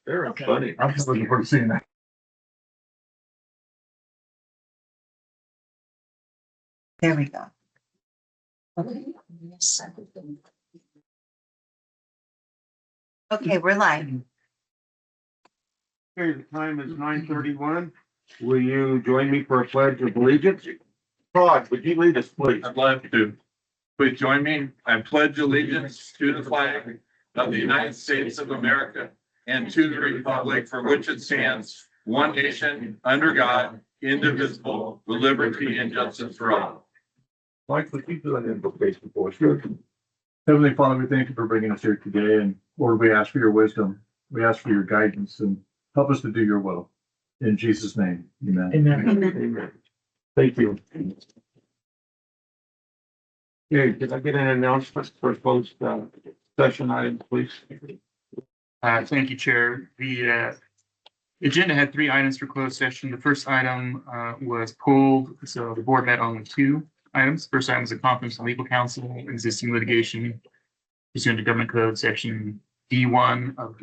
Very funny. I'm just looking forward to seeing that. There we go. Okay, we're live. Okay, the time is 9:31. Will you join me for a pledge of allegiance? Todd, would you lead us, please? I'd love to. Please join me. I pledge allegiance to the flag of the United States of America and to the republic for which it stands, one nation, under God, indivisible, with liberty and justice for all. Mike, would you do an invocation for us? Sure. Heavenly Father, we thank you for bringing us here today, and Lord, we ask for your wisdom. We ask for your guidance and help us to do your will. In Jesus' name, amen. Amen. Thank you. Okay, did I get an announcement for post session item, please? Thank you, Chair. The agenda had 3 items for closed session. The first item was pulled, so the board met on 2 items. First item was a conference with legal counsel, existing litigation pursuant to Government Code Section D1 of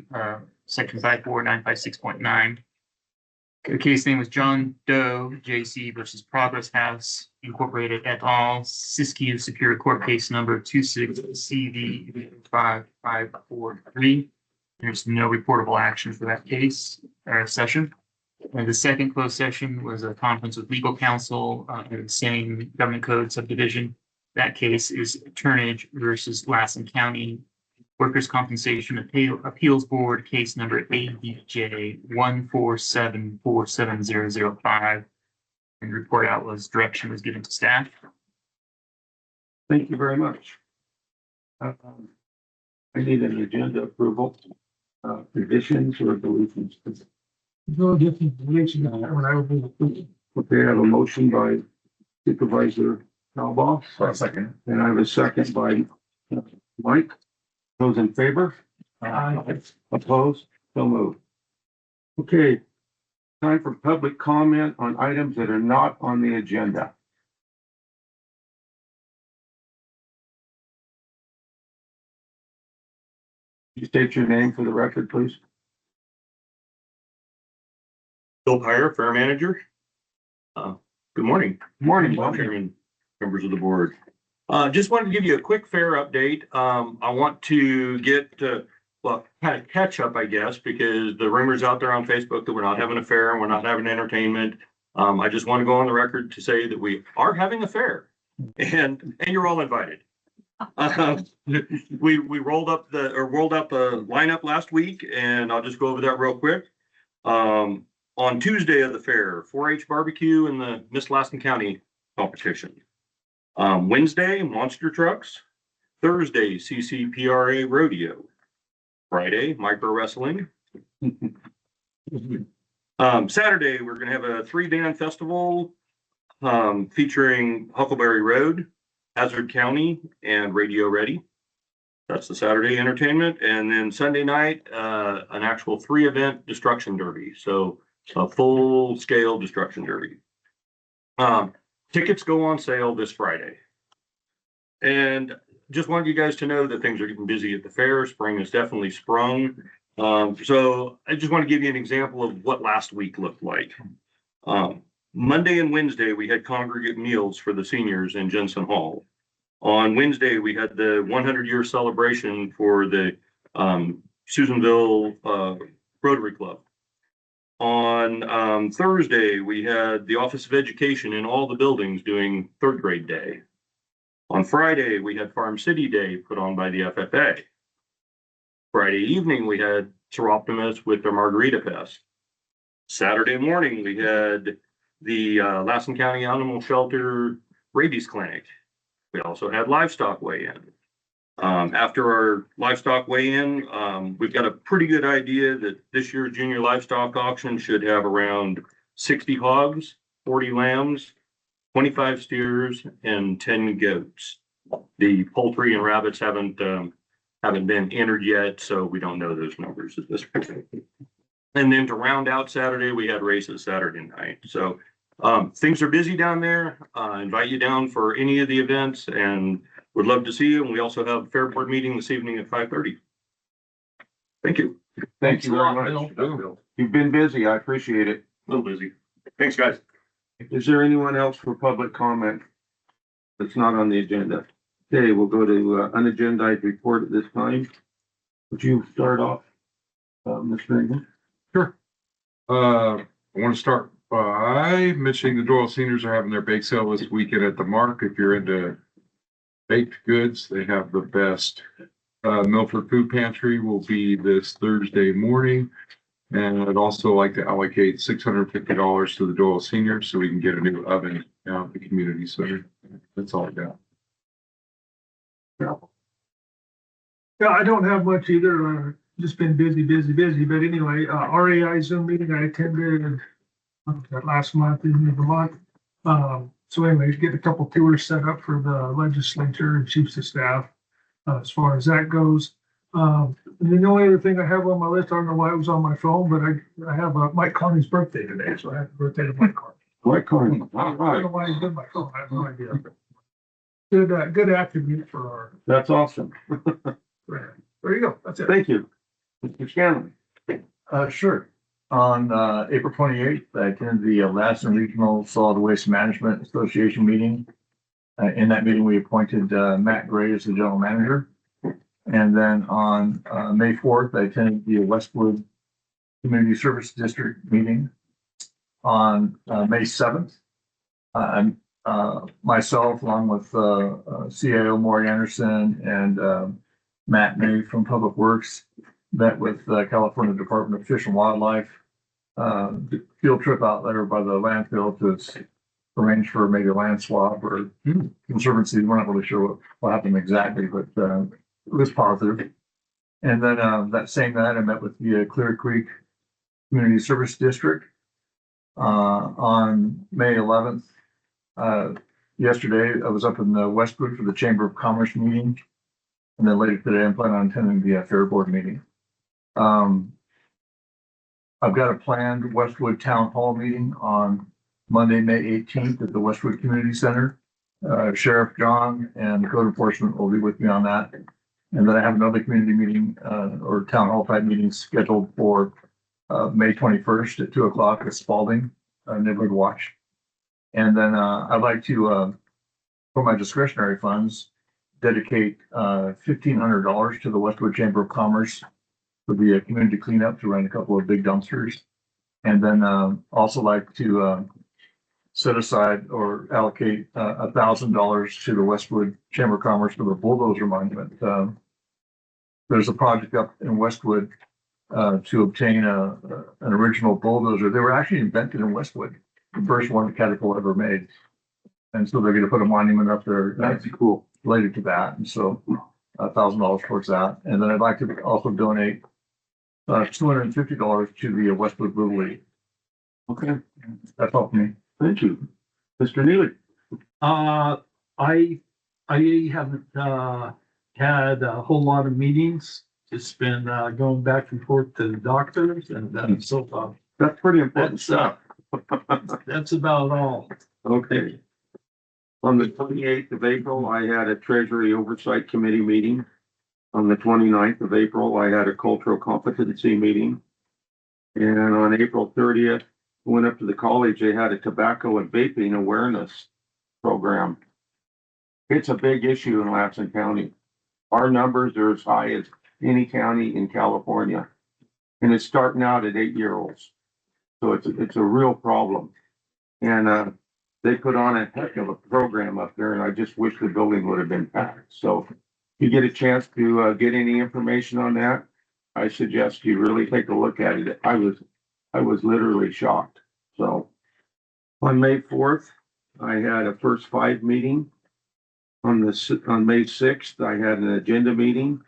Section 54956.9. The case name was John Doe, JC versus Progress House Incorporated et al. Siskiyou Superior Court Case Number 26CV5543. There's no reportable action for that case or session. And the second closed session was a conference with legal counsel in the same government code subdivision. That case is Turnage versus Lassen County Workers' Compensation Appeals Board, case number ABJ 147470005. And report out was direction was given to staff. Thank you very much. I need an agenda approval, conditions or resolutions. No different relation to that when I was. Okay, I have a motion by Supervisor Calbaugh. Second. And I have a second by Mike. Those in favor? Aye. Opposed? So moved. Okay. Time for public comment on items that are not on the agenda. You state your name for the record, please. Bill Pyre, Fair Manager. Good morning. Morning. Chairman, members of the board. Just wanted to give you a quick fair update. I want to get, well, kind of catch up, I guess, because the rumors out there on Facebook that we're not having a fair and we're not having entertainment. I just want to go on the record to say that we are having a fair, and you're all invited. We rolled out the lineup last week, and I'll just go over that real quick. On Tuesday of the fair, 4-H barbecue in the Miss Lassen County competition. Wednesday, monster trucks. Thursday, CCPRA rodeo. Friday, micro wrestling. Saturday, we're going to have a 3-band festival featuring Huckleberry Road, Hazard County, and Radio Ready. That's the Saturday entertainment. And then Sunday night, an actual 3-event destruction derby. So a full-scale destruction derby. Tickets go on sale this Friday. And just wanted you guys to know that things are getting busy at the fair. Spring has definitely sprung. So I just want to give you an example of what last week looked like. Monday and Wednesday, we had congregate meals for the seniors in Jensen Hall. On Wednesday, we had the 100-year celebration for the Susanville Rotary Club. On Thursday, we had the Office of Education in all the buildings doing 3rd grade day. On Friday, we had Farm City Day put on by the FFA. Friday evening, we had Seroptimus with their Margarita Fest. Saturday morning, we had the Lassen County Animal Shelter Rabies Clinic. We also had livestock weigh-in. After our livestock weigh-in, we've got a pretty good idea that this year's junior livestock auction should have around 60 hogs, 40 lambs, 25 steers, and 10 goats. The poultry and rabbits haven't been entered yet, so we don't know those numbers at this point. And then to round out Saturday, we had races Saturday night. So things are busy down there. Invite you down for any of the events, and would love to see you. And we also have a fair board meeting this evening at 5:30. Thank you. Thank you very much. You've been busy. I appreciate it. A little busy. Thanks, guys. Is there anyone else for public comment that's not on the agenda? Okay, we'll go to unagendized report at this time. Would you start off, Mr. England? I want to start by mentioning the Doyle seniors are having their bake sale this weekend at the Mark. If you're into baked goods, they have the best. Milford Food Pantry will be this Thursday morning. And I'd also like to allocate $650 to the Doyle seniors so we can get a new oven out at the community center. That's all I got. Yeah, I don't have much either. Just been busy. But anyway, RAI Zoom meeting I attended that last month, in the month. So anyways, get a couple tours set up for the legislature and chiefs of staff as far as that goes. And then the only other thing I have on my list, I don't know why it was on my phone, but I have Mike Carney's birthday today, so happy birthday to Mike Carney. Mike Carney. All I don't right. know why he's in my phone. I have no idea. Good attribute for our. That's awesome. There you go. That's it. Thank you. Mr. Scanlon. Sure. On April 28th, I attended the Lassen Regional Solid Waste Management Association meeting. In that meeting, we appointed Matt Gray as the general manager. And then on May 4th, I attended the Westwood Community Service District meeting. On May 7th, myself, along with CIO Maury Anderson and Matt May from Public Works, met with the California Department of Fish and Wildlife. The field trip out there by the landfill to arrange for maybe a land swap or conservancy. We're not really sure what happened exactly, but it was positive. And then that same night, I met with the Clear Creek Community Service District on May 11th. Yesterday, I was up in Westwood for the Chamber of Commerce meeting. And then later today, I'm planning on attending the Fair Board meeting. I've got a planned Westwood Town Hall meeting on Monday, May 18th at the Westwood Community Center. Sheriff John and code enforcement will be with me on that. And then I have another community meeting or town hall type meeting scheduled for May 21st at 2:00 at Spalding Neighborhood Watch. And then I'd like to, for my discretionary funds, dedicate $1,500 to the Westwood Chamber of Commerce for the community cleanup to run a couple of big dumpsters. And then also like to set aside or allocate $1,000 to the Westwood Chamber of Commerce for the bulldozer monument. There's a project up in Westwood to obtain an original bulldozer. They were actually invented in Westwood, the first one Caterpillar ever made. And so they're going to put a monument up there. That's cool. Related to that. And so $1,000 towards that. And then I'd like to also donate $250 to the Westwood Little League. Okay. That's all for me. Thank you. Mr. Neely. I haven't had a whole lot of meetings. Just been going back and forth to the doctors and so That's pretty important that's stuff. that's about all. Okay. On the 28th of April, I had a Treasury Oversight Committee meeting. On the 29th of April, I had a cultural competency meeting. And on April 30th, I went up to the college. They had a tobacco and vaping awareness program. It's a big issue in Lassen County. Our numbers are as high as any county in California. And it's starting out at 8-year-olds. So it's a real problem. And they put on a heck of a program up there, and I just wish the building would have been packed. So if you get a chance to get any information on that, I suggest you really take a look at it. I was literally shocked. So on May 4th, I had a first 5 meeting. On May 6th, I had an agenda meeting.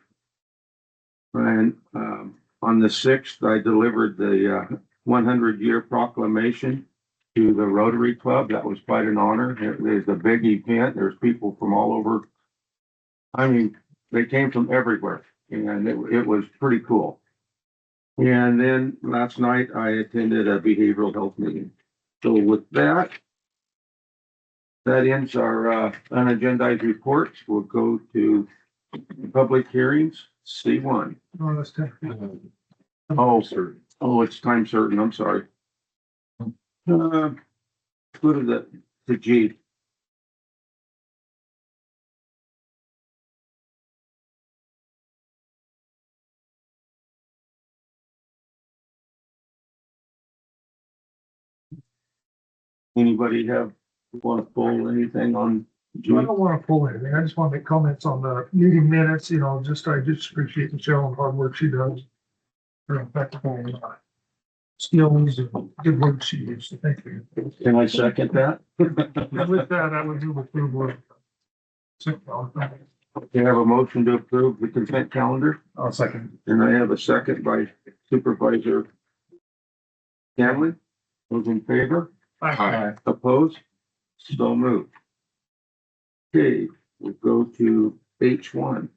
And on the 6th, I delivered the 100-year proclamation to the Rotary Club. That was quite an honor. There's a big event. There's people from all over. I mean, they came from everywhere, and it was pretty cool. And then last night I attended a behavioral health meeting. So with that ends our unagendized reports. We'll go to public hearings, C1. Oh, that's tough. Oh, sir. Oh, it's time certain. I'm sorry. Go to the G. Anybody want to pull anything on G? I don't want to pull anything. I just want to make comments on the meeting minutes, I just appreciate Michelle and hard work she does. Her practical skills and good work she used. Thank you. Can I second that? And with that, I would do approval. We have a motion to approve the consent calendar, I'll second. and I have a second by Supervisor Scanlon. Those in favor? Aye. Opposed? So moved. Okay, we'll go to H1.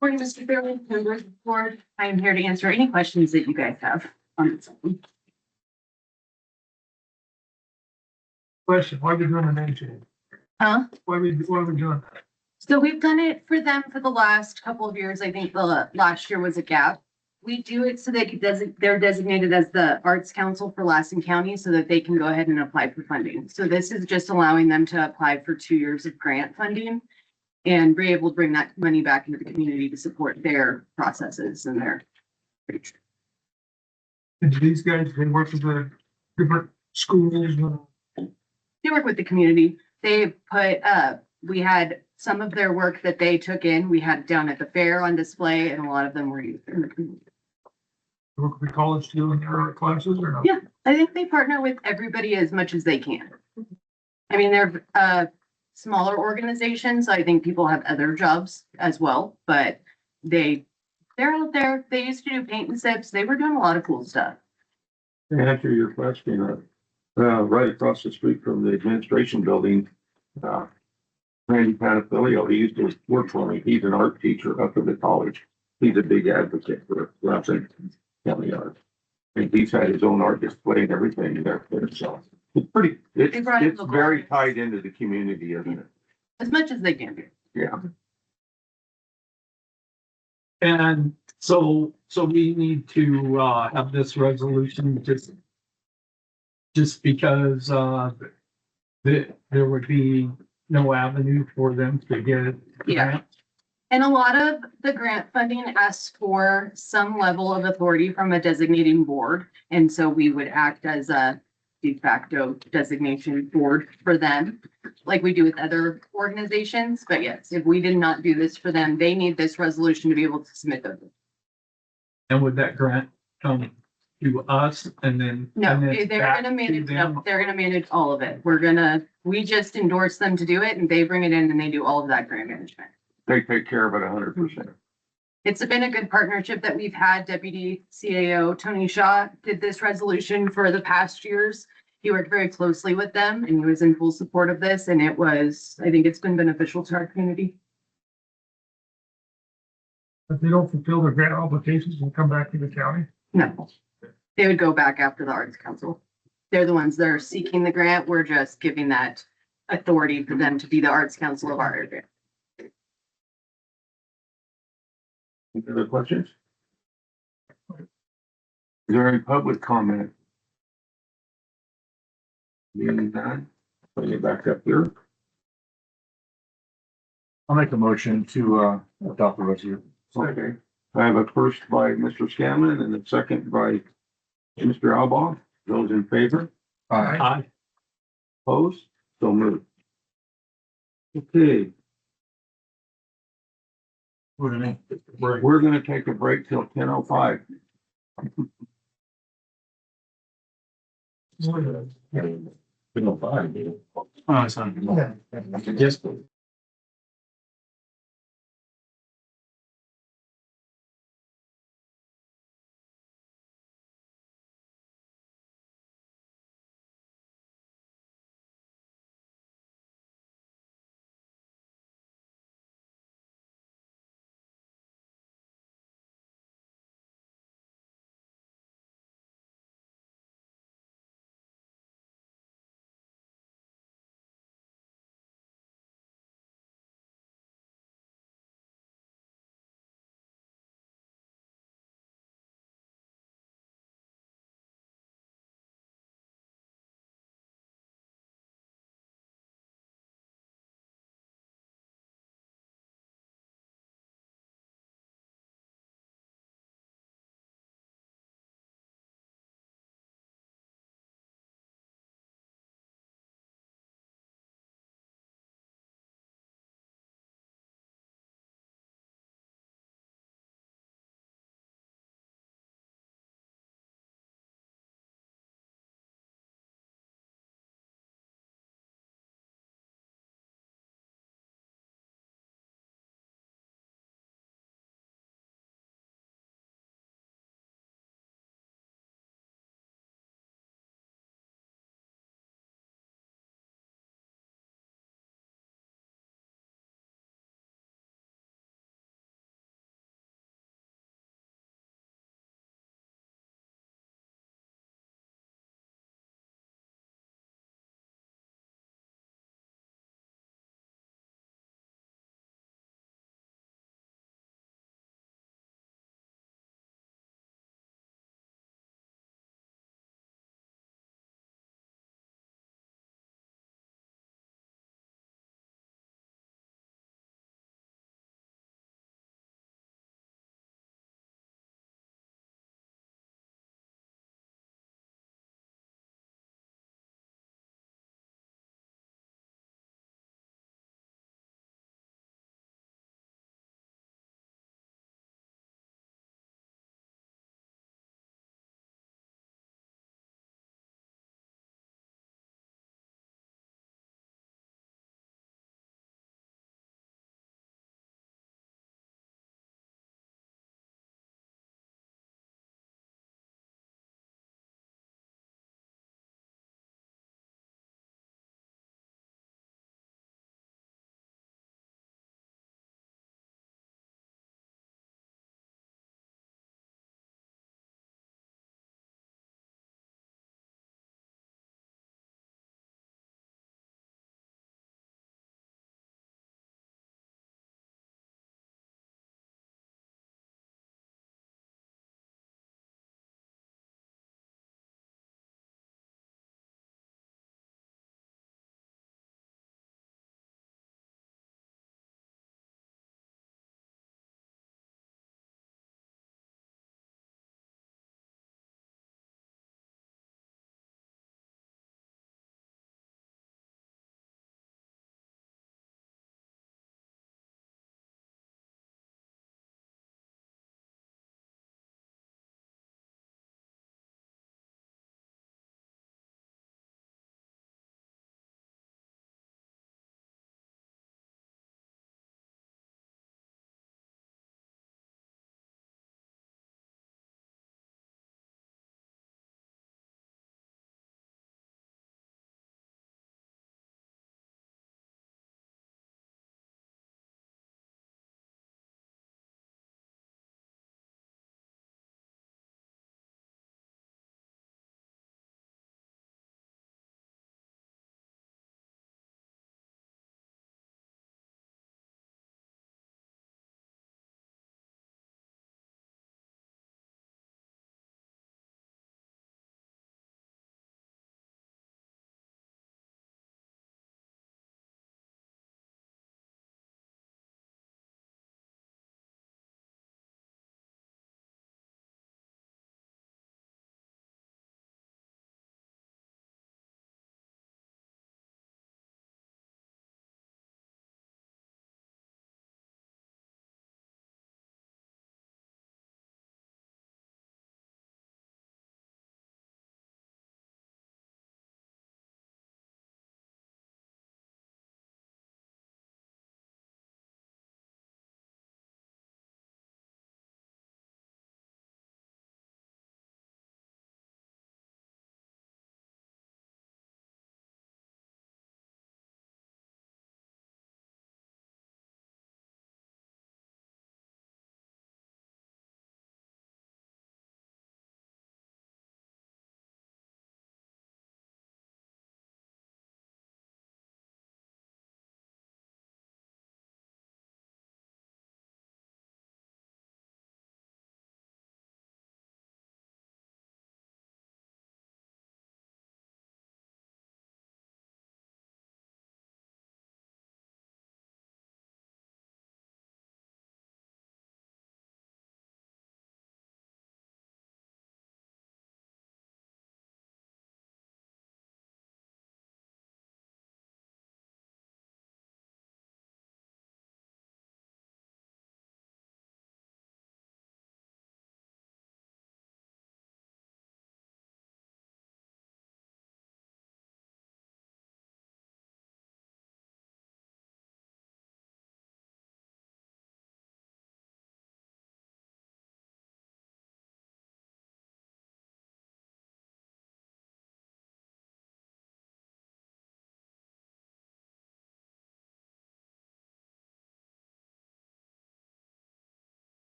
Morning, Mr. Fairley, members of the board. I am here to answer any questions that you guys have on this. Question, why are we doing an name change? Why are we doing that? So we've done it for them for the last couple of years. I think the last year was a gap. We do it so they're designated as the Arts Council for Lassen County so that they can go ahead and apply for funding. So this is just allowing them to apply for 2 years of grant funding and be able to bring that money back into the community to support their processes and their. And these guys, they work with the different schools. They work with the community. They put, we had some of their work that they took in, we had down at the fair on display, and a lot of them were used in the community. Work with the college too in their classes or not? Yeah. I think they partner with everybody as much as they can. I mean, they're smaller organizations. I think people have other jobs as well, but they're out there. They used to do paint and sips. They were doing a lot of cool stuff. To answer your question, right across the street from the administration building, Randy Panafilio, he used to work for me. He's an art teacher up at the college. He's a big advocate for Lassen County art. And he's had his own art display and everything there for himself. It's pretty, They brought in it's local very artists. tied into the community, isn't it? As much as they can do. Yeah. And so we need to, have this resolution just because, there would be no avenue for them to get it. Yeah. And a lot of the grant funding asks for some level of authority from a designating board. And so we would act as a de facto designation board for them, like we do with other organizations. But yes, if we did not do this for them, they need this resolution to be able to submit those. And would that grant come to us and then? No, and then they're back gonna to manage, them? no, they're gonna manage all of it. We just endorse them to do it and they bring it in and they do all of that grant management. They take care of it 100%. It's been a good partnership that we've had. Deputy CAO Tony Shaw did this resolution for the past years. He worked very closely with them and he was in full support of this and I think it's been beneficial to our community. If they don't fulfill their grant obligations and come back to the county? No, they would go back after the Arts Council. They're the ones that are seeking the grant. We're just giving that authority for them to be the Arts Council of our area. Any other questions? Is there any public comment? Being none, bring it back up here. I'll make a motion to adopt the resolution. Okay. I have a first by Mr. Scanlon and a second by Mr. Albaugh. Those in favor? Aye. Opposed? So moved. Okay, We're gonna we're gonna take a break till 10:05. Oh, it's on. Yes.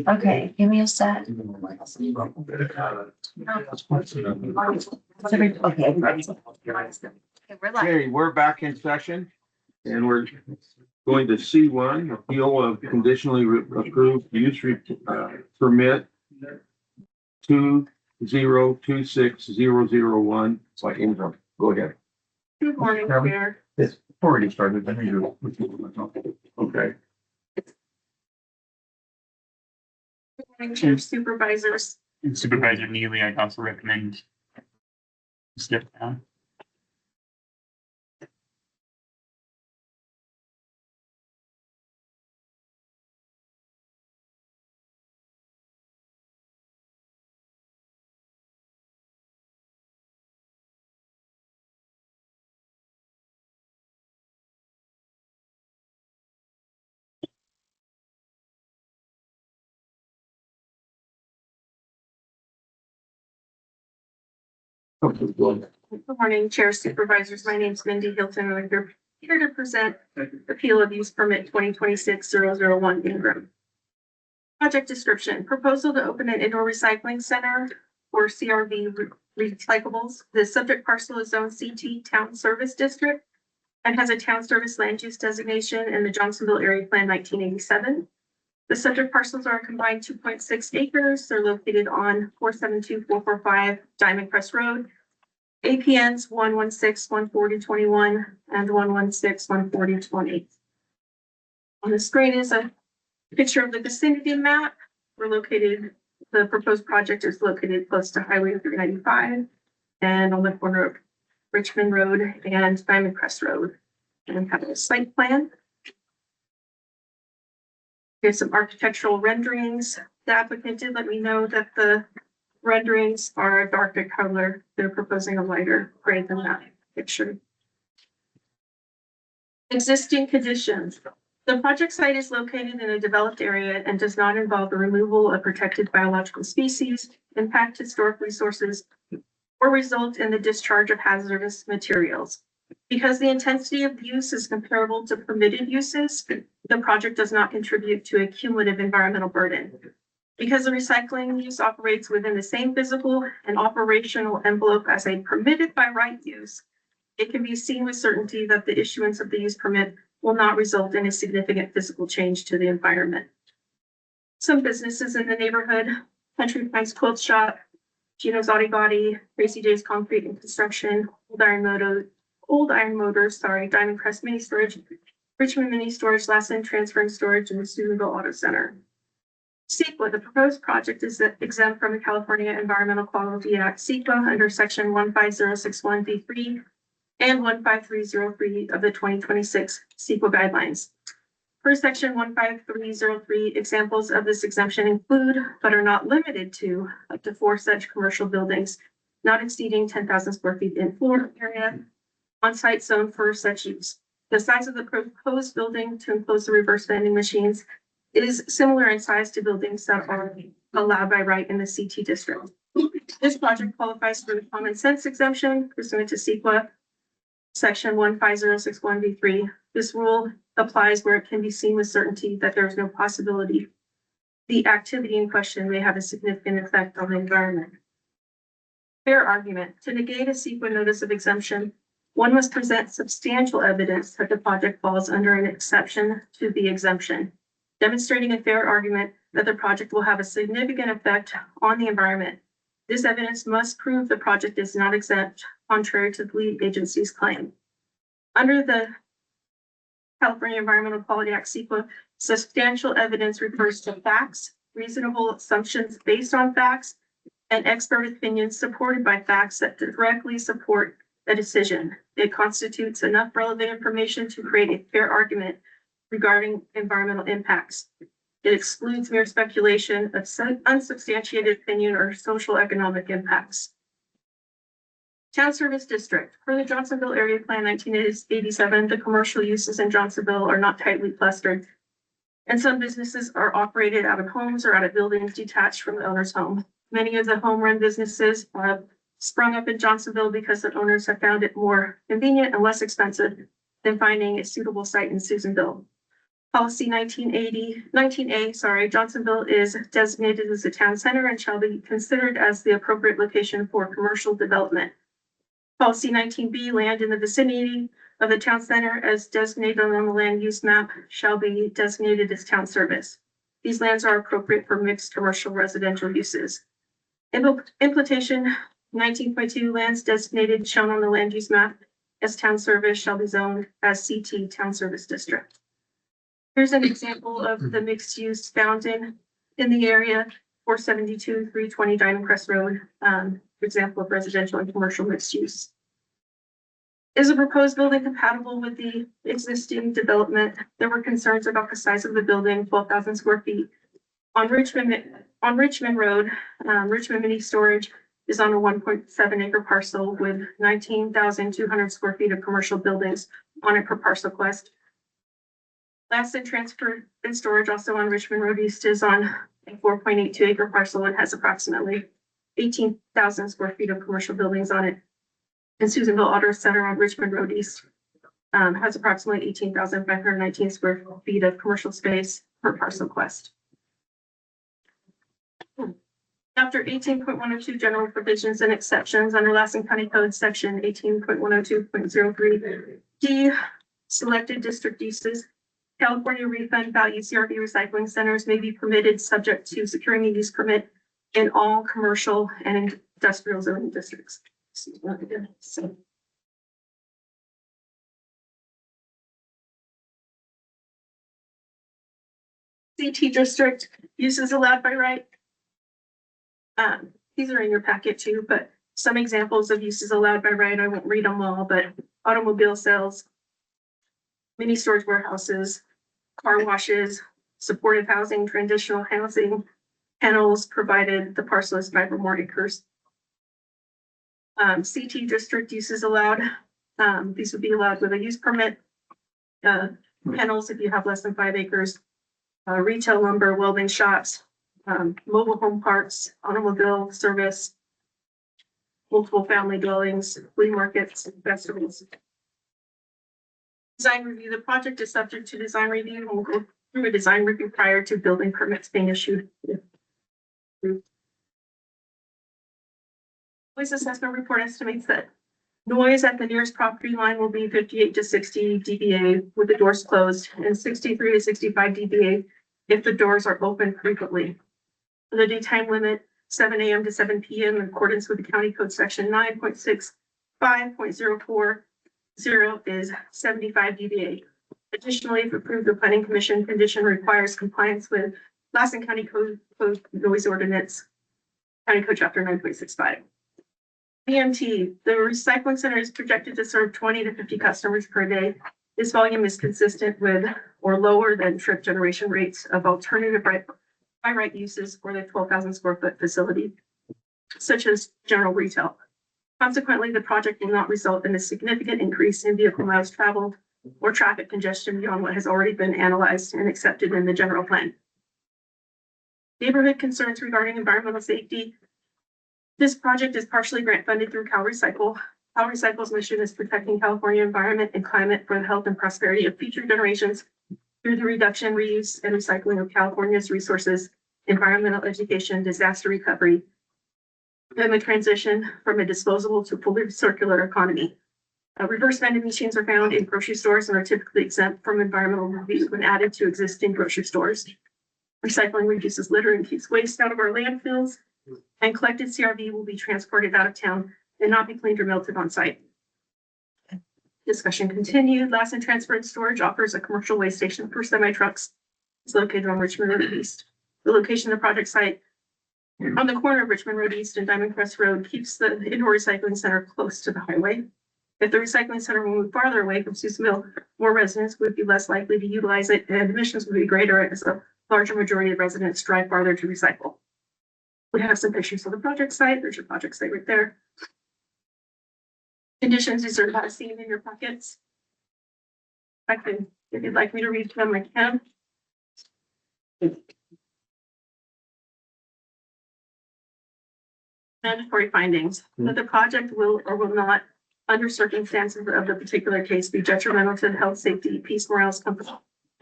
Okay, give me a sec. Okay. Okay, we're live. Okay, we're back in session and we're going to C1, appeal of conditionally approved permit 2026001 by Ingram. Go ahead. Good morning, Chairman? Mayor. Yes, before we get started, let me do. Okay. Good morning, Chair, Supervisors. And Supervisor Neely, I'd also recommend step down. Good morning, Chair, Supervisors. My name is Mindy Hilton, and I'm here to present appeal of use permit 2026-001 Ingram. Project description, proposal to open an indoor recycling center for CRV recyclables. The subject parcel is zone CT Town Service District and has a town service land use designation in the Johnsonville Area Plan 1987. The subject parcels are a combined 2.6 acres. They're located on 472-445 Diamond Crest Road. APNs 116-140-21 and 116-140-20. On the screen is a picture of the vicinity map. The proposed project is located close to Highway 395 and on the corner of Richmond Road and Diamond Crest Road. And we have a site plan. Here's some architectural renderings. The applicant did let me know that the renderings are a darker color. They're proposing a lighter gray than that picture. Existing conditions. The project site is located in a developed area and does not involve the removal of protected biological species, impact historic resources, or result in the discharge of hazardous materials. Because the intensity of use is comparable to permitted uses, the project does not contribute to a cumulative environmental burden. Because the recycling use operates within the same physical and operational envelope as a permitted by right use, it can be seen with certainty that the issuance of the use permit will not result in a significant physical change to the environment. Some businesses in the neighborhood, Country Pines Quilt Shop, Gino's Auto Body, Crazy Days Concrete and Construction, Old Iron Motors, Diamond Crest Mini Storage, Richmond Mini Storage, Lassen Transfer and Storage, and the Steubenville Auto Center. CEQA, the proposed project is exempt from the California Environmental Quality Act CEQA under section 15061B3 and 15303 of the 2026 CEQA guidelines. Per section 15303, examples of this exemption include, but are not limited to, up to 4 such commercial buildings not exceeding 10,000 square feet in floor area, on-site zone for such use. The size of the proposed building to enclose the reverse vending machines is similar in size to buildings that are allowed by right in the CT district. This project qualifies for the common sense exemption pursuant to CEQA, section 15061B3. This rule applies where it can be seen with certainty that there is no possibility the activity in question may have a significant effect on the environment. Fair argument. To negate a CEQA notice of exemption, one must present substantial evidence that the project falls under an exception to the exemption, demonstrating a fair argument that the project will have a significant effect on the environment. This evidence must prove the project is not exempt, contrary to the lead agency's claim. Under the California Environmental Quality Act CEQA, substantial evidence refers to facts, reasonable assumptions based on facts, and expert opinions supported by facts that directly support a decision. It constitutes enough relevant information to create a fair argument regarding environmental impacts. It excludes mere speculation of unsubstantiated opinion or social economic impacts. Town Service District. Per the Johnsonville Area Plan 1987, the commercial uses in Johnsonville are not tightly clustered, and some businesses are operated out of homes or out of buildings detached from the owner's home. Many of the home-run businesses have sprung up in Johnsonville because the owners have found it more convenient and less expensive then finding a suitable site in Susanville. Policy 19A, Johnsonville is designated as a town center and shall be considered as the appropriate location for commercial development. Policy 19B, land in the vicinity of the town center as designated on the land use map shall be designated as town service. These lands are appropriate for mixed commercial residential uses. Implementation 19.2, lands designated shown on the land use map as town service shall be zoned as CT town service district. Here's an example of the mixed use found in the area, 472, 320 Diamond Crest Road, example of residential and commercial mixed use. Is a proposed building compatible with the existing development? There were concerns about the size of the building, 12,000 square feet. On Richmond Road, Richmond Mini Storage is on a 1.7 acre parcel with 19,200 square feet of commercial buildings on it per parcel quest. Lassen Transport and Storage, also on Richmond Road East, is on a 4.82 acre parcel and has approximately 18,000 square feet of commercial buildings on it. And Susanville Auto Center on Richmond Road East has approximately 18,519 square feet of commercial space per parcel quest. After 18.102 general provisions and exceptions under Lassen County Code Section 18.102.03 D, selected district uses, California refund value CRV recycling centers may be permitted subject to securing a use permit in all commercial and industrial zoning districts. CT district uses allowed by right. These are in your packet too, but some examples of uses allowed by right, I won't read them all, but automobile sales, mini storage warehouses, car washes, supportive housing, transitional housing, kennels, provided the parcel is 5 or more acres. CT district uses allowed. These would be allowed with a use permit. Kennels if you have less than 5 acres. Retail lumber, welding shops, mobile home parks, automobile service, multiple family dwellings, flea markets, festivals. Design review. The project is subject to design review. We'll go through a design review prior to building permits being issued. Noise assessment report estimates that noise at the nearest property line will be 58 to 60 dBA with the doors closed and 63 to 65 dBA if the doors are open frequently. The daytime limit 7 a.m. to 7 p.m. in accordance with the County Code Section 9.65.040 is 75 dBA. Additionally, if approved, the Planning Commission condition requires compliance with Lassen County Code Noise Ordinance, County Code Chapter 9.65. BMT, the recycling center is projected to serve 20 to 50 customers per day. This volume is consistent with or lower than trip generation rates of alternative by right uses for the 12,000 square foot facility, such as general retail. Consequently, the project will not result in a significant increase in vehicle miles traveled or traffic congestion beyond what has already been analyzed and accepted in the general plan. Neighborhood concerns regarding environmental safety. This project is partially grant funded through CalRecycle. CalRecycle's mission is protecting California environment and climate for the health and prosperity of future generations through the reduction, reuse, and recycling of California's resources, environmental education, disaster recovery, and the transition from a disposable to fully circular economy. Reverse vending machines are found in grocery stores and are typically exempt from environmental reviews when added to existing grocery stores. Recycling reduces litter and keeps waste out of our landfills, and collected CRV will be transported out of town and not be cleaned or melted on site. Discussion continued. Lassen Transport and Storage offers a commercial waste station for semi trucks. It's located on Richmond Road East. The location of the project site on the corner of Richmond Road East and Diamond Crest Road keeps the indoor recycling center close to the highway. If the recycling center will move farther away from Susanville, more residents would be less likely to utilize it and emissions would be greater as a larger majority of residents drive farther to recycle. We have some pictures of the project site. There's your project site right there. Conditions, these are not seen in your packets. I can, if you'd like me to read them, I can. Mandatory findings that the project will or will not under circumstances of the particular case, be detrimental to the health, safety, peace, morals, comfort,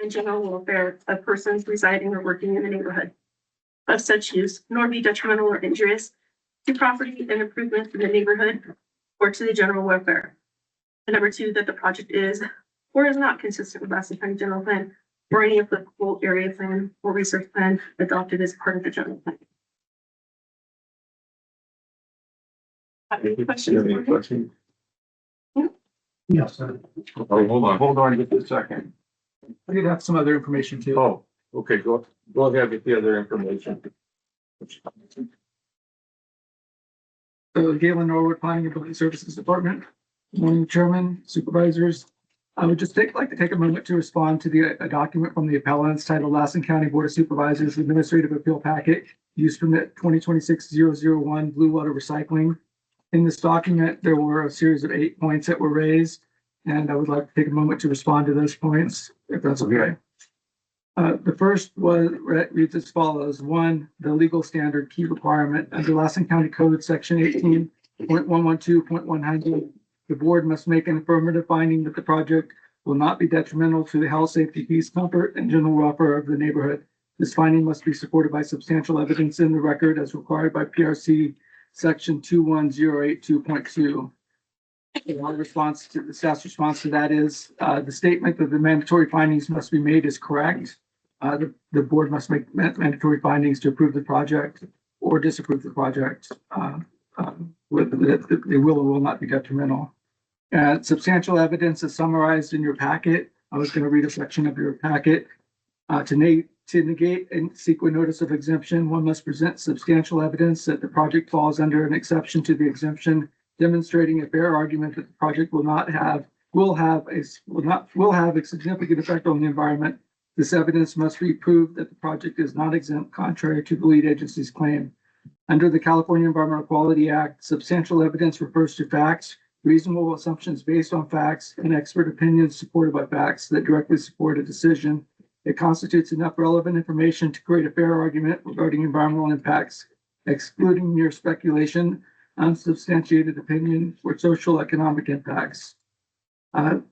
and general welfare of persons residing or working in the neighborhood of such use, nor be detrimental or injurious to property and improvements in the neighborhood or to the general welfare. And number two, that the project is or is not consistent with Lassen County General Plan or any applicable area plan or research plan adopted as part of the general plan. Have any questions? Any questions? Yes, Oh, hold on. Hold on just a second. I did have some other information too. Oh, okay, go ahead with the other information. Galen Norwood, Planning and Building Services Department. Morning, Chairman, Supervisors. I would just like to take a moment to respond to a document from the appellants titled Lassen County Board of Supervisors Administrative Appeal Packet, Use Permit 2026-001 Blue Water Recycling. In this document, there were a series of 8 points that were raised, and I would like to take a moment to respond to those points, if that's okay. The first reads as follows. 1, the legal standard key requirement under Lassen County Code, Section 18.112.100. The board must make an affirmative finding that the project will not be detrimental to the health, safety, peace, comfort, and general welfare of the neighborhood. This finding must be supported by substantial evidence in the record as required by PRC Section 21082.2. Our response to the staff's response to that is the statement that the mandatory findings must be made is correct. The board must make mandatory findings to approve the project or disapprove the project. It will or will not be detrimental. Substantial evidence is summarized in your packet. I was going to read a section of your packet. To negate and seek a notice of exemption, one must present substantial evidence that the project falls under an exception to the exemption, demonstrating a fair argument that the project will have a significant effect on the environment. This evidence must be proved that the project is not exempt, contrary to the lead agency's claim. Under the California Environmental Quality Act, substantial evidence refers to facts, reasonable assumptions based on facts, and expert opinions supported by facts that directly support a decision. It constitutes enough relevant information to create a fair argument regarding environmental impacts, excluding mere speculation, unsubstantiated opinion, or social economic impacts.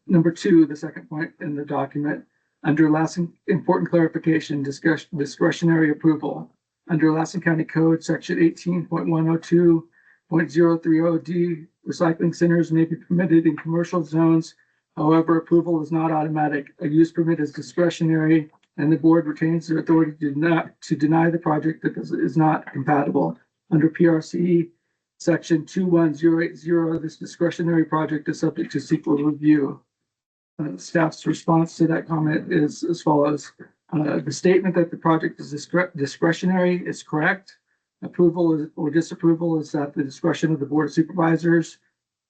Number 2, the second point in the document, under Lassen, important clarification, discretionary approval. Under Lassen County Code, Section 18.102.030D, recycling centers may be permitted in commercial zones. However, approval is not automatic. A use permit is discretionary, and the board retains the authority to deny the project that is not compatible. Under PRC Section 21080, this discretionary project is subject to CEQA review. Staff's response to that comment is as follows. The statement that the project is discretionary is correct. Approval or disapproval is at the discretion of the Board of Supervisors.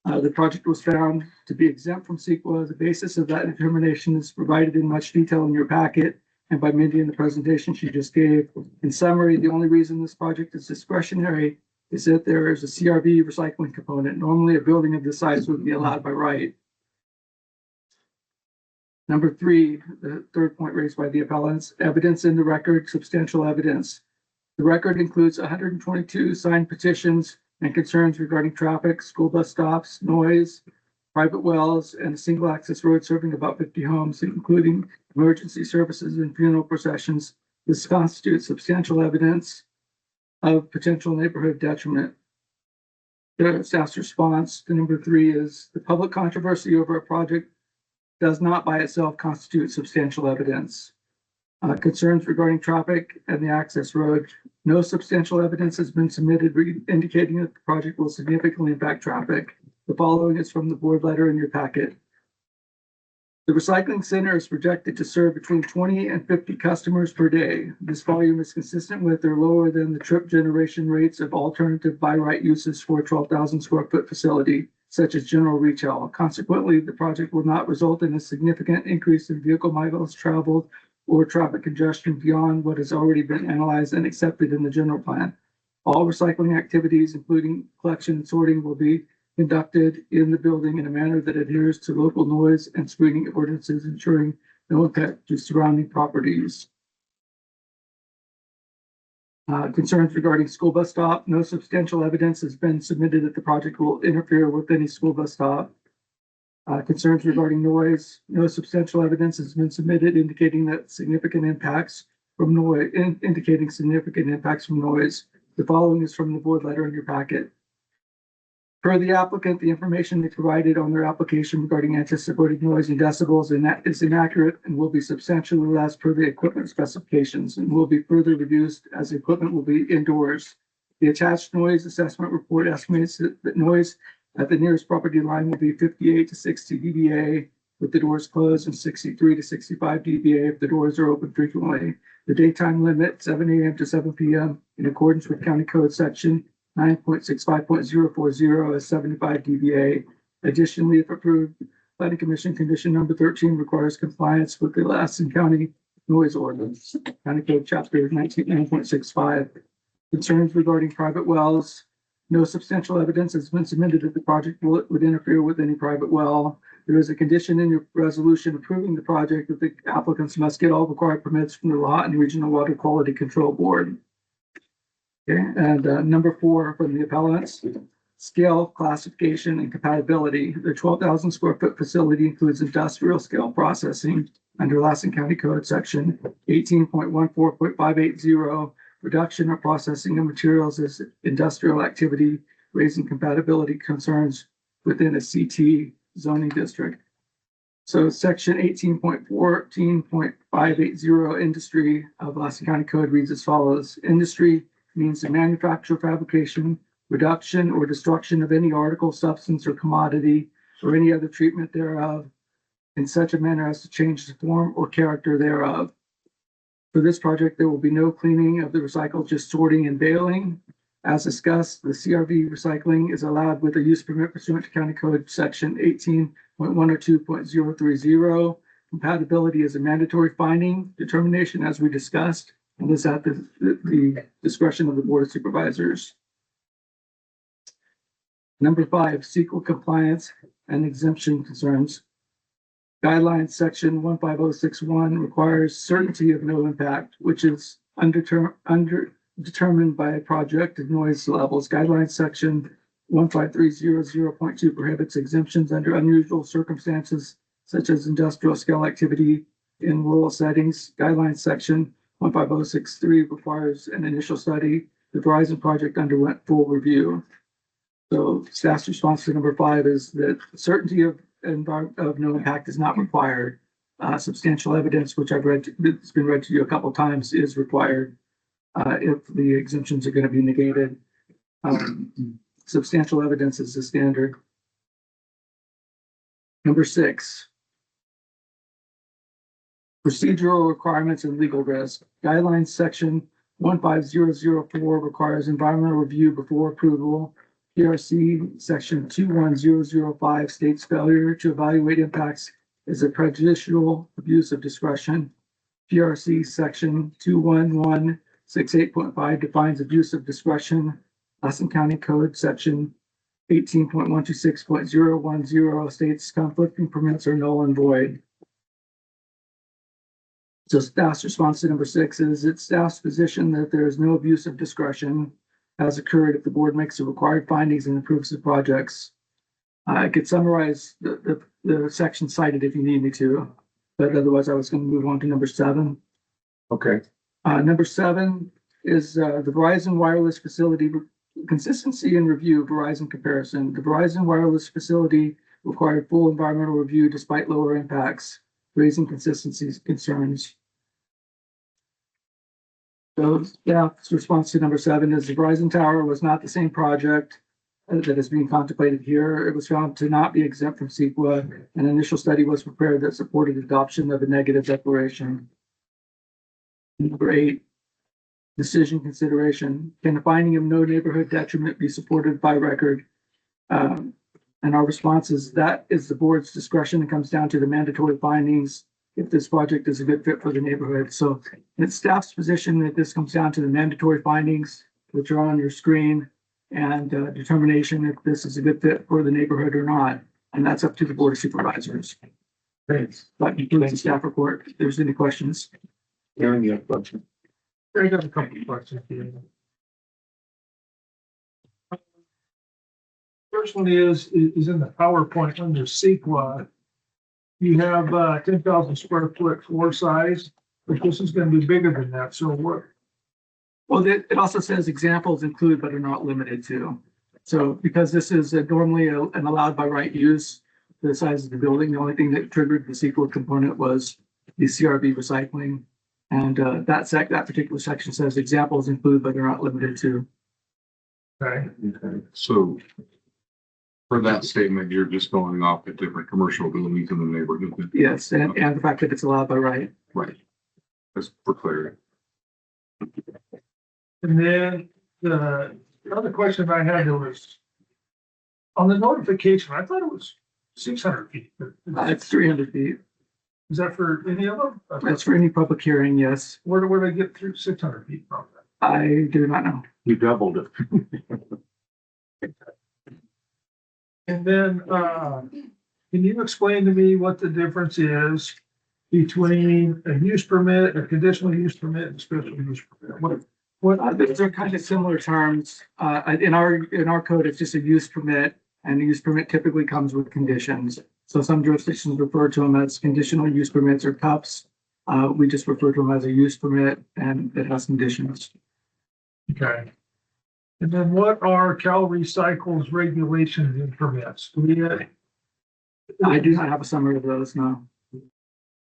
The project was found to be exempt from CEQA. The basis of that determination is provided in much detail in your packet and by Mindy in the presentation she just gave. In summary, the only reason this project is discretionary is that there is a CRV recycling component. Normally, a building of this size would be allowed by right. Number 3, the third point raised by the appellants, evidence in the record, substantial evidence. The record includes 122 signed petitions and concerns regarding traffic, school bus stops, noise, private wells, and a single access road serving about 50 homes, including emergency services and funeral processions. This constitutes substantial evidence of potential neighborhood detriment. The staff's response to number 3 is the public controversy over a project does not by itself constitute substantial evidence. Concerns regarding traffic and the access road. No substantial evidence has been submitted indicating that the project will significantly impact traffic. The following is from the board letter in your packet. The recycling center is projected to serve between 20 and 50 customers per day. This volume is consistent with or lower than the trip generation rates of alternative by right uses for a 12,000 square foot facility, such as general retail. Consequently, the project will not result in a significant increase in vehicle miles traveled or traffic congestion beyond what has already been analyzed and accepted in the general plan. All recycling activities, including collection and sorting, will be conducted in the building in a manner that adheres to local noise and screening ordinances, ensuring no impact to surrounding properties. Concerns regarding school bus stop. No substantial evidence has been submitted that the project will interfere with any school bus stop. Concerns regarding noise. No substantial evidence has been submitted indicating that significant impacts from noise, indicating significant impacts from noise. The following is from the board letter in your packet. Per the applicant, the information they provided on their application regarding anticipated noise and decibels is inaccurate and will be substantially less per the equipment specifications and will be further reduced as the equipment will be indoors. The attached noise assessment report estimates that noise at the nearest property line will be 58 to 60 dBA with the doors closed and 63 to 65 dBA if the doors are open frequently. The daytime limit, 7 a.m. to 7 p.m. in accordance with County Code Section 9.65.040 is 75 dBA. Additionally, if approved, Planning Commission condition number 13 requires compliance with the Lassen County Noise Ordinance, County Code Chapter 9.65. Concerns regarding private wells. No substantial evidence has been submitted that the project would interfere with any private well. There is a condition in your resolution approving the project that the applicants must get all required permits from the Law and Regional Water Quality Control Board. Okay, and number 4 from the appellants, scale, classification, and compatibility. The 12,000 square foot facility includes industrial scale processing under Lassen County Code Section 18.14.580. Production or processing of materials is industrial activity, raising compatibility concerns within a CT zoning district. So section 18.14.580 industry of Lassen County Code reads as follows. Industry means the manufacture, fabrication, reduction, or destruction of any article, substance, or commodity, or any other treatment thereof in such a manner as to change the form or character thereof. For this project, there will be no cleaning of the recycle, just sorting and baling. As discussed, the CRV recycling is allowed with a use permit pursuant to County Code Section 18.102.030. Compatibility is a mandatory finding determination, as we discussed, and is at the discretion of the Board of Supervisors. Number 5, CEQA compliance and exemption concerns. Guidelines section 15061 requires certainty of no impact, which is determined by projected noise levels. Guidelines section 15300.2 prohibits exemptions under unusual circumstances such as industrial scale activity in rural settings. Guidelines section 15063 requires an initial study. The Verizon project underwent full review. So staff's response to number 5 is that certainty of no impact is not required. Substantial evidence, which I've read, it's been read to you a couple times, is required if the exemptions are going to be negated. Substantial evidence is the standard. Number 6, procedural requirements and legal risk. Guidelines section 15004 requires environmental review before approval. PRC section 21005 states failure to evaluate impacts is a prejudicial abuse of discretion. PRC section 21168.5 defines abuse of discretion. Lassen County Code section 18.126.010 states conflicting permits are null and void. So staff's response to number 6 is it's staff's position that there is no abuse of discretion has occurred if the board makes the required findings and approves the projects. I could summarize the section cited if you need me to, but otherwise I was going to move on to number 7. Okay. Number 7 is the Verizon wireless facility consistency and review. Verizon comparison. The Verizon wireless facility required full environmental review despite lower impacts, raising consistency concerns. So staff's response to number 7 is the Verizon Tower was not the same project that is being contemplated here. It was found to not be exempt from CEQA. An initial study was prepared that supported adoption of a negative declaration. Number 8, decision consideration. Can the finding of no neighborhood detriment be supported by record? And our response is that is the board's discretion. It comes down to the mandatory findings if this project is a good fit for the neighborhood. So it's staff's position that this comes down to the mandatory findings, which are on your screen, and determination if this is a good fit for the neighborhood or not. And that's up to the Board of Supervisors. Thanks. That concludes the staff report. If there's any questions. Aaron, you have a question? I got a couple of questions here. First one is in the PowerPoint under CEQA. You have 10,000 square foot floor size, but this is gonna be bigger than that, so what? Well, it also says examples include but are not limited to. So because this is normally an allowed by right use, the size of the building, the only thing that triggered the CEQA component was the CRB recycling. And that particular section says examples include but are not limited to. Okay, So for that statement, you're just going off at different commercial buildings in the neighborhood. Yes, and the fact that it's allowed by right. Right. That's for clarity. and then the other question I had was on the notification, I thought it was 600 feet. but It's 300 feet. Is that for any of them? That's for any public hearing, yes. Where do they get through 600 feet from that? I do not know. You doubled it. And then, can you explain to me what the difference is between a use permit, a conditional use permit, and a special use permit? These are kind of similar terms. In our code, it's just a use permit, and a use permit typically comes with conditions. So some jurisdictions refer to them as conditional use permits or cups. We just refer to them as a use permit, and it has conditions. Okay. And then what are Cal Recycle's regulations and permits? I do not have a summary of those, no.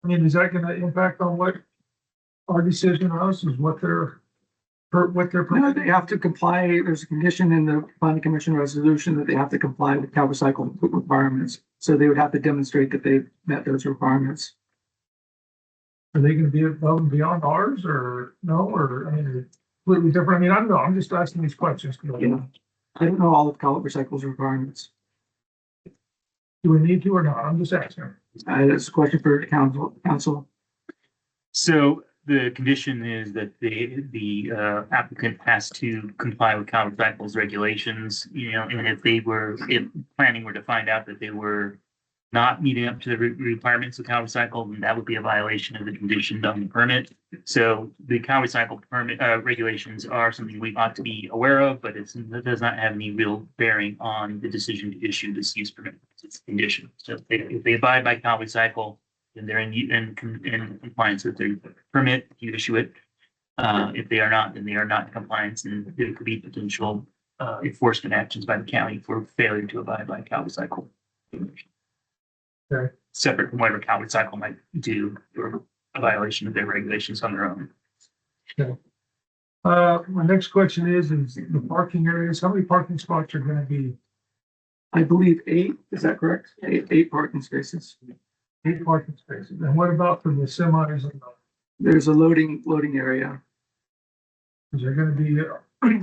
I mean, is that gonna impact on what our decision is what they're? No, they have to comply. There's a condition in the planning commission resolution that they have to comply with Cal Recycle requirements. So they would have to demonstrate that they've met those requirements. Are they gonna be above and beyond ours or no, or I mean, completely different? I mean, I don't know. I'm just asking these questions. Yeah. I don't know all of Cal Recycle's requirements. Do we need to or not? I'm just asking. That's a question for council. So the condition is that the applicant has to comply with Cal Recycle's regulations, and if planning were to find out that they were not meeting up to the requirements of Cal Recycle, then that would be a violation of the condition on the permit. So the Cal Recycle permit regulations are something we ought to be aware of, but it does not have any real bearing on the decision to issue this use permit. It's a condition. So if they abide by Cal Recycle, then they're in compliance with their permit, you issue it. If they are not, then they are not in compliance, and there could be potential enforcement actions by the county for failure to abide by Cal Recycle. Okay. Separate from whatever Cal Recycle might do for a violation of their regulations on their own. Okay. My next question is the parking areas. How many parking spots are gonna be? I believe 8, is that correct? Eight parking spaces. 8 parking spaces. And what about for the semis and There's a loading area. is there gonna be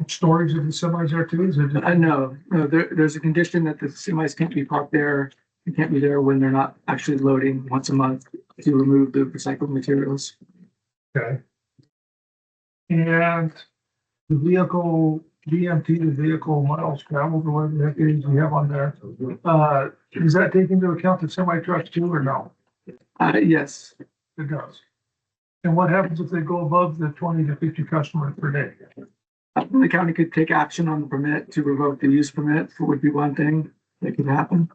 storage of the semis there too? Is it just? No, there's a condition that the semis can't be parked there. They can't be there when they're not actually loading once a month to remove the recycled materials. Okay. And the vehicle, VMT, the vehicle miles traveled, or whatever that is you have on there, does that take into account the semi trucks too, or no? Yes, It does. And what happens if they go above the 20 to 50 customers per day? the county could take action on the permit to revoke the use permit. Would be one thing that could happen.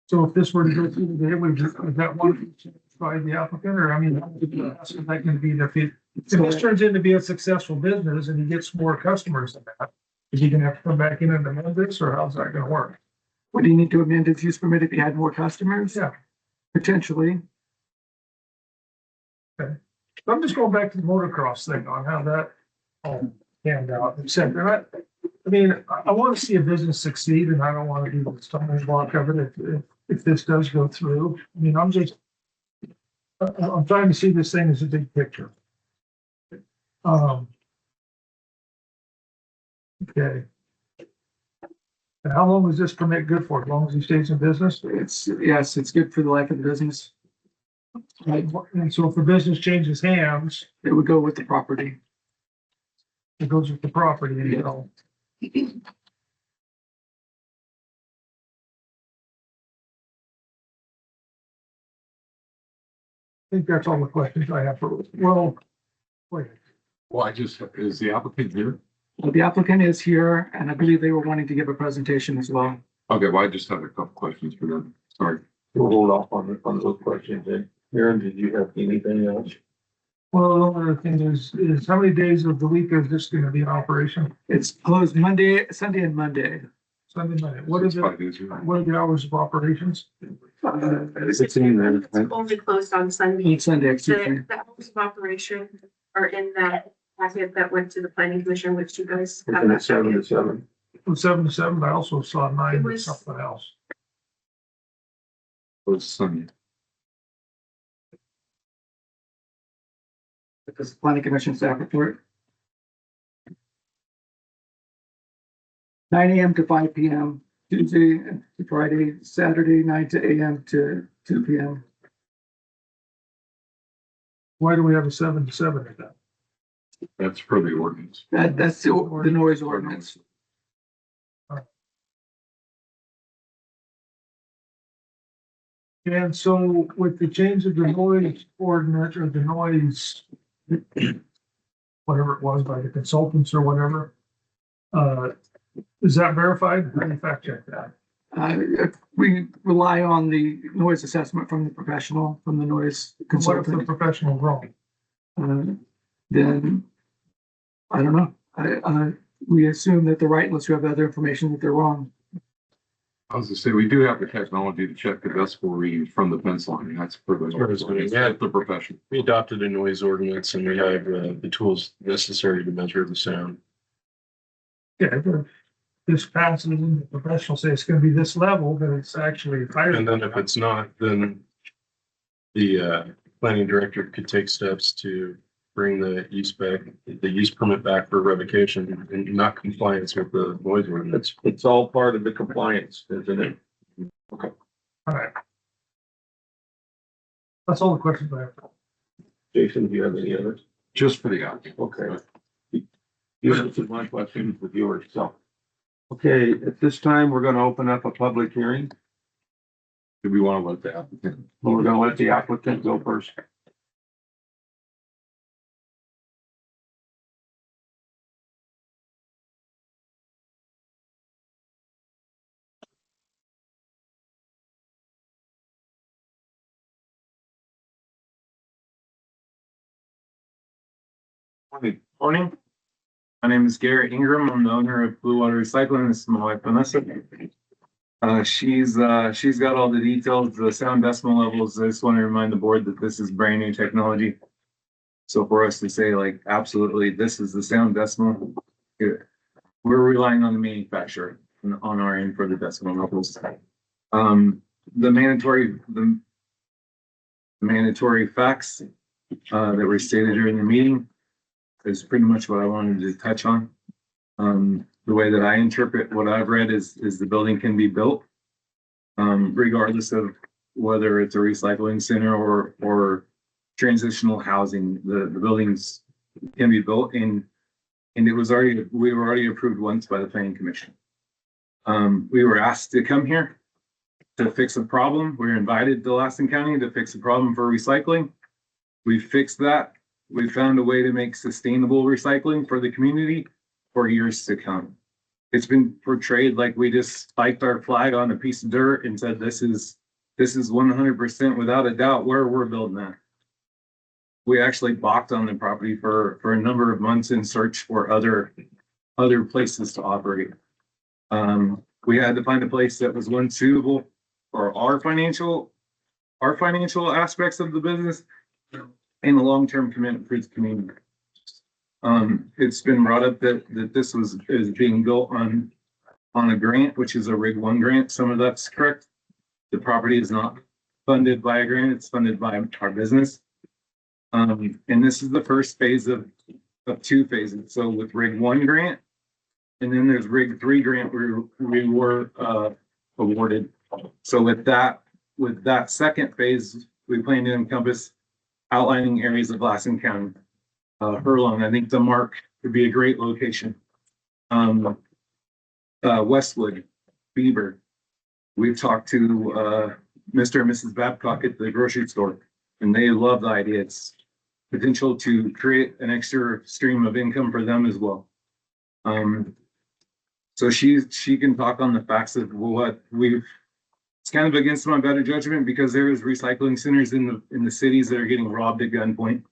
So if this were to go through today, would that one by the applicant, or I mean, how is that going to be if this turns into be a successful business and he gets more customers than that? Is he gonna have to come back in and amend this, or how's that gonna work? Would he need to amend his use permit if he had more customers? Yeah. Potentially. So I'm just going back to the motocross thing on how that all panned out, except that I mean, I want to see a business succeed, and I don't want to be the stumbling block of it if this does go through. I mean, I'm trying to see this thing as a big picture. Okay. And how long is this permit good for? As long as he stays in business? Yes, it's good for the life of the business. Right. And so if the business changes hands, It would go with the property. it goes with the property, you know. I think that's all the questions I have for, well, Wait, Well, is the applicant here? The applicant is here, and I believe they were wanting to give a presentation as well. Okay, well, I just have a couple questions for them. Sorry. We'll hold off on those questions. And Aaron, did you have anything else? well, the other thing is how many days of the week is this gonna be in operation? It's closed Monday, Sunday and Monday. Sunday, Monday. What is it? 5 days, right? What are the hours of operations? It's in there. It's only closed on Sunday. Each Sunday, excuse me. The hours of operation are in that packet that went to the planning commission, which you guys have. It's that 7 to packet. 7. From 7 to 7, but I also saw 9 It or was- something else. It was Sunday. This is planning commission staff report. 9 AM to 5 PM, Tuesday to Friday, Saturday, 9 AM to 2 PM. Why do we have a 7 to 7 at that? That's for the ordinance. That's the noise ordinance. And so with the change of the noise ordinance or the noise, whatever it was by the consultants or whatever, is that verified? How do you fact check that? We rely on the noise assessment from the professional, from the noise What if the consultant. professional wrong? Then, I don't know. We assume that they're right unless we have other information that they're wrong. I was gonna say, we do have the technology to check the decibel readings from the fence line. That's for the, Yeah. the profession. We adopted a noise ordinance and we have the tools necessary to measure the sound. Yeah, but this passes and the professional says it's gonna be this level, but it's actually higher. And then if it's not, then the planning director could take steps to bring the use permit back for revocation and not compliance with the noise ordinance. It's all part of the compliance, isn't it? All right. That's all the questions I have. Jason, do you have any others? Just for the applicant. Okay. You answered my questions with yours, so. Okay, at this time, we're gonna open up a public hearing. Do we want to let the applicant? We're gonna let the applicant go first. Morning. My name is Garrett Ingram. I'm the owner of Blue Water Recycling. This is my wife Vanessa. She's got all the details, the sound decimal levels. I just want to remind the board that this is brand new technology. So for us to say like, absolutely, this is the sound decimal, we're relying on the manufacturer on our end for the decimal levels. The mandatory facts that were stated during the meeting is pretty much what I wanted to touch on. The way that I interpret what I've read is the building can be built, regardless of whether it's a recycling center or transitional housing. The buildings can be built and we were already approved once by the planning commission. We were asked to come here to fix a problem. We were invited to Lassen County to fix a problem for recycling. We fixed that. We found a way to make sustainable recycling for the community for years to come. It's been portrayed like we just spiked our flag on a piece of dirt and said, this is 100% without a doubt where we're building that. We actually balked on the property for a number of months in search for other places to operate. We had to find a place that was one suitable for our financial aspects of the business and a long-term commitment for the community. It's been brought up that this is being built on a grant, which is a Rig 1 grant. Some of that's correct. The property is not funded by a grant, it's funded by our business. And this is the first phase of 2 phases. So with Rig 1 grant, and then there's Rig 3 grant we were awarded. So with that second phase, we plan to encompass outlining areas of Lassen County. Furlong, I think the Mark would be a great location. Westwood, Beaver. We've talked to Mr. and Mrs. Babcock at the grocery store, and they love the idea. potential to create an extra stream of income for them as well. So she can talk on the facts of what we've, it's kind of against my better judgment because there is recycling centers in the cities that are getting robbed at gunpoint.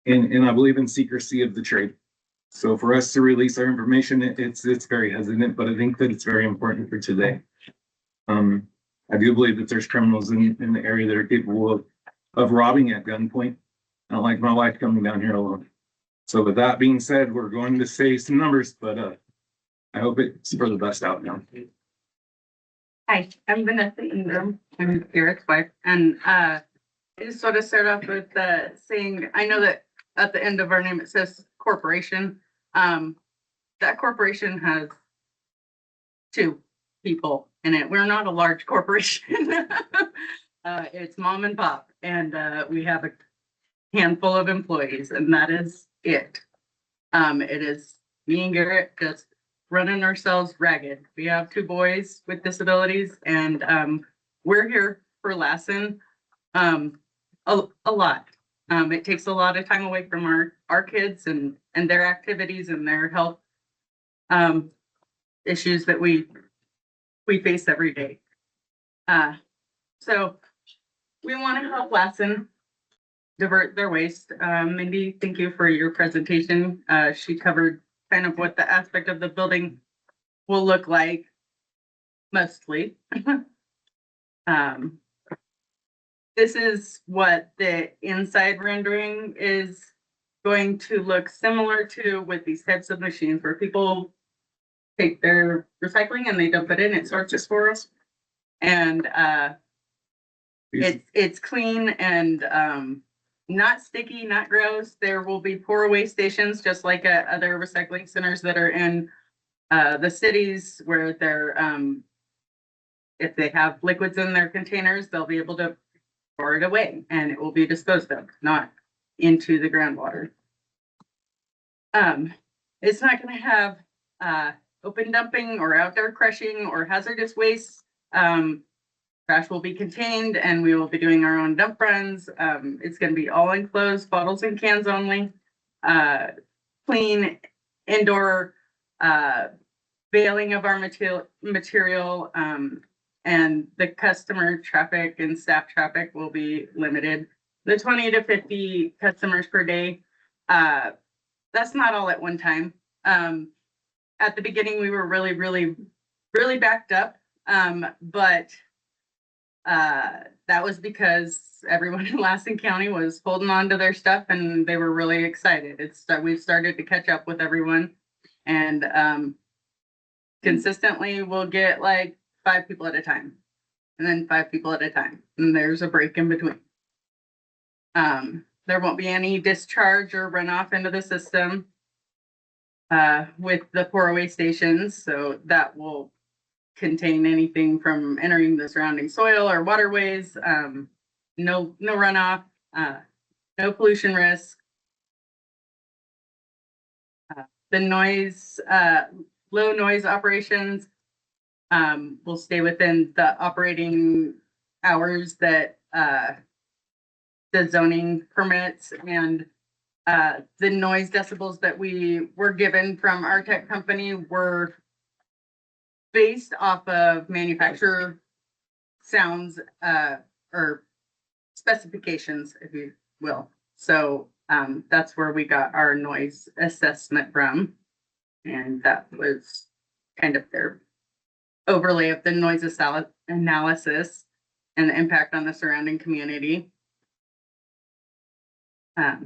And I believe in secrecy of the trade. So for us to release our information, it's very hesitant, but I think that it's very important for today. I do believe that there's criminals in the area that are capable of robbing at gunpoint. I don't like my wife coming down here alone. So with that being said, we're going to say some numbers, but I hope it's for the best outcome. Hi, I'm Vanessa Ingram. I'm Eric's wife, and I just want to start off with saying I know that at the end of our name it says corporation. That corporation has 2 people in it. We're not a large corporation. It's mom and pop, and we have a handful of employees, and that is it. It is me and Garrett just running ourselves ragged. We have 2 boys with disabilities, and we're here for Lassen a lot. It takes a lot of time away from our kids and their activities and their health issues that we face every day. So we want to help Lassen divert their waste. Mindy, thank you for your presentation. She covered kind of what the aspect of the building will look like, mostly. This is what the inside rendering is going to look similar to with these types of machines where people take their recycling and they dump it in, it sorts it for us. And it's clean and not sticky, not gross. There will be pour away stations just like at other recycling centers that are in the cities where they're if they have liquids in their containers, they'll be able to pour it away and it will be disposed of, not into the groundwater. It's not going to have open dumping or outdoor crushing or hazardous waste. Trash will be contained and we will be doing our own dump runs. It's going to be all enclosed, bottles and cans only. Clean indoor baling of our material and the customer traffic and staff traffic will be limited. The 20 to 50 customers per day, that's not all at one time. At the beginning, we were really backed up, but that was because everyone in Lassen County was holding on to their stuff and they were really excited. We've started to catch up with everyone, and consistently we'll get like 5 people at a time, and then 5 people at a time, and there's a break in between. There won't be any discharge or runoff into the system with the pour away stations, so that will contain anything from entering the surrounding soil or waterways. No runoff, no pollution risk. The noise, low noise operations will stay within the operating hours that the zoning permits, and the noise decibels that we were given from our tech company were based off of manufacturer sounds or specifications, if you will. So that's where we got our noise assessment from, and that was kind of their overlay of the noise analysis and the impact on the surrounding community. I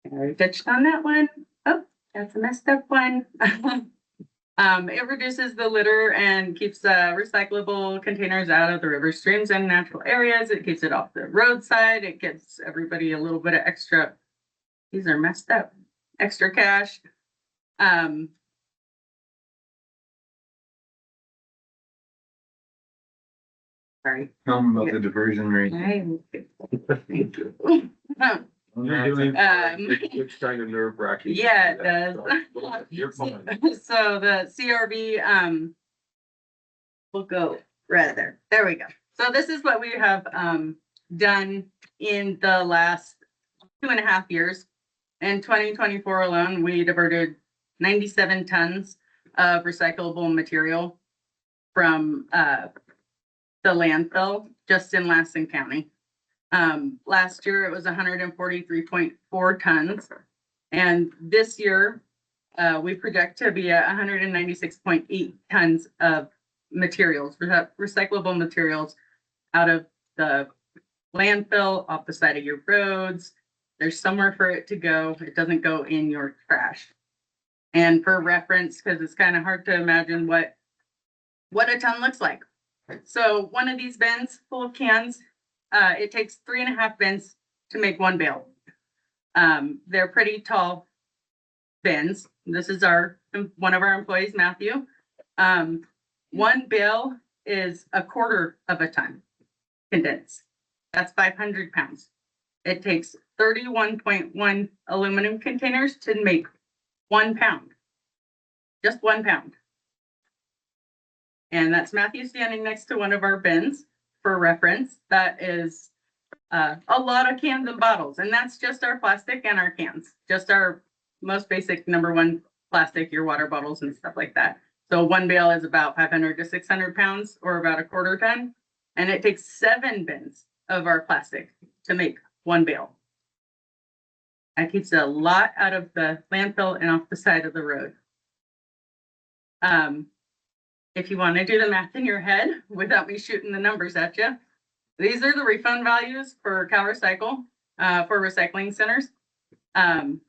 already touched on that one. Oh, that's a messed up one. It reduces the litter and keeps recyclable containers out of the river, streams, and natural areas. It keeps it off the roadside. It gives everybody a little bit of extra. These are messed up. Extra cash. Sorry. Tell them about the diversion rate. It's kind of nerve wracking. Yeah, it does. You're fine. So the CRV, we'll go right there. There we go. So this is what we have done in the last 2.5 years. In 2024 alone, we diverted 97 tons of recyclable material from the landfill just in Lassen County. Last year it was 143.4 tons. And this year, we project to be at 196.8 tons of materials, recyclable materials out of the landfill, off the side of your roads. There's somewhere for it to go. It doesn't go in your trash. And for reference, because it's kind of hard to imagine what a ton looks like. So one of these bins full of cans, it takes 3.5 bins to make one bale. They're pretty tall bins. This is one of our employees, Matthew. One bale is 1/4 of a ton condensed. That's 500 pounds. It takes 31.1 aluminum containers to make 1 pound. Just 1 pound. And that's Matthew standing next to one of our bins for reference. That is a lot of cans and bottles. And that's just our plastic and our cans. Just our most basic #1 plastic, your water bottles and stuff like that. So one bale is about 500 to 600 pounds or about 1/4 ton. And it takes 7 bins of our plastic to make 1 bale. That keeps a lot out of the landfill and off the side of the road. If you want to do the math in your head without me shooting the numbers at you, these are the refund values for Cal Recycle for recycling centers. And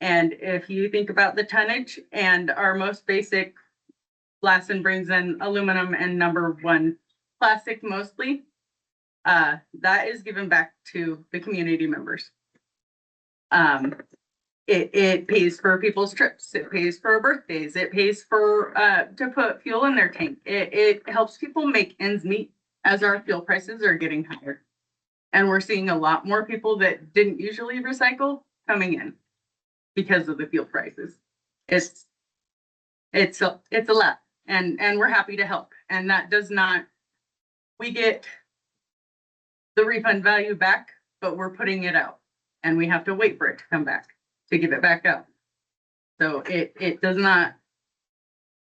if you think about the tonnage and our most basic, Lassen brings in aluminum and #1 plastic mostly, that is given back to the community members. It pays for people's trips. It pays for birthdays. It pays for to put fuel in their tank. It helps people make ends meet as our fuel prices are getting higher. And we're seeing a lot more people that didn't usually recycle coming in because of the fuel prices. It's a lot. And we're happy to help. And that does not, we get the refund value back, but we're putting it out and we have to wait for it to come back to give it back out. So it does not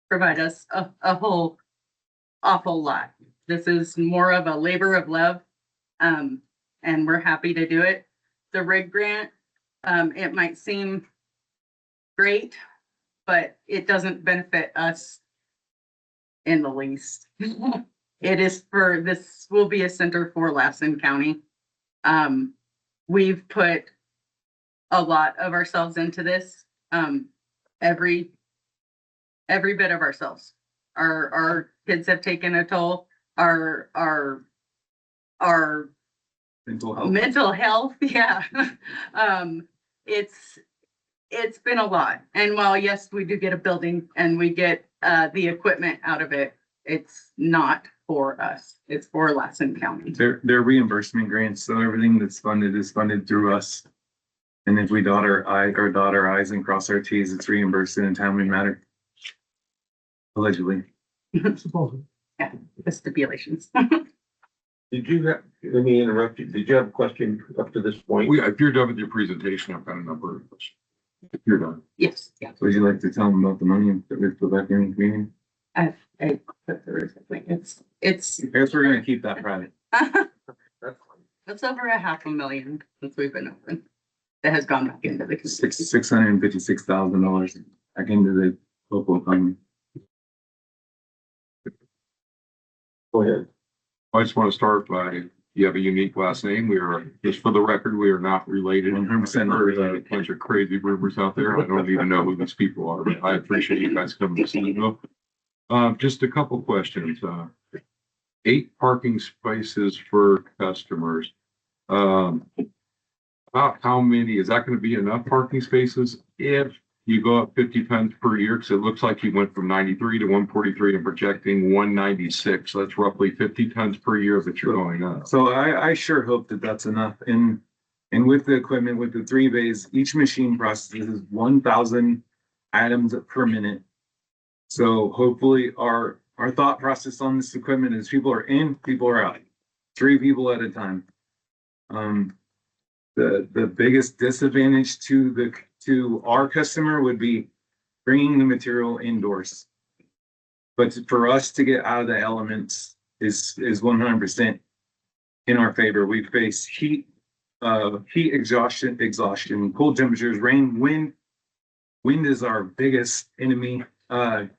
provide us a whole awful lot. This is more of a labor of love. And we're happy to do it. The RIG grant, it might seem great, but it doesn't benefit us in the least. It is this will be a center for Lassen County. We've put a lot of ourselves into this, every bit of ourselves. Our kids have taken a toll. Our mental health, yeah. It's been a lot. And while yes, we do get a building and we get the equipment out of it, it's not for us. It's for Lassen County. They're reimbursement grants, so everything that's funded is funded through us. And if we dot our I's and cross our T's, it's reimbursed in a timely manner. Allegedly. Supposedly. Yeah, the stipulations. Did you have, let me interrupt you. Did you have a question up to this point? If you're done with your presentation, I've got a number of questions. If you're done. Yes, yeah. Would you like to tell them about the money that we put back in the community? I put the recycling. It's I guess we're gonna keep that private. it's over $500,000 since we've been open. That has gone back into the community. $656,000 back into the local economy. Go ahead. I just want to start by, you have a unique last name. We are, just for the record, we are not related. 100% not related. A bunch of crazy rumors out there. I don't even know who these people are, but I appreciate you guys coming to see me. Just a couple questions. 8 parking spaces for customers. How many, is that going to be enough parking spaces if you go up 50 tons per year? Because it looks like you went from 93 to 143 and projecting 196. So that's roughly 50 tons per year that you're going up. So I sure hope that that's enough. And with the equipment, with the 3 bays, each machine processes 1,000 items per minute. So hopefully our thought process on this equipment is people are in, people are out. 3 people at a time. The biggest disadvantage to our customer would be bringing the material indoors. But for us to get out of the elements is 100% in our favor. We face heat exhaustion, cold temperatures, rain, wind. Wind is our biggest enemy.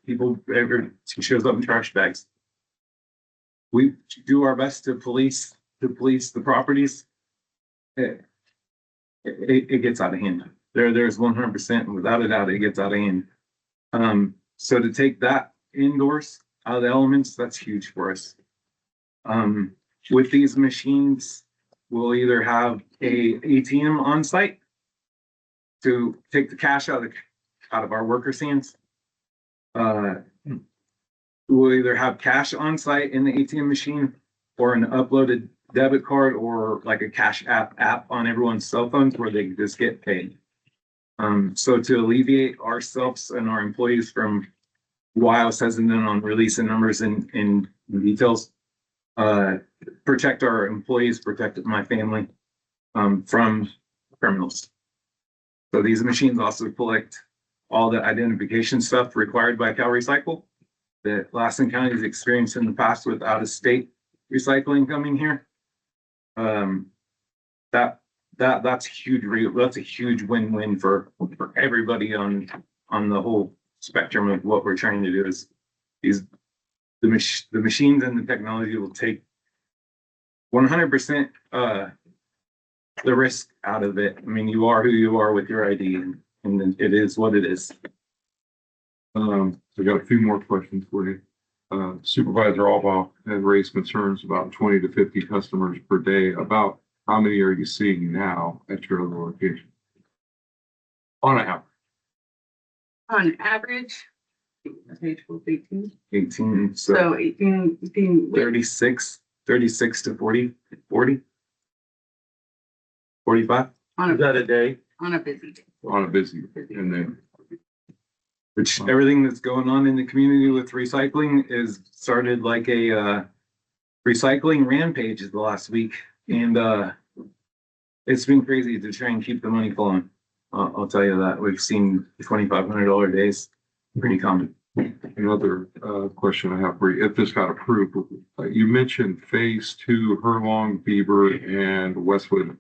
People shows up in trash bags. We do our best to police the properties. It gets out of hand. There's 100%, without a doubt, it gets out of hand. So to take that indoors out of the elements, that's huge for us. With these machines, we'll either have a ATM on site to take the cash out of our workers' hands. We'll either have cash on site in the ATM machine or an uploaded debit card or like a cash app on everyone's cell phones where they just get paid. So to alleviate ourselves and our employees from why I was hesitant on releasing numbers in details, protect our employees, protect my family from criminals. So these machines also collect all the identification stuff required by Cal Recycle that Lassen County has experienced in the past with out-of-state recycling coming here. That's huge. That's a huge win-win for everybody on the whole spectrum of what we're trying to do. Is the machines and the technology will take 100% the risk out of it. I mean, you are who you are with your ID, and it is what it is. So I got a few more questions for you. Supervisor Albaugh had raised concerns about 20 to 50 customers per day. About how many are you seeing now at your other location? On average. On average, page was 18. 18, So 18, 36 to 40, 45. on Is that a day? a busy day. On a busy, and then Which everything that's going on in the community with recycling is started like a recycling rampage the last week. And it's been crazy to try and keep the money flowing. I'll tell you that. We've seen $2,500 days, pretty common. another question I have for you. If this got approved, you mentioned phase 2, Herlong, Beaver, and Westwood.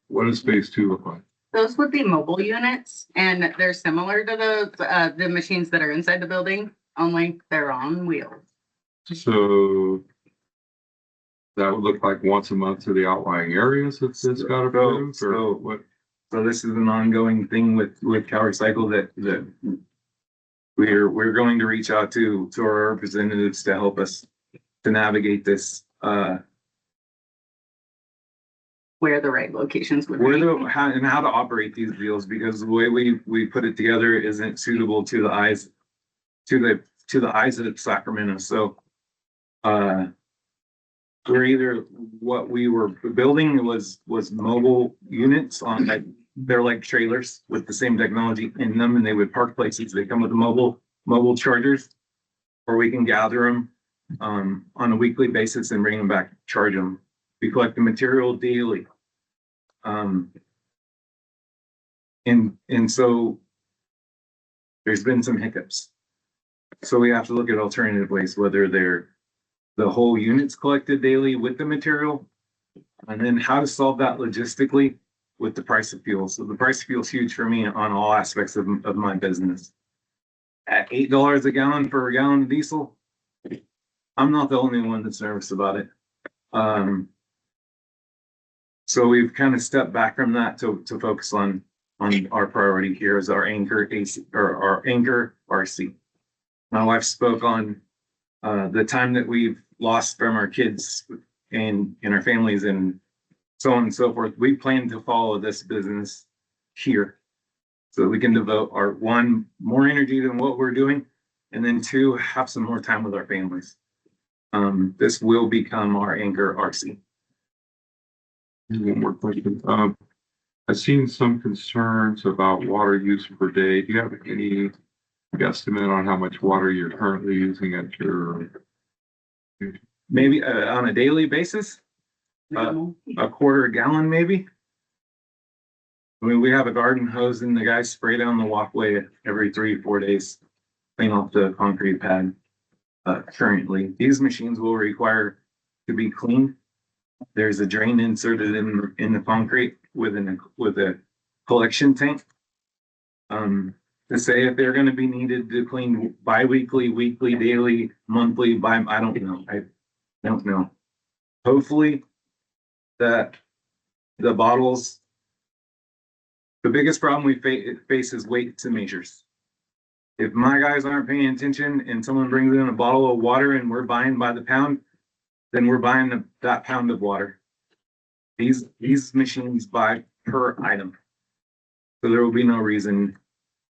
What does phase 2 look like? Those would be mobile units, and they're similar to the machines that are inside the building, only they're on wheels. So that would look like once a month to the outlying areas if this got approved, or what? So this is an ongoing thing with Cal Recycle that we're going to reach out to our representatives to help us to navigate this. Where the right locations would Where be. how to operate these deals, because the way we put it together isn't suitable to the eyes of Sacramento. So we're either, what we were building was mobile units on, like, they're like trailers with the same technology in them, and they would park places. They come with the mobile chargers, or we can gather them on a weekly basis and bring them back, charge them. We collect the material daily. And so there's been some hiccups. So we have to look at alternative ways, whether they're the whole units collected daily with the material, and then how to solve that logistically with the price of fuel. So the price of fuel is huge for me on all aspects of my business. At $8 a gallon for a gallon of diesel, I'm not the only one that's nervous about it. So we've kind of stepped back from that to focus on our priority here as our anchor AC, or our anchor RC. My wife spoke on the time that we've lost from our kids and our families and so on and so forth. We plan to follow this business here so that we can devote our one, more energy than what we're doing, and then two, have some more time with our families. This will become our anchor RC. One more question. I've seen some concerns about water use per day. Do you have any guesstimate on how much water you're currently using at your? Maybe on a daily basis, a quarter gallon, maybe. I mean, we have a garden hose and the guys spray down the walkway every 3 or 4 days, clean off the concrete pad. Currently, these machines will require to be cleaned. There's a drain inserted in the concrete with a collection tank. To say if they're gonna be needed to clean bi-weekly, weekly, daily, monthly, I don't know. I don't know. Hopefully that the bottles, the biggest problem we face is weights and measures. If my guys aren't paying attention and someone brings in a bottle of water and we're buying by the pound, then we're buying that pound of water. These machines buy per item. So there will be no reason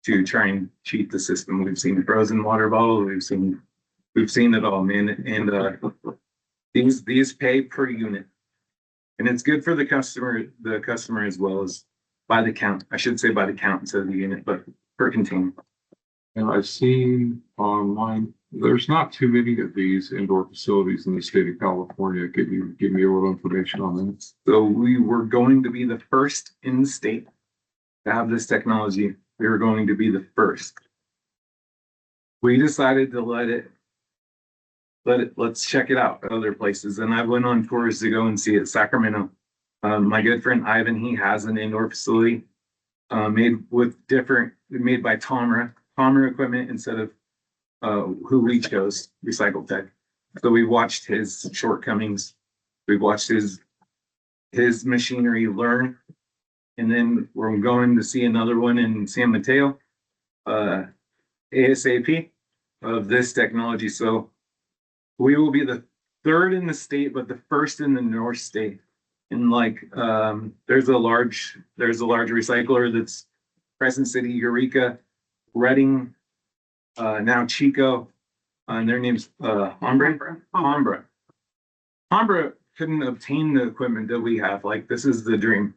to try and cheat the system. We've seen frozen water bottles, we've seen it all, man. And these pay per unit. And it's good for the customer as well as by the count. I should say by the count instead of the unit, but per container. And I've seen online, there's not too many of these indoor facilities in the state of California. Can you give me a little information on that? So we were going to be the first in the state to have this technology. We were going to be the first. We decided to let's check it out at other places. And I went on tours to go and see it. Sacramento. My good friend Ivan, he has an indoor facility made by Tomra equipment instead of who we chose, Recycle Tech. So we watched his shortcomings. We watched his machinery learn. And then we're going to see another one in San Mateo, ASAP of this technology. So we will be the third in the state, but the first in the North state. And there's a large recycler that's Crescent City, Eureka, Redding, now Chico, and their name's Hombre. Hombre couldn't obtain the equipment that we have. Like, this is the dream.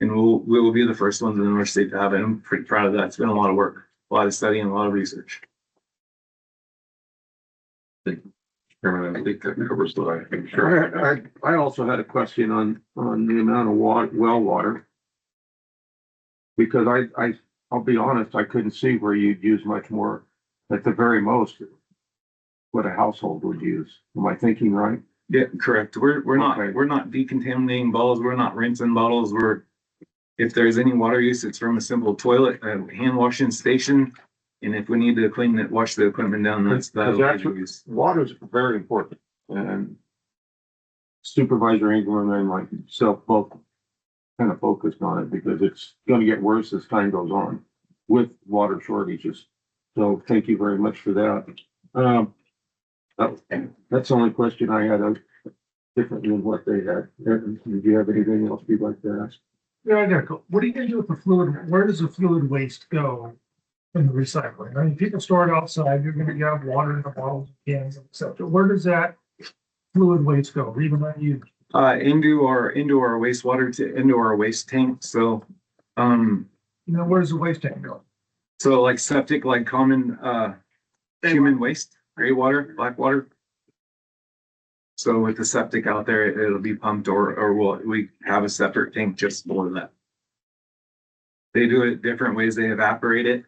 And we will be the first ones in the North state to have it. I'm pretty proud of that. It's been a lot of work, a lot of study, and a lot of research. Chairman, I think that covers what I think. Sure. I also had a question on the amount of well water. Because I'll be honest, I couldn't see where you'd use much more, at the very most, what a household would use. Am I thinking right? Yeah, correct. We're not decontaminating bottles. We're not rinsing bottles. If there's any water use, it's from a simple toilet, a hand washing station. And if we need to wash the equipment down, that's use. Water is very important. And Supervisor Ingram and myself both kind of focused on it because it's going to get worse as time goes on with water shortages. So thank you very much for that. That's the only question I had, different than what they had. Did you have anything else you'd like to ask? Yeah, I got to go. What are you gonna do with the fluid? Where does the fluid waste go in the recycling? I mean, people store it outside, you're gonna have water in the bottles, cans, etc. Where does that fluid waste go? Even when you Into our wastewater into our waste tank. So where does the waste tank go? So like septic, like common human waste, gray water, black water. So with the septic out there, it'll be pumped or we have a separate tank just for that. They do it different ways. They evaporate it.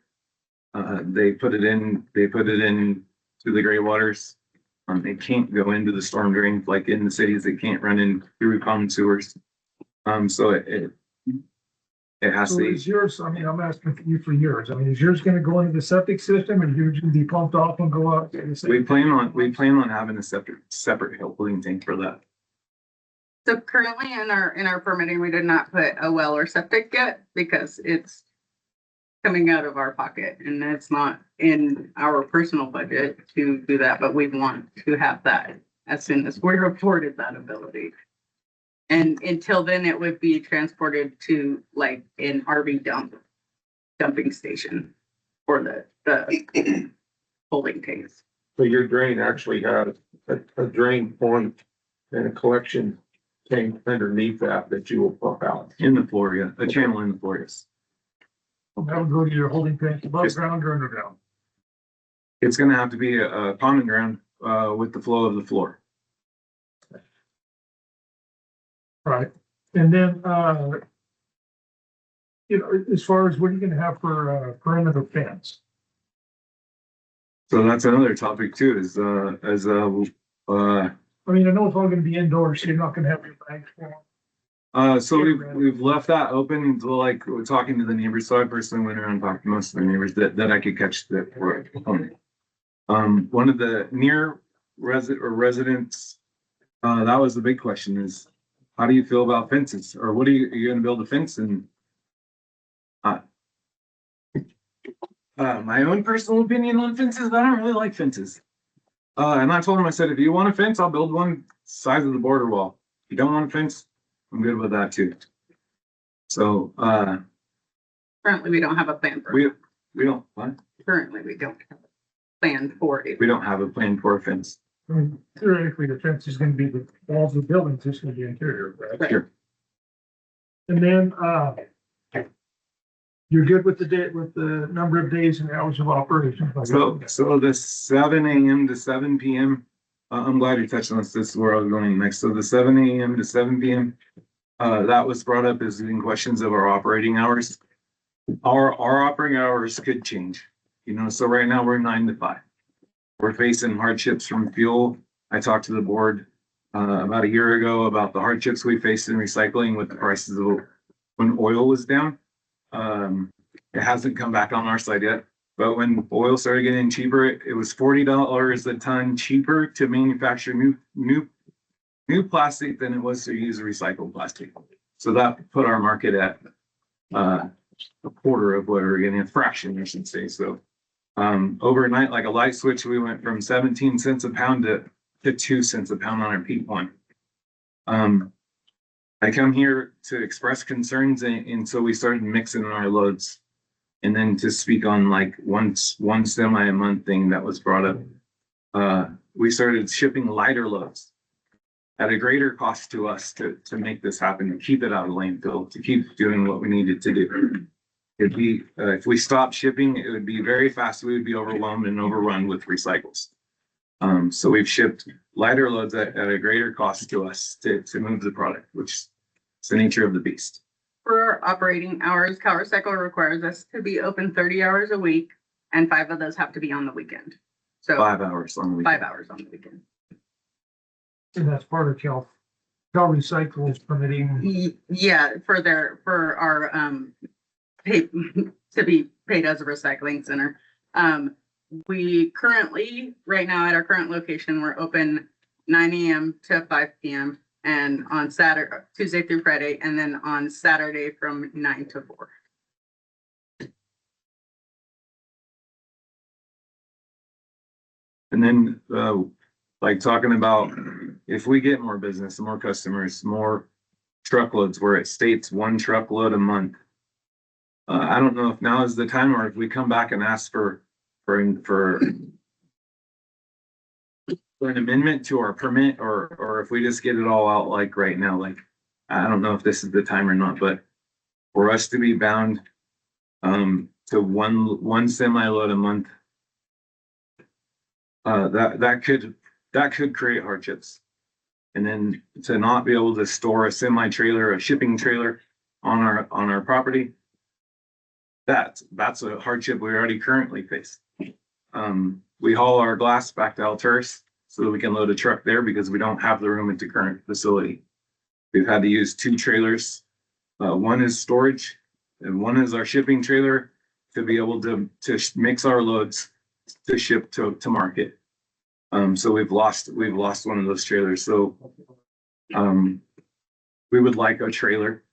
They put it in to the gray waters. It can't go into the storm drain like in the cities. It can't run in through common sewers. So it has So to. is yours, I mean, I'm asking you for yours. I mean, is yours gonna go into the septic system and yours gonna be pumped off and go out? We plan on having a separate holding tank for that. So currently in our permitting, we did not put a well or septic yet because it's coming out of our pocket and it's not in our personal budget to do that, but we want to have that as soon as we're afforded that ability. And until then, it would be transported to like an RV dumping station for the holding tanks. So your drain actually has a drain point and a collection tank underneath that you will pump out. In the floor, yeah. A channel in the floor, yes. That would go to your holding tank above ground or underground? It's gonna have to be a common ground with the flow of the floor. Right, and then, you know, as far as what are you gonna have for, perimeter fence? So that's another topic too, is, I mean, I know it's all gonna be indoors, so you're not gonna have your bags full. so we've left that open until like, we're talking to the neighbors. So I personally went around and talked to most of the neighbors that I could catch that were home. One of the near residents, that was the big question is, how do you feel about fences? Or what are you gonna build a fence? And my own personal opinion on fences, I don't really like fences. And I told him, I said, if you want a fence, I'll build one size of the border wall. If you don't want a fence, I'm good with that too. So, Currently, we don't have a plan for, we don't, what? currently, we don't have a plan for it. We don't have a plan for a fence. I mean, theoretically, the fence is gonna be the walls of the buildings, it's gonna be interior, right? Sure. And then, you're good with the date, with the number of days and hours of operation? So the 7 a.m. to 7 p.m. I'm glad you touched on this. This is where I was going next. So the 7 a.m. to 7 p.m. That was brought up as in questions of our operating hours. Our operating hours could change, you know, so right now we're 9 to 5. We're facing hardships from fuel. I talked to the board about a year ago about the hardships we faced in recycling with the prices of when oil was down. It hasn't come back on our side yet, but when oil started getting cheaper, it was $40 a ton cheaper to manufacture new plastic than it was to use recycled plastic. So that put our market at a quarter of what we're getting, a fraction, I should say. So overnight, like a light switch, we went from 17 cents a pound to 2 cents a pound on our peak one. I come here to express concerns, and so we started mixing our loads. And then to speak on like one semi a month thing that was brought up, we started shipping lighter loads at a greater cost to us to make this happen, to keep it out of landfill, to keep doing what we needed to do. It'd be, if we stopped shipping, it would be very fast. We would be overwhelmed and overrun with recycles. So we've shipped lighter loads at a greater cost to us to move the product, which is the nature of the beast. For our operating hours, Cal Recycle requires us to be open 30 hours a week, and 5 of those have to be on the weekend. So 5 hours on the weekend. 5 hours on the weekend. And that's part of Cal Recycle is permitting. Yeah, for our pay to be paid as a recycling center. We currently, right now at our current location, we're open 9 a.m. to 5 p.m. and on Saturday, Tuesday through Friday, and then on Saturday from 9 to 4. And then, like talking about if we get more business, more customers, more truckloads where it states 1 truckload a month. I don't know if now is the time or if we come back and ask for an amendment to our permit or if we just get it all out like right now. Like, I don't know if this is the time or not, but for us to be bound to one semi load a month, that could create hardships. And then to not be able to store a semi trailer, a shipping trailer on our property, that's a hardship we already currently face. We haul our glass back to Alturas so that we can load a truck there because we don't have the room at the current facility. We've had to use 2 trailers. One is storage and one is our shipping trailer to be able to mix our loads to ship to market. So we've lost one of those trailers. So we would like a trailer.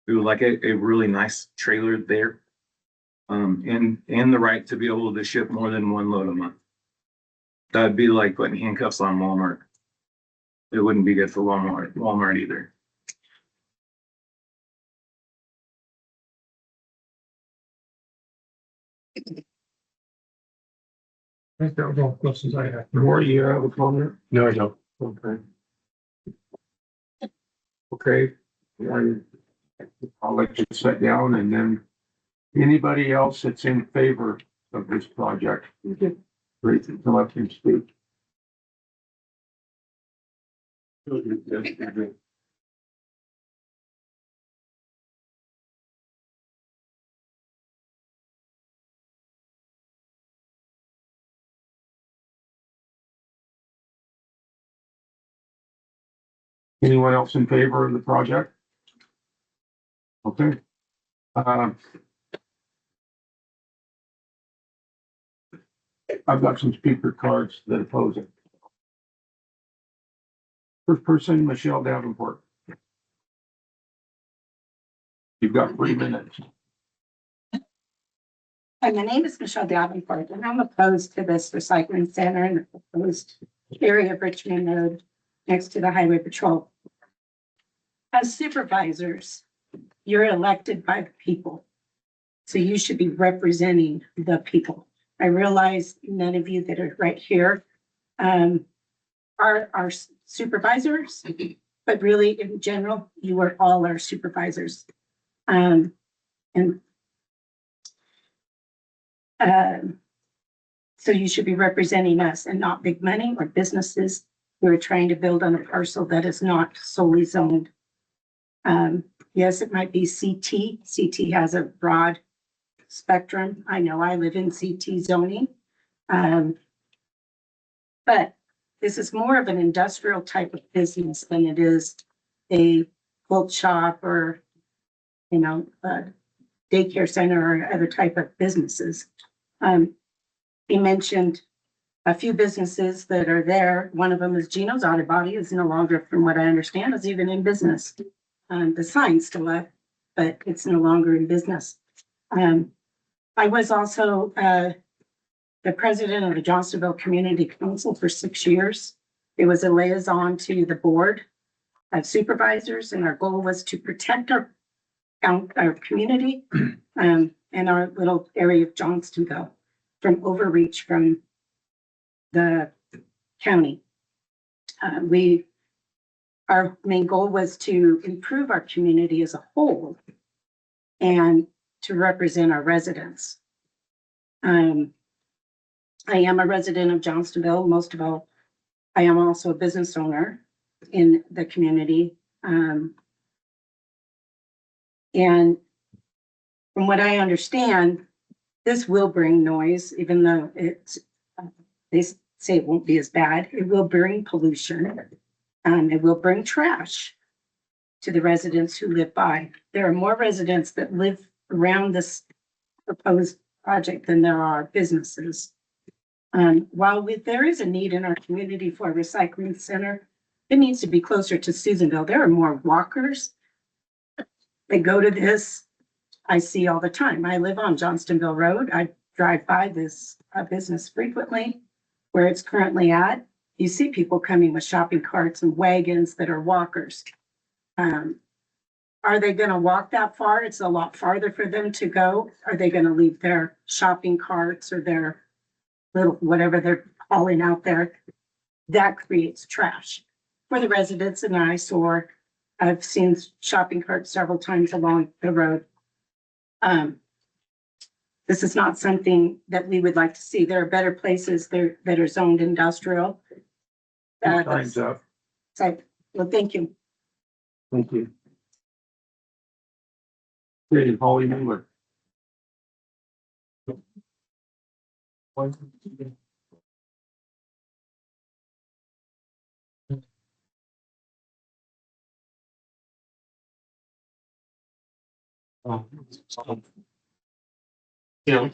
We would like a really nice trailer there. And the right to be able to ship more than 1 load a month. That'd be like putting handcuffs on Walmart. It wouldn't be good for Walmart either. I think that was all the questions I had. More, you have a comment? No, I don't. Okay. Okay. I'll let you sit down and then anybody else that's in favor of this project, great to let him speak. Anyone else in favor of the project? Okay. I've got some speaker cards that oppose it. First person, Michelle Davenport. You've got 3 minutes. Hi, my name is Michelle Davenport, and I'm opposed to this recycling center in the proposed area of Richmond Road next to the highway patrol. As supervisors, you're elected by the people, so you should be representing the people. I realize none of you that are right here are supervisors, but really in general, you are all our supervisors. So you should be representing us and not big money or businesses who are trying to build on a parcel that is not solely zoned. Yes, it might be CT. CT has a broad spectrum. I know I live in CT zoning. But this is more of an industrial type of business than it is a quilt shop or, you know, a daycare center or other type of businesses. He mentioned a few businesses that are there. One of them is Gino's Auto Body is no longer, from what I understand, is even in business. The sign's still up, but it's no longer in business. I was also the president of the Johnsonville Community Council for 6 years. It was a liaison to the board of supervisors, and our goal was to protect our community and our little area of Johnstonville from overreach from the county. Our main goal was to improve our community as a whole and to represent our residents. I am a resident of Johnstonville. Most of all, I am also a business owner in the community. And from what I understand, this will bring noise, even though they say it won't be as bad. It will bring pollution. It will bring trash to the residents who live by. There are more residents that live around this proposed project than there are businesses. While there is a need in our community for a recycling center, it needs to be closer to Susanville. There are more walkers that go to this. I see all the time. I live on Johnstonville Road. I drive by this business frequently where it's currently at. You see people coming with shopping carts and wagons that are walkers. Are they going to walk that far? It's a lot farther for them to go. Are they going to leave their shopping carts or their little, whatever they're hauling out there? That creates trash for the residents, and eyesore. I've seen shopping carts several times along the road. This is not something that we would like to see. There are better places there that are zoned industrial. Time's up. So, well, thank you. Thank you. Okay, Holly Miller. Yeah,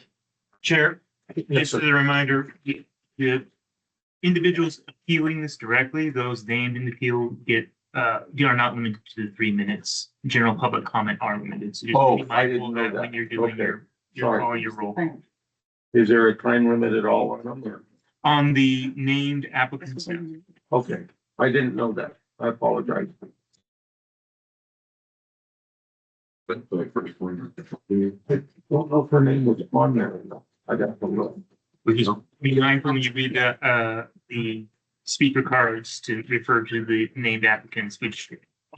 Chair, just as a reminder, the individuals appealing this directly, those named in the appeal you are not limited to the 3 minutes. General public comment are limited. So just be I didn't mindful of know that that. when you're doing Okay. your Sorry. calling your roll. Is there a time limit at all on them? Or- On the named applicants, no. Okay, I didn't know that. I apologize. But the first one, don't know if her name was on there. I got to look. Just be mindful when you read the speaker cards to refer to the named applicants, which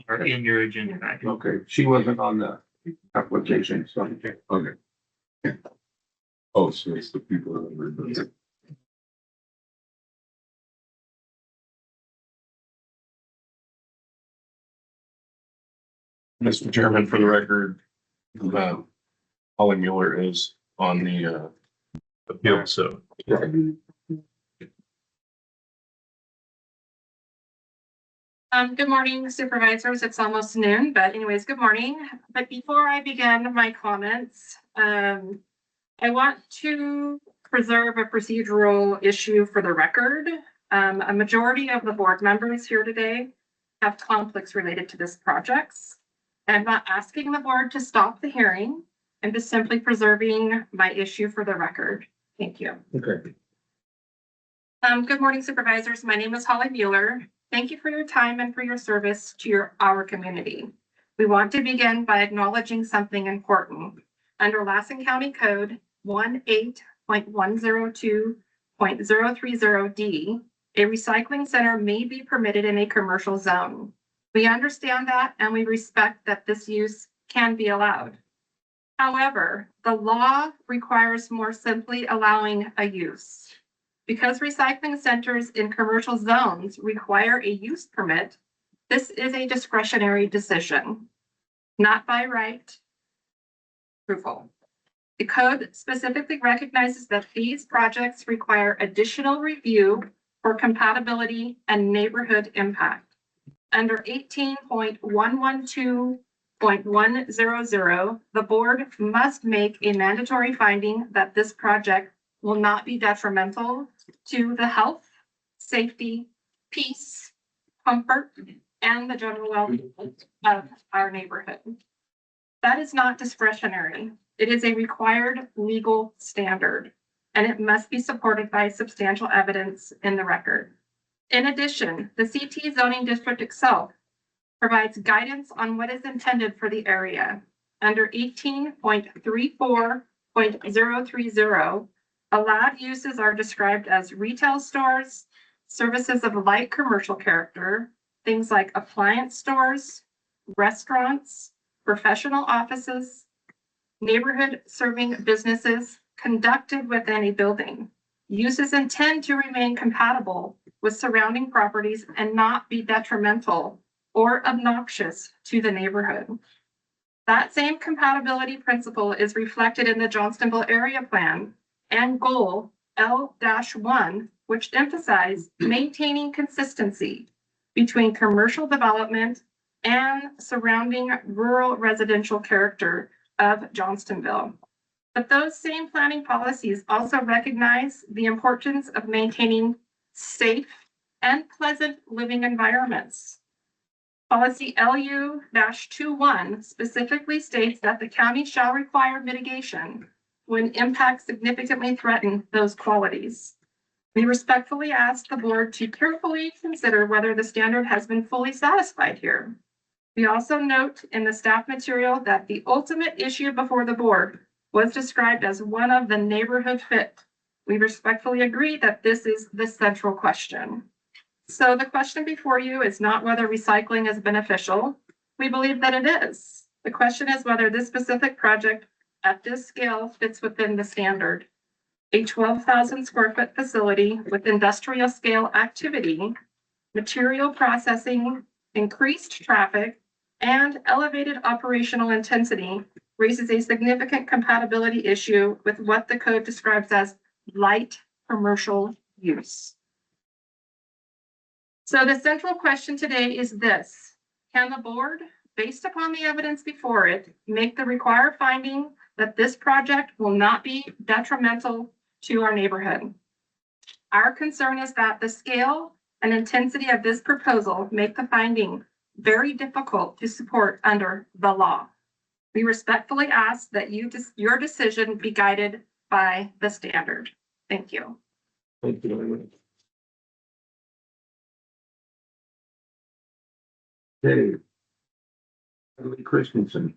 are in your agenda packet. Okay, she wasn't on the application, so. Okay. Oh, so it's the people that were the. Mr. Chairman, for the record, Holly Mueller is on the appeal, so. Good morning supervisors. It's almost noon, but anyways, good morning. But before I begin my comments, I want to preserve a procedural issue for the record. A majority of the board members here today have conflicts related to this project. I'm not asking the board to stop the hearing. I'm just simply preserving my issue for the record. Thank you. Okay. Good morning supervisors. My name is Holly Mueller. Thank you for your time and for your service to our community. We want to begin by acknowledging something important. Under Lassen County Code 18.102.030D, a recycling center may be permitted in a commercial zone. We understand that and we respect that this use can be allowed. However, the law requires more simply allowing a use. Because recycling centers in commercial zones require a use permit, this is a discretionary decision, not by right approval. The code specifically recognizes that these projects require additional review for compatibility and neighborhood impact. Under 18.112.100, the board must make a mandatory finding that this project will not be detrimental to the health, safety, peace, comfort, and the general well-being of our neighborhood. That is not discretionary. It is a required legal standard, and it must be supported by substantial evidence in the record. In addition, the CT zoning district itself provides guidance on what is intended for the area. Under 18.34.030, allowed uses are described as retail stores, services of light commercial character, things like appliance stores, restaurants, professional offices, neighborhood serving businesses conducted within a building. Uses intend to remain compatible with surrounding properties and not be detrimental or obnoxious to the neighborhood. That same compatibility principle is reflected in the Johnstonville Area Plan and Goal L-1, which emphasize maintaining consistency between commercial development and surrounding rural residential character of Johnstonville. But those same planning policies also recognize the importance of maintaining safe and pleasant living environments. Policy LU-21 specifically states that the county shall require mitigation when impacts significantly threaten those qualities. We respectfully ask the board to carefully consider whether the standard has been fully satisfied here. We also note in the staff material that the ultimate issue before the board was described as one of the neighborhood fit. We respectfully agree that this is the central question. So the question before you is not whether recycling is beneficial. We believe that it is. The question is whether this specific project at this scale fits within the standard. A 12,000 square foot facility with industrial scale activity, material processing, increased traffic, and elevated operational intensity raises a significant compatibility issue with what the code describes as light commercial use. So the central question today is this: can the board, based upon the evidence before it, make the required finding that this project will not be detrimental to our neighborhood? Our concern is that the scale and intensity of this proposal make the finding very difficult to support under the law. We respectfully ask that your decision be guided by the standard. Thank you. Thank you very much. Okay. Emily Christensen.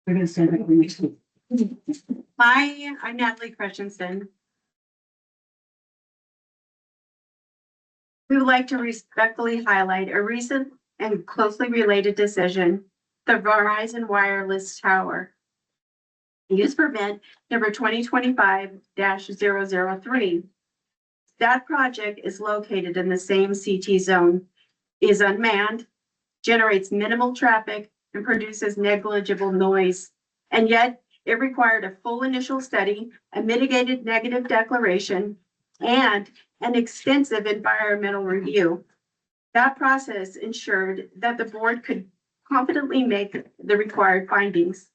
We're gonna send it. Hi, I'm Natalie Christensen. We would like to respectfully highlight a recent and closely related decision, the Verizon Wireless Tower. Use permit number 2025-003. That project is located in the same CT zone, is unmanned, generates minimal traffic, and produces negligible noise. And yet it required a full initial study, a mitigated negative declaration, and an extensive environmental review. That process ensured that the board could confidently make the required findings.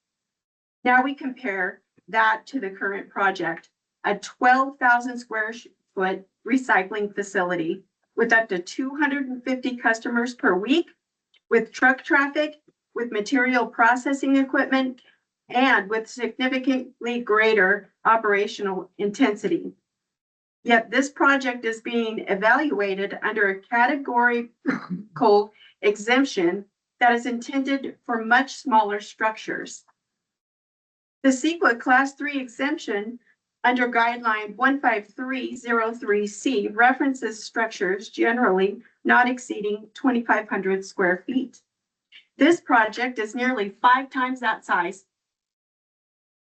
Now we compare that to the current project, a 12,000 square foot recycling facility with up to 250 customers per week, with truck traffic, with material processing equipment, and with significantly greater operational intensity. Yet this project is being evaluated under a categorical exemption that is intended for much smaller structures. The CEQA Class 3 exemption under guideline 15303C references structures generally not exceeding 2,500 square feet. This project is nearly 5 times that size.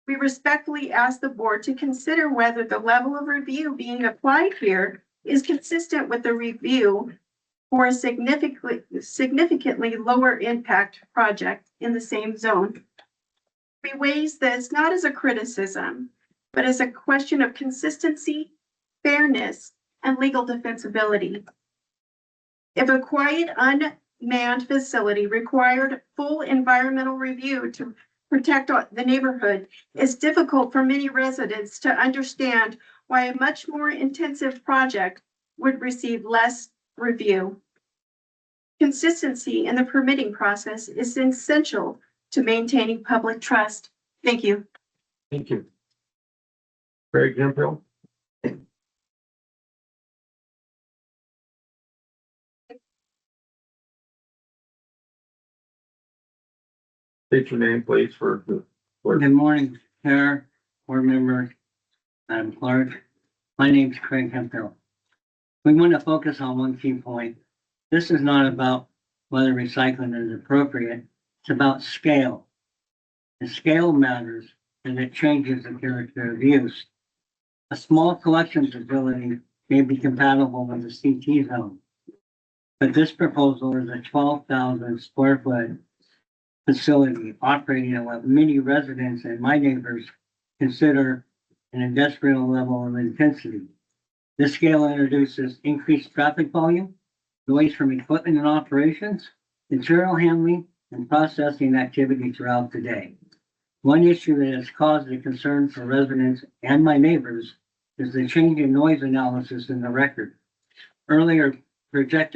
We respectfully ask the board to consider whether the level of review being applied here is consistent with the review for a significantly lower impact project in the same zone. We weigh this not as a criticism, but as a question of consistency, fairness, and legal defensibility. If a quiet, unmanned facility required full environmental review to protect the neighborhood, it's difficult for many residents to understand why a much more intensive project would receive less review. Consistency in the permitting process is essential to maintaining public trust. Thank you. Thank you. Craig Hemphill. State your name, please, for the. Good morning, Chair, Board Member, Madam Clerk. My name is Craig Hemphill. We want to focus on one key point. This is not about whether recycling is appropriate. It's about scale. The scale matters, and it changes the character of use. A small collection facility may be compatible with a CT zone, but this proposal is a 12,000 square foot facility operating at what many residents and my neighbors consider an industrial level of intensity. This scale introduces increased traffic volume, noise from equipment and operations, material handling, and processing activity throughout the day. One issue that has caused a concern for residents and my neighbors is the change in noise analysis in the record. Early project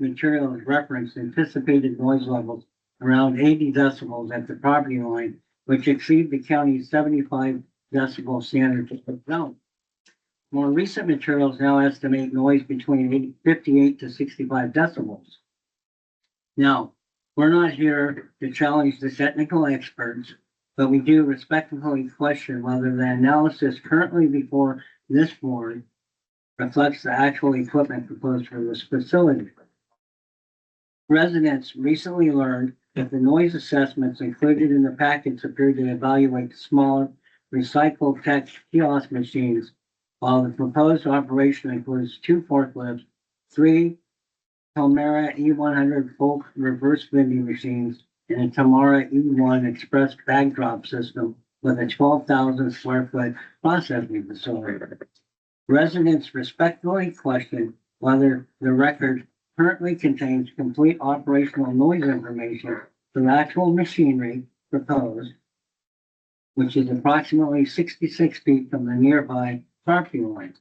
materials referenced anticipated noise levels around 80 decibels at the property line, which exceed the county's 75 decibel standard zone. More recent materials now estimate noise between 58 to 65 decibels. Now, we're not here to challenge the technical experts, but we do respectfully question whether the analysis currently before this board reflects the actual equipment proposed for this facility. Residents recently learned that the noise assessments included in the package appear to evaluate smaller recycled tech kiosk machines, while the proposed operation includes 2 forklifts, 3 Tomera E100 full reverse vending machines, and a Tamara E1 express bag drop system with a 12,000 square foot processing facility. Residents respectfully question whether the record currently contains complete operational noise information for the actual machinery proposed, which is approximately 66 feet from the nearby property line.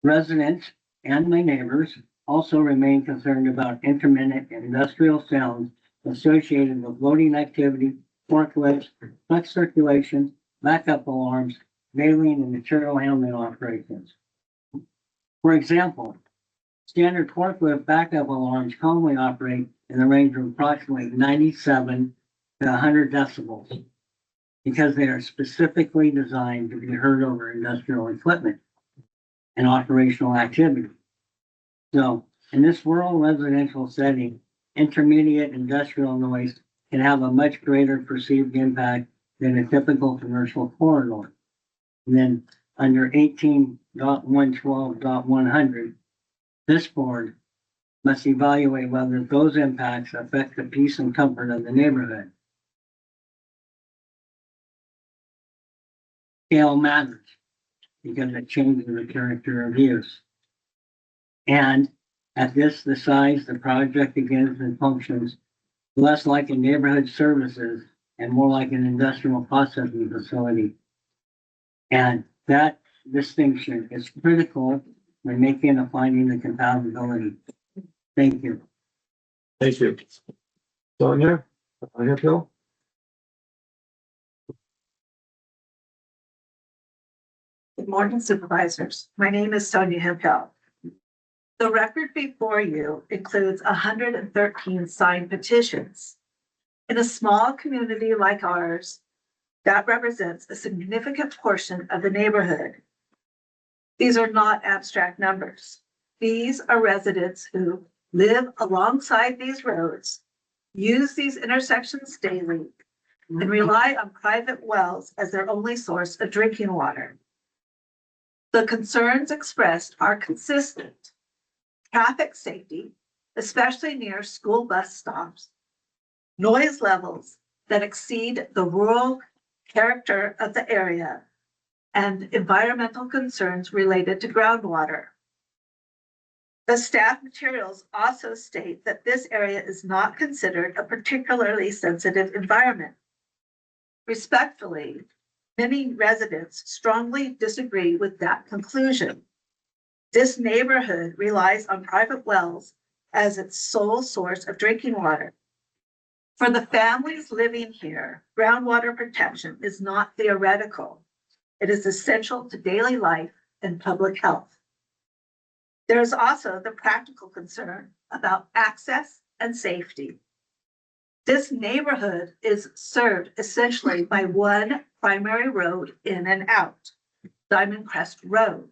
Residents and my neighbors also remain concerned about intermittent industrial sounds associated with loading activity, forklifts, truck circulation, backup alarms, mailing, and material handling operations. For example, standard forklift backup alarms commonly operate in the range of approximately 97 to 100 decibels because they are specifically designed to be heard over industrial equipment and operational activity. So, in this rural residential setting, intermediate industrial noise can have a much greater perceived impact than a typical commercial corridor. And then under 18.112.100, this board must evaluate whether those impacts affect the peace and comfort of the neighborhood. Scale matters. because it changes the character of use. And at this, the size, the project begins and functions less like a neighborhood services and more like an industrial processing facility. And that distinction is critical when making a finding of compatibility. Thank you. Thank you. Sonia, Bill? Good morning, supervisors. My name is Sonia Hempel. The record before you includes 113 signed petitions. In a small community like ours, that represents a significant portion of the neighborhood. These are not abstract numbers. These are residents who live alongside these roads, use these intersections daily, and rely on private wells as their only source of drinking water. The concerns expressed are consistent. Traffic safety, especially near school bus stops, noise levels that exceed the rural character of the area, and environmental concerns related to groundwater. The staff materials also state that this area is not considered a particularly sensitive environment. Respectfully, many residents strongly disagree with that conclusion. This neighborhood relies on private wells as its sole source of drinking water. For the families living here, groundwater protection is not theoretical. It is essential to daily life and public health. There is also the practical concern about access and safety. This neighborhood is served essentially by one primary road in and out, Diamond Crest Road.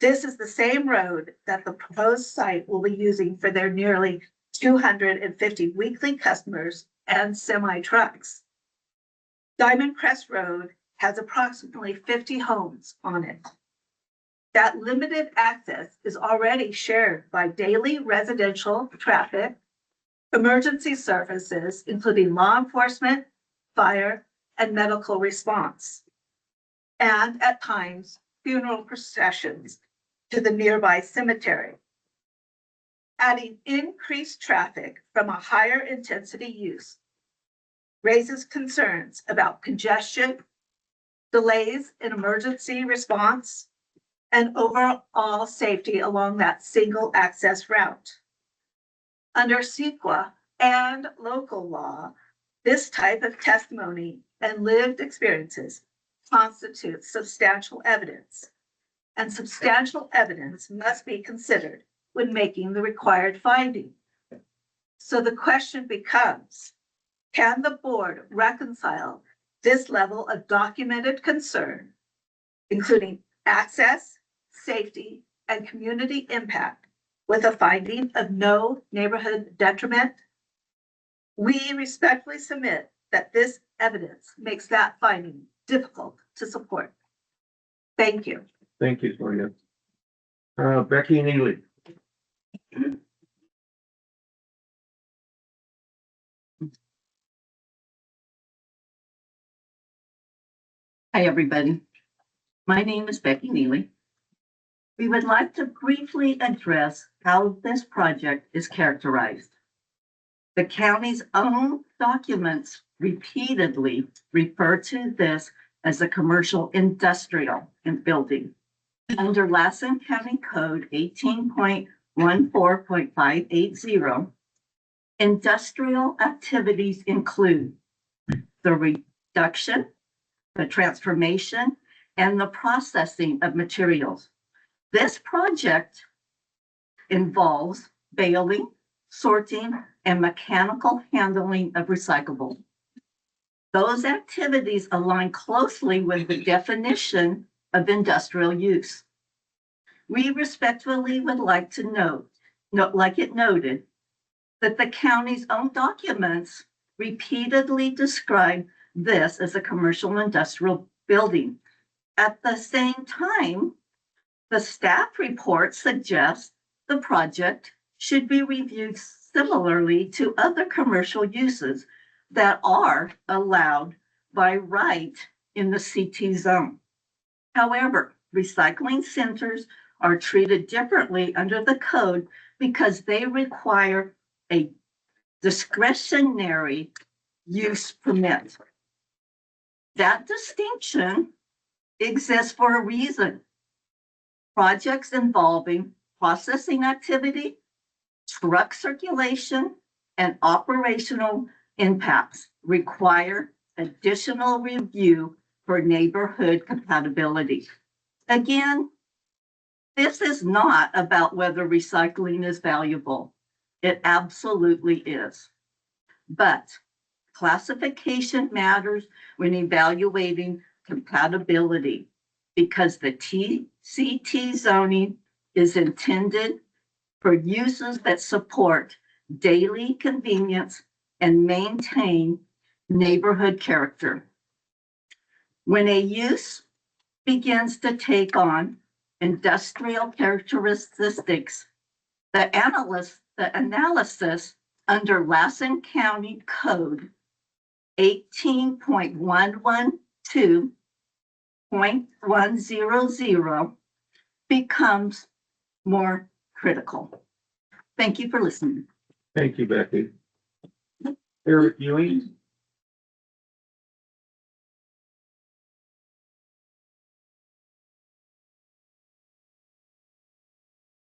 This is the same road that the proposed site will be using for their nearly 250 weekly customers and semi-trucks. Diamond Crest Road has approximately 50 homes on it. That limited access is already shared by daily residential traffic, emergency services, including law enforcement, fire, and medical response, and at times, funeral processions to the nearby cemetery. Adding increased traffic from a higher intensity use raises concerns about congestion, delays in emergency response, and overall safety along that single access route. Under CEQA and local law, this type of testimony and lived experiences constitutes substantial evidence, and substantial evidence must be considered when making the required finding. So the question becomes, can the board reconcile this level of documented concern, including access, safety, and community impact, with a finding of no neighborhood detriment? We respectfully submit that this evidence makes that finding difficult to support. Thank you. Thank you, Sonia. Becky and Ely. Hi, everybody. My name is Becky Neely. We would like to briefly address how this project is characterized. The county's own documents repeatedly refer to this as a commercial industrial building. Under Lassen County Code 18.14.580, industrial activities include the reduction, the transformation, and the processing of materials. This project involves baling, sorting, and mechanical handling of recyclables. Those activities align closely with the definition of industrial use. We respectfully would like to note, like it noted, that the county's own documents repeatedly describe this as a commercial industrial building. At the same time, the staff report suggests the project should be reviewed similarly to other commercial uses that are allowed by right in the CT zone. However, recycling centers are treated differently under the code because they require a discretionary use permit. That distinction exists for a reason. Projects involving processing activity, truck circulation, and operational impacts require additional review for neighborhood compatibility. Again, this is not about whether recycling is valuable. It absolutely is. But classification matters when evaluating compatibility because the TCT zoning is intended for uses that support daily convenience and maintain neighborhood character. When a use begins to take on industrial characteristics, the analysis under Lassen County Code 18.112.100 becomes more critical. Thank you for listening. Thank you, Becky. Eric Ewing.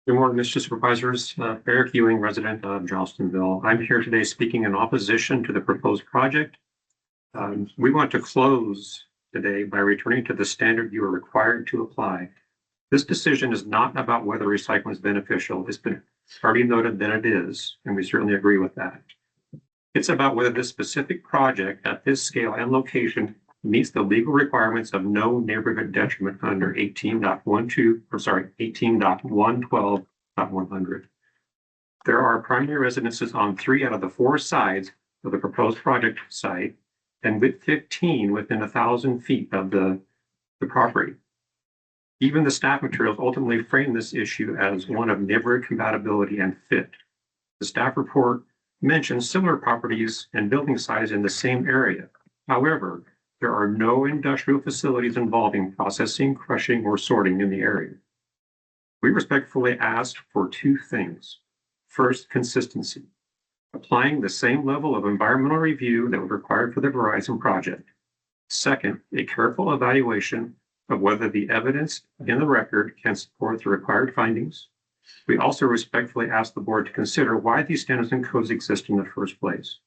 Good morning, Mr. Supervisors. Eric Ewing, resident of Johnstonville. I'm here today speaking in opposition to the proposed project. We want to close today by returning to the standard you are required to apply. This decision is not about whether recycling is beneficial. It's been already noted that it is, and we certainly agree with that. It's about whether this specific project at this scale and location meets the legal requirements of no neighborhood detriment under 18.112.100. There are primary residences on 3 out of the 4 sides of the proposed project site, and with 15 within 1,000 feet of the property. Even the staff materials ultimately frame this issue as one of neighborhood compatibility and fit. The staff report mentions similar properties and building sites in the same area. However, there are no industrial facilities involving processing, crushing, or sorting in the area. We respectfully asked for 2 things. First, consistency. Applying the same level of environmental review that was required for the Verizon project. Second, a careful evaluation of whether the evidence in the record can support the required findings. We also respectfully ask the board to consider why these standards and codes exist in the first place.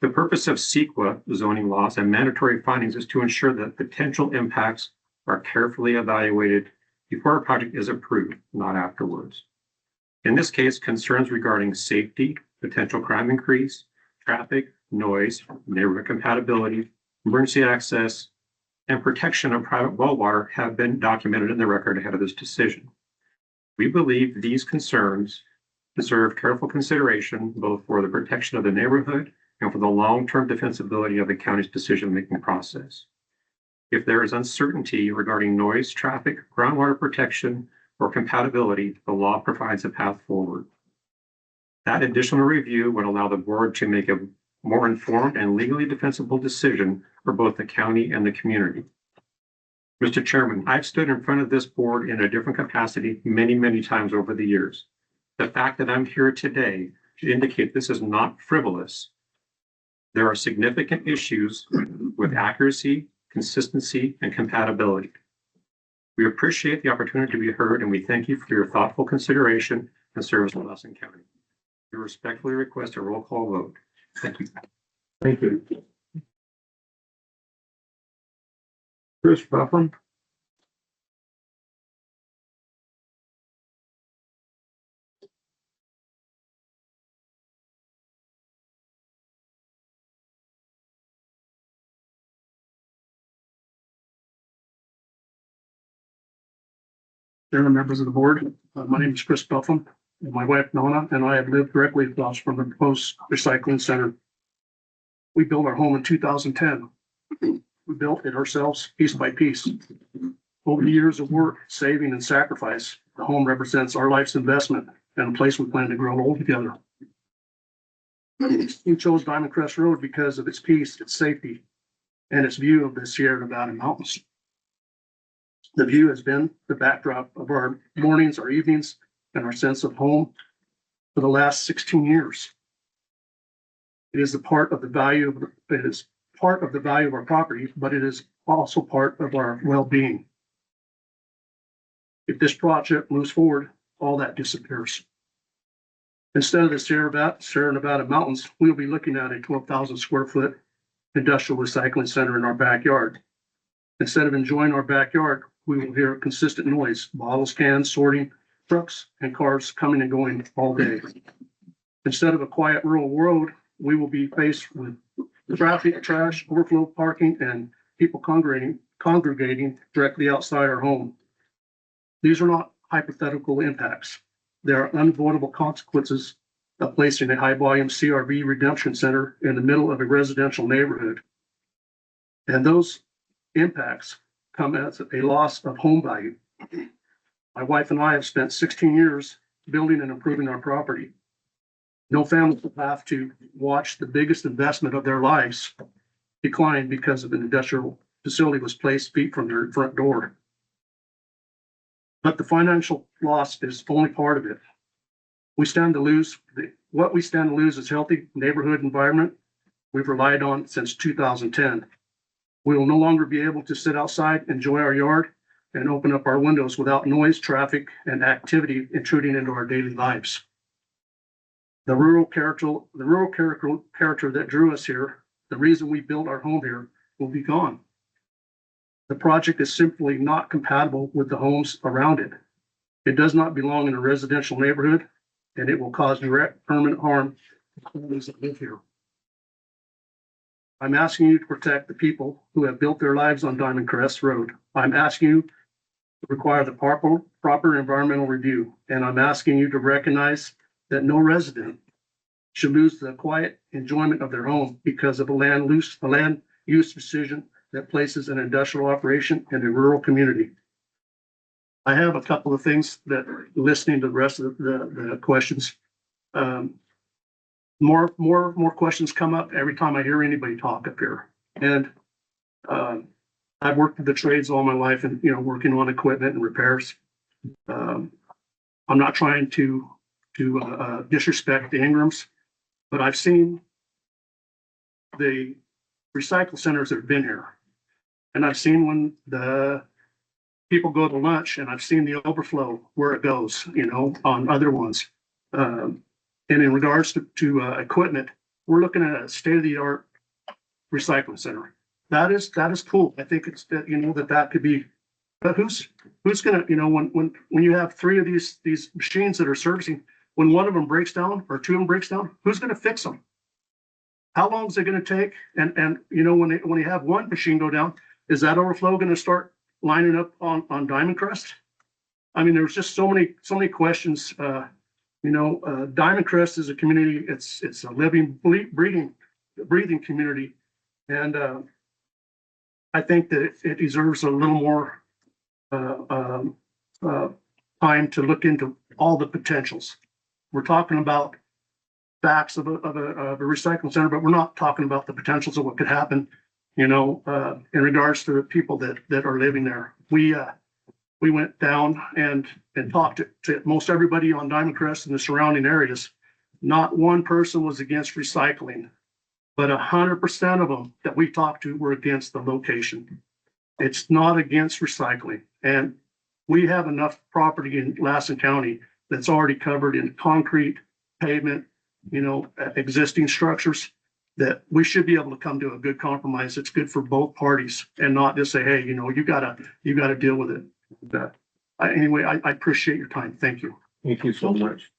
The purpose of CEQA zoning laws and mandatory findings is to ensure that potential impacts are carefully evaluated before a project is approved, not afterwards. In this case, concerns regarding safety, potential crime increase, traffic, noise, neighborhood compatibility, emergency access, and protection of private well water have been documented in the record ahead of this decision. We believe these concerns deserve careful consideration both for the protection of the neighborhood and for the long-term defensibility of the county's decision-making process. If there is uncertainty regarding noise, traffic, groundwater protection, or compatibility, the law provides a path forward. That additional review would allow the board to make a more informed and legally defensible decision for both the county and the community. Mr. Chairman, I've stood in front of this board in a different capacity many, many times over the years. The fact that I'm here today should indicate this is not frivolous. There are significant issues with accuracy, consistency, and compatibility. We appreciate the opportunity to be heard, and we thank you for your thoughtful consideration and service to Lassen County. We respectfully request a roll call vote. Thank you. Thank you. Chris Buffum. There are members of the board. My name is Chris Buffum, and my wife Nona and I have lived directly across from the proposed recycling center. We built our home in 2010. We built it ourselves piece by piece. Over the years of work, saving, and sacrifice, the home represents our life's investment and a place we plan to grow old together. We chose Diamond Crest Road because of its peace, its safety, and its view of the Sierra Nevada mountains. The view has been the backdrop of our mornings, our evenings, and our sense of home for the last 16 years. It is a part of the value, it is part of the value of our property, but it is also part of our well-being. If this project moves forward, all that disappears. Instead of the Sierra Nevada mountains, we'll be looking at a 12,000 square foot industrial recycling center in our backyard. Instead of enjoying our backyard, we will hear consistent noise, bottles, cans, sorting, trucks, and cars coming and going all day. Instead of a quiet rural road, we will be faced with traffic, trash, overflow parking, and people congregating directly outside our home. These are not hypothetical impacts. They are unavoidable consequences of placing a high volume CRV redemption center in the middle of a residential neighborhood. And those impacts come as a loss of home value. My wife and I have spent 16 years building and improving our property. No family will have to watch the biggest investment of their lives decline because of an industrial facility was placed feet from their front door. But the financial loss is only part of it. We stand to lose, what we stand to lose is healthy neighborhood environment we've relied on since 2010. We will no longer be able to sit outside, enjoy our yard, and open up our windows without noise, traffic, and activity intruding into our daily lives. The rural character that drew us here, the reason we built our home here, will be gone. The project is simply not compatible with the homes around it. It does not belong in a residential neighborhood, and it will cause direct permanent harm to families that live here. I'm asking you to protect the people who have built their lives on Diamond Crest Road. I'm asking you to require the proper environmental review, and I'm asking you to recognize that no resident should lose the quiet enjoyment of their home because of a land use decision that places an industrial operation in a rural community. I have a couple of things that, listening to the rest of the questions, more questions come up every time I hear anybody talk up here. And I've worked with the trades all my life, and working on equipment and repairs. I'm not trying to disrespect the Ingrams, but I've seen the recycle centers that have been here. And I've seen when the people go to lunch, and I've seen the overflow where it goes, on other ones. And in regards to equipment, we're looking at a state-of-the-art recycling center. That is cool. I think it's that could be. But who's gonna, when you have three of these machines that are servicing, when one of them breaks down or two of them breaks down, who's gonna fix them? How long is it gonna take? And when you have one machine go down, is that overflow gonna start lining up on Diamond Crest? I mean, there's just so many questions. Diamond Crest is a community. It's a living, breathing community, and I think that it deserves a little more time to look into all the potentials. We're talking about facts of a recycling center, but we're not talking about the potentials of what could happen, in regards to the people that are living there. We went down and talked to most everybody on Diamond Crest and the surrounding areas. Not one person was against recycling, but 100% of them that we talked to were against the location. It's not against recycling. And we have enough property in Lassen County that's already covered in concrete, pavement, existing structures, that we should be able to come to a good compromise. It's good for both parties, and not just say, hey, you gotta deal with it. Anyway, I appreciate your time. Thank you. Thank you so much.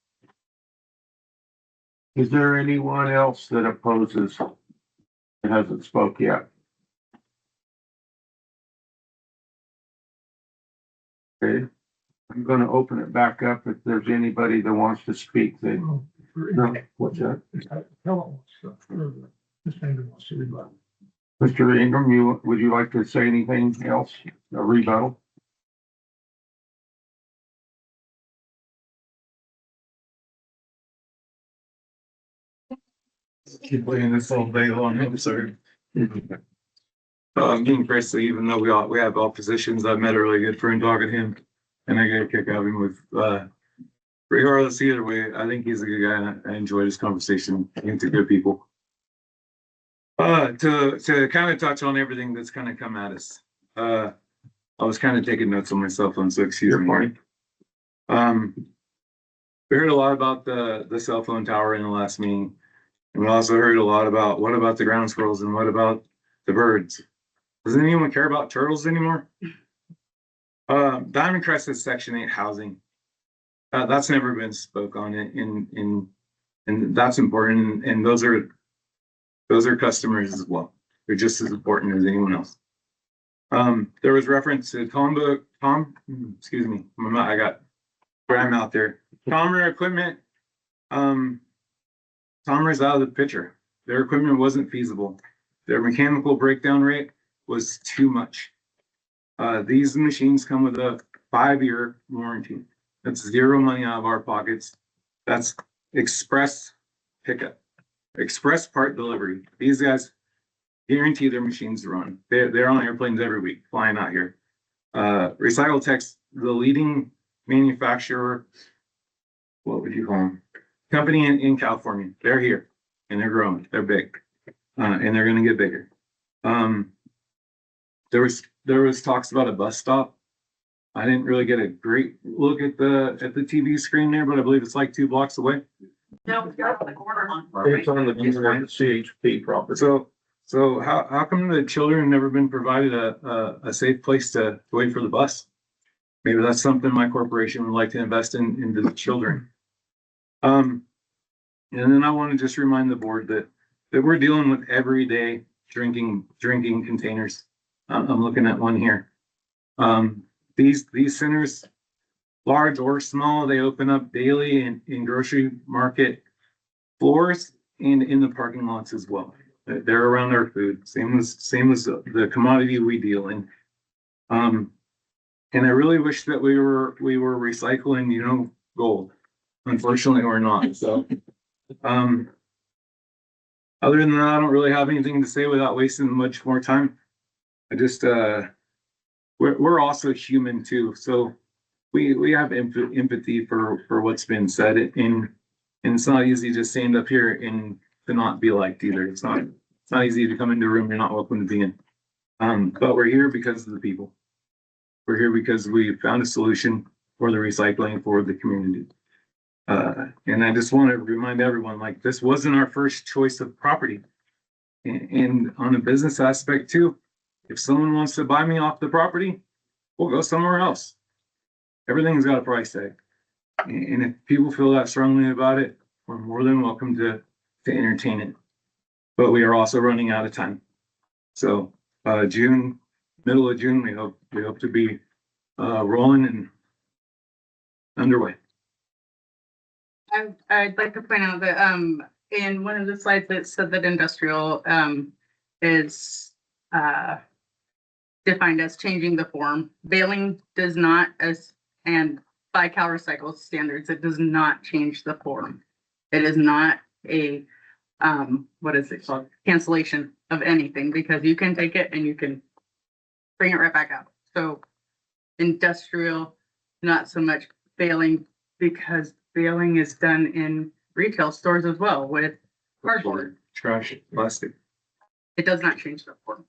Is there anyone else that opposes that hasn't spoke yet? Okay, I'm going to open it back up if there's anybody that wants to speak. No, what's that? Mr. Ingram, would you like to say anything else? A rebuttal? Keep playing this all day long. I'm sorry. Me and Chris, even though we have all positions, I've met a really good friend talking to him, and I get a kick out of him with, regardless either way, I think he's a good guy, and I enjoyed his conversation. I think they're good people. To kind of touch on everything that's kind of come at us, I was kind of taking notes on my cell phone, so excuse me. We heard a lot about the cell phone tower in the last meeting. And we also heard a lot about what about the ground squirrels and what about the birds? Does anyone care about turtles anymore? Diamond Crest is Section 8 housing. That's never been spoke on and that's important. And those are customers as well. They're just as important as anyone else. There was reference to excuse me, I got Graham out there. Commer equipment, Commer's out of the picture. Their equipment wasn't feasible. Their mechanical breakdown rate was too much. These machines come with a 5-year warranty. That's zero money out of our pockets. That's express pickup, express part delivery. These guys guarantee their machines to run. They're on airplanes every week, flying out here. Recycle Tech's the leading manufacturer, what would you call them? Company in California. They're here and they're growing. They're big, and they're going to get bigger. There was talks about a bus stop. I didn't really get a great look at the TV screen there, but I believe it's like 2 blocks away. No, it's on the corner. It's on the CHP property. So how come the children have never been provided a safe place to wait for the bus? Maybe that's something my corporation would like to invest into the children. And then I want to just remind the board that we're dealing with everyday drinking containers. I'm looking at one here. These centers, large or small, they open up daily in grocery market floors and in the parking lots as well. They're around our food, same as the commodity we deal in. And I really wish that we were recycling, gold. Unfortunately, we're not. So, other than that, I don't really have anything to say without wasting much more time. I just, we're also human too. So we have empathy for what's been said, and it's not easy to stand up here and to not be liked either. It's not easy to come into a room you're not welcome to be in. But we're here because of the people. We're here because we found a solution for the recycling for the community. And I just want to remind everyone, like, this wasn't our first choice of property. And on a business aspect too, if someone wants to buy me off the property, we'll go somewhere else. Everything's got a price tag. And if people feel that strongly about it, we're more than welcome to entertain it. But we are also running out of time. So middle of June, we hope to be rolling and underway. I'd like to point out that in one of the slides that said that industrial is defined as changing the form. Baling does not, and by Cal Recycle standards, it does not change the form. It is not a what is it called? Cancellation of anything, because you can take it and you can bring it right back out. So industrial, not so much baling, because baling is done in retail stores as well with cardboard, trash, plastic. It does not change the form.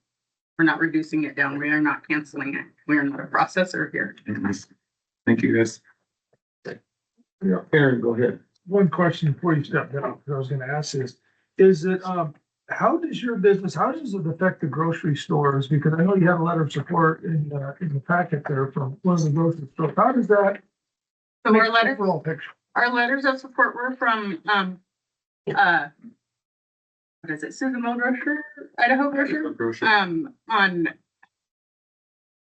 We're not reducing it down. We are not canceling it. We are not a processor here. Thank you, guys. Yeah, Aaron, go ahead. One question before you step down, that I was gonna ask is it, how does it affect the grocery stores? Because I know you have a letter of support in the packet there from one of the grocery stores. How does that? So Our letters of support were from, what is it, Susan Mill Grocer, Idaho Grocer?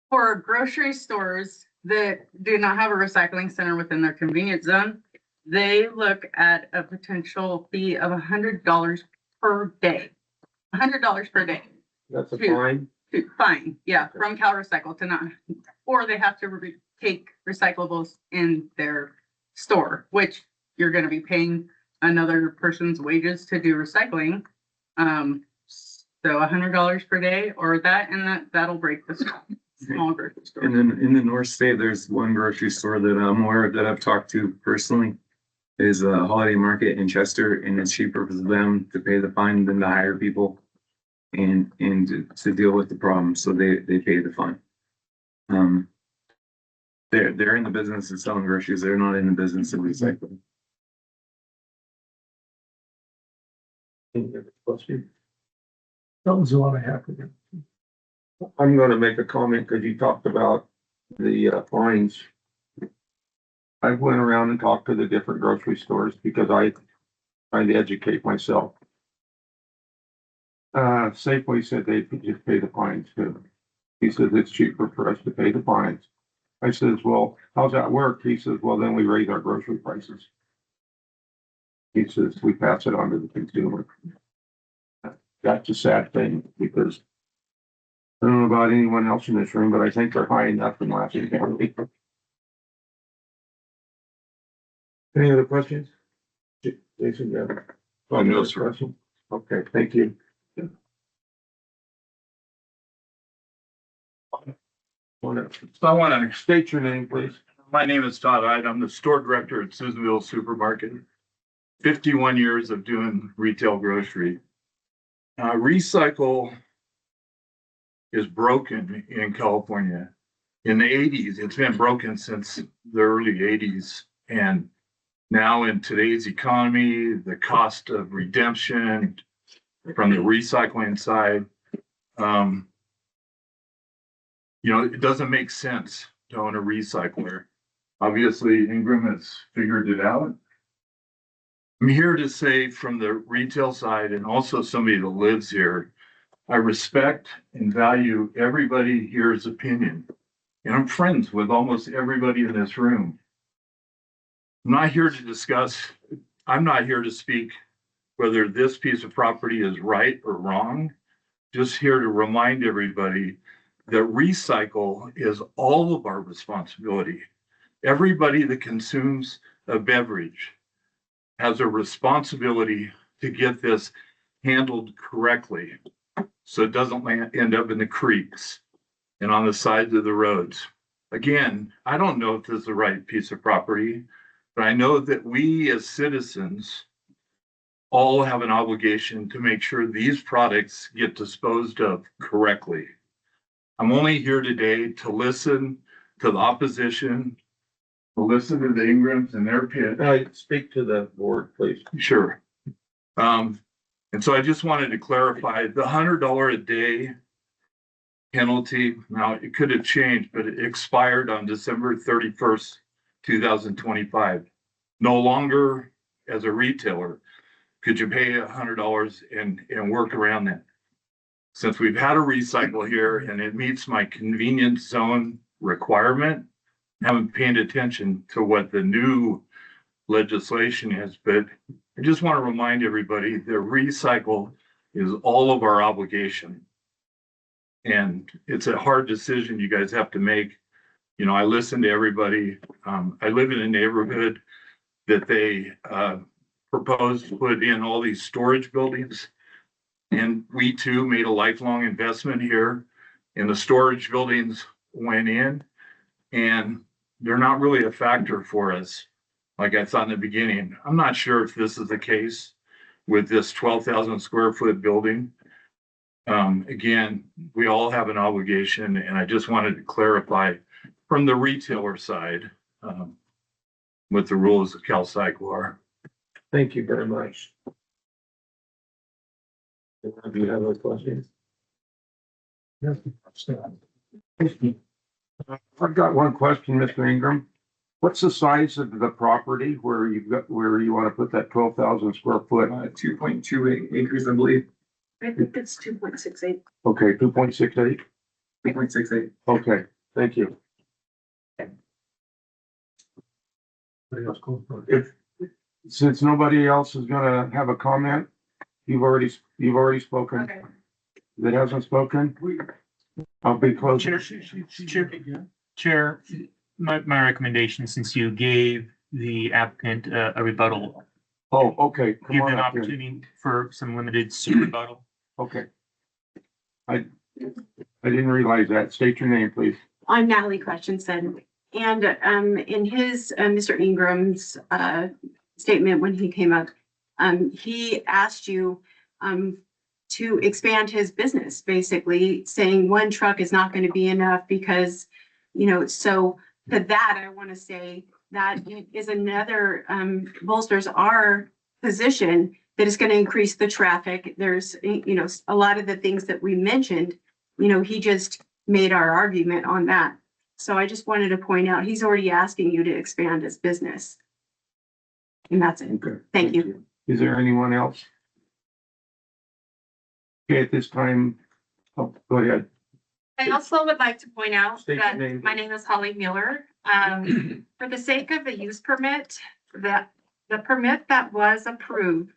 For grocery stores that do not have a recycling center within their convenience zone, they look at a potential fee of $100 per day. $100 per day. That's a fine. Fine, yeah, from Cal Recycle to not, or they have to take recyclables in their store, which you're gonna be paying another person's wages to do recycling. So $100 per day or that, and that'll break the small grocery store. And then in the North State, there's one grocery store that I'm aware of that I've talked to personally. Is a Holiday Market in Chester, and it's cheaper for them to pay the fine than to hire people and to deal with the problem. So they pay the fine. They're in the business of selling groceries. They're not in the business of recycling. Any other question? That was all I have for them. I'm gonna make a comment because you talked about the fines. I went around and talked to the different grocery stores because I tried to educate myself. Safeway said they could just pay the fines too. He says it's cheaper for us to pay the fines. I says, well, how's that work? He says, well, then we raise our grocery prices. He says, we pass it on to the consumer. That's a sad thing because I don't know about anyone else in this room, but I think they're high enough in Lassen County. Any other questions? Jason, you have? Oh, no, sir. Question? Okay, thank you. So I want to State your name, please. My name is Todd Ide. I'm the store director at Susanville Supermarket. 51 years of doing retail grocery. Recycle is broken in California. In the 80s, it's been broken since the early 80s. And now in today's economy, the cost of redemption from the recycling side, it doesn't make sense to own a recycler. Obviously, Ingram has figured it out. I'm here to say from the retail side and also somebody that lives here, I respect and value everybody here's opinion. And I'm friends with almost everybody in this room. I'm not here to speak whether this piece of property is right or wrong. Just here to remind everybody that recycle is all of our responsibility. Everybody that consumes a beverage has a responsibility to get this handled correctly so it doesn't end up in the creeks and on the sides of the roads. Again, I don't know if this is the right piece of property, but I know that we as citizens all have an obligation to make sure these products get disposed of correctly. I'm only here today to listen to the opposition, to listen to the Ingrams and their pitch. Speak to the board, please. Sure. And so I just wanted to clarify the $100 a day penalty. Now it could have changed, but it expired on December 31st, 2025. No longer as a retailer could you pay $100 and work around that. Since we've had a recycle here and it meets my convenience zone requirement, I haven't paid attention to what the new legislation is, but I just want to remind everybody that recycle is all of our obligation. And it's a hard decision you guys have to make. I listen to everybody. I live in a neighborhood that they proposed to put in all these storage buildings. And we too made a lifelong investment here, and the storage buildings went in, and they're not really a factor for us, like I thought in the beginning. I'm not sure if this is the case with this 12,000 square foot building. Again, we all have an obligation, and I just wanted to clarify from the retailer side what the rules of CalCycle are. Thank you very much. Do you have any questions? I've got one question, Mr. Ingram. What's the size of the property where you want to put that 12,000 square foot? 2.28 acres, I believe. I think it's 2.68. Okay, 2.68. 2.68. Okay, thank you. Since nobody else is gonna have a comment, you've already spoken. Okay. That hasn't spoken, I'll be closing. Chair, my recommendation, since you gave the applicant a rebuttal, Oh, okay. Come give on an up here. opportunity for some limited rebuttal. Okay, I didn't realize that. State your name, please. I'm Natalie Christensen. And in his, Mr. Ingram's statement when he came up, he asked you to expand his business, basically saying one truck is not going to be enough because, you know, so to that, I want to say that is another bolsters our position that is going to increase the traffic. There's, you know, a lot of the things that we mentioned, you know, he just made our argument on that. So I just wanted to point out, he's already asking you to expand his business. And that's it. Okay. Thank you. Is there anyone else? Okay, at this time, oh, go ahead. I also would like to point out State your that name. my name is Holly Mueller. For the sake of the use permit, that the permit that was approved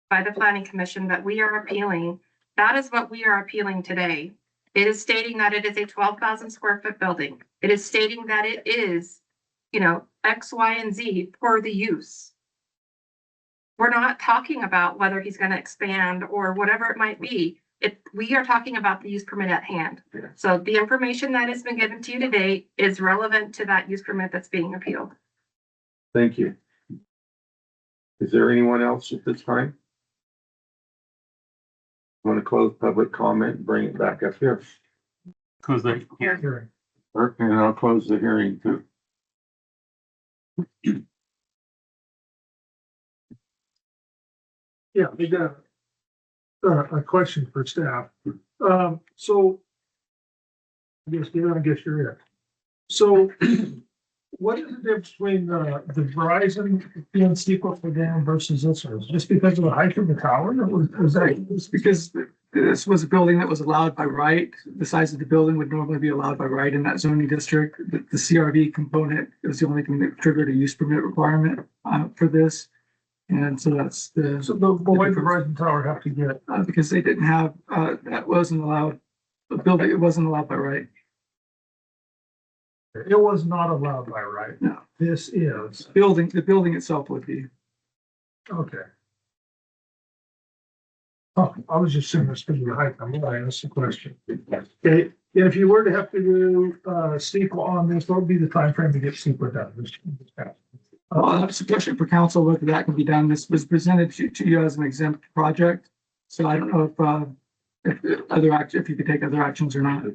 by the planning commission that we are appealing, that is what we are appealing today. It is stating that it is a 12,000 square foot building. It is stating that it is, you know, X, Y, and Z for the use. We're not talking about whether he's going to expand or whatever it might be. We are talking about the use permit at hand. So the information that has been given to you today is relevant to that use permit that's being appealed. Thank you. Is there anyone else at this time? Want to close public comment and bring it back up here? Close the hearing. Okay, and I'll close the hearing too. Yeah, we got a question for staff. So I guess you're it. So what is the difference between the Verizon being SQL for them versus this one? Just because of the height of the tower? Or was that? It's because this was a building that was allowed by right. The size of the building would normally be allowed by right in that zoning district. The CRV component was the only thing that triggered a use permit requirement for this. And so that's the. So the way the Verizon tower have to get. Because they didn't have, that wasn't allowed, the building, it wasn't allowed by right. It was not allowed by right. No. This is. The building itself would be. Okay. Oh, I was just assuming it's because of the height. I'm gonna ask the question. Okay, if you were to have to do SQL on this, what would be the time frame to get SQL done? That's a question for council, whether that can be done. This was presented to you as an exempt project. So I don't know if you could take other actions or not.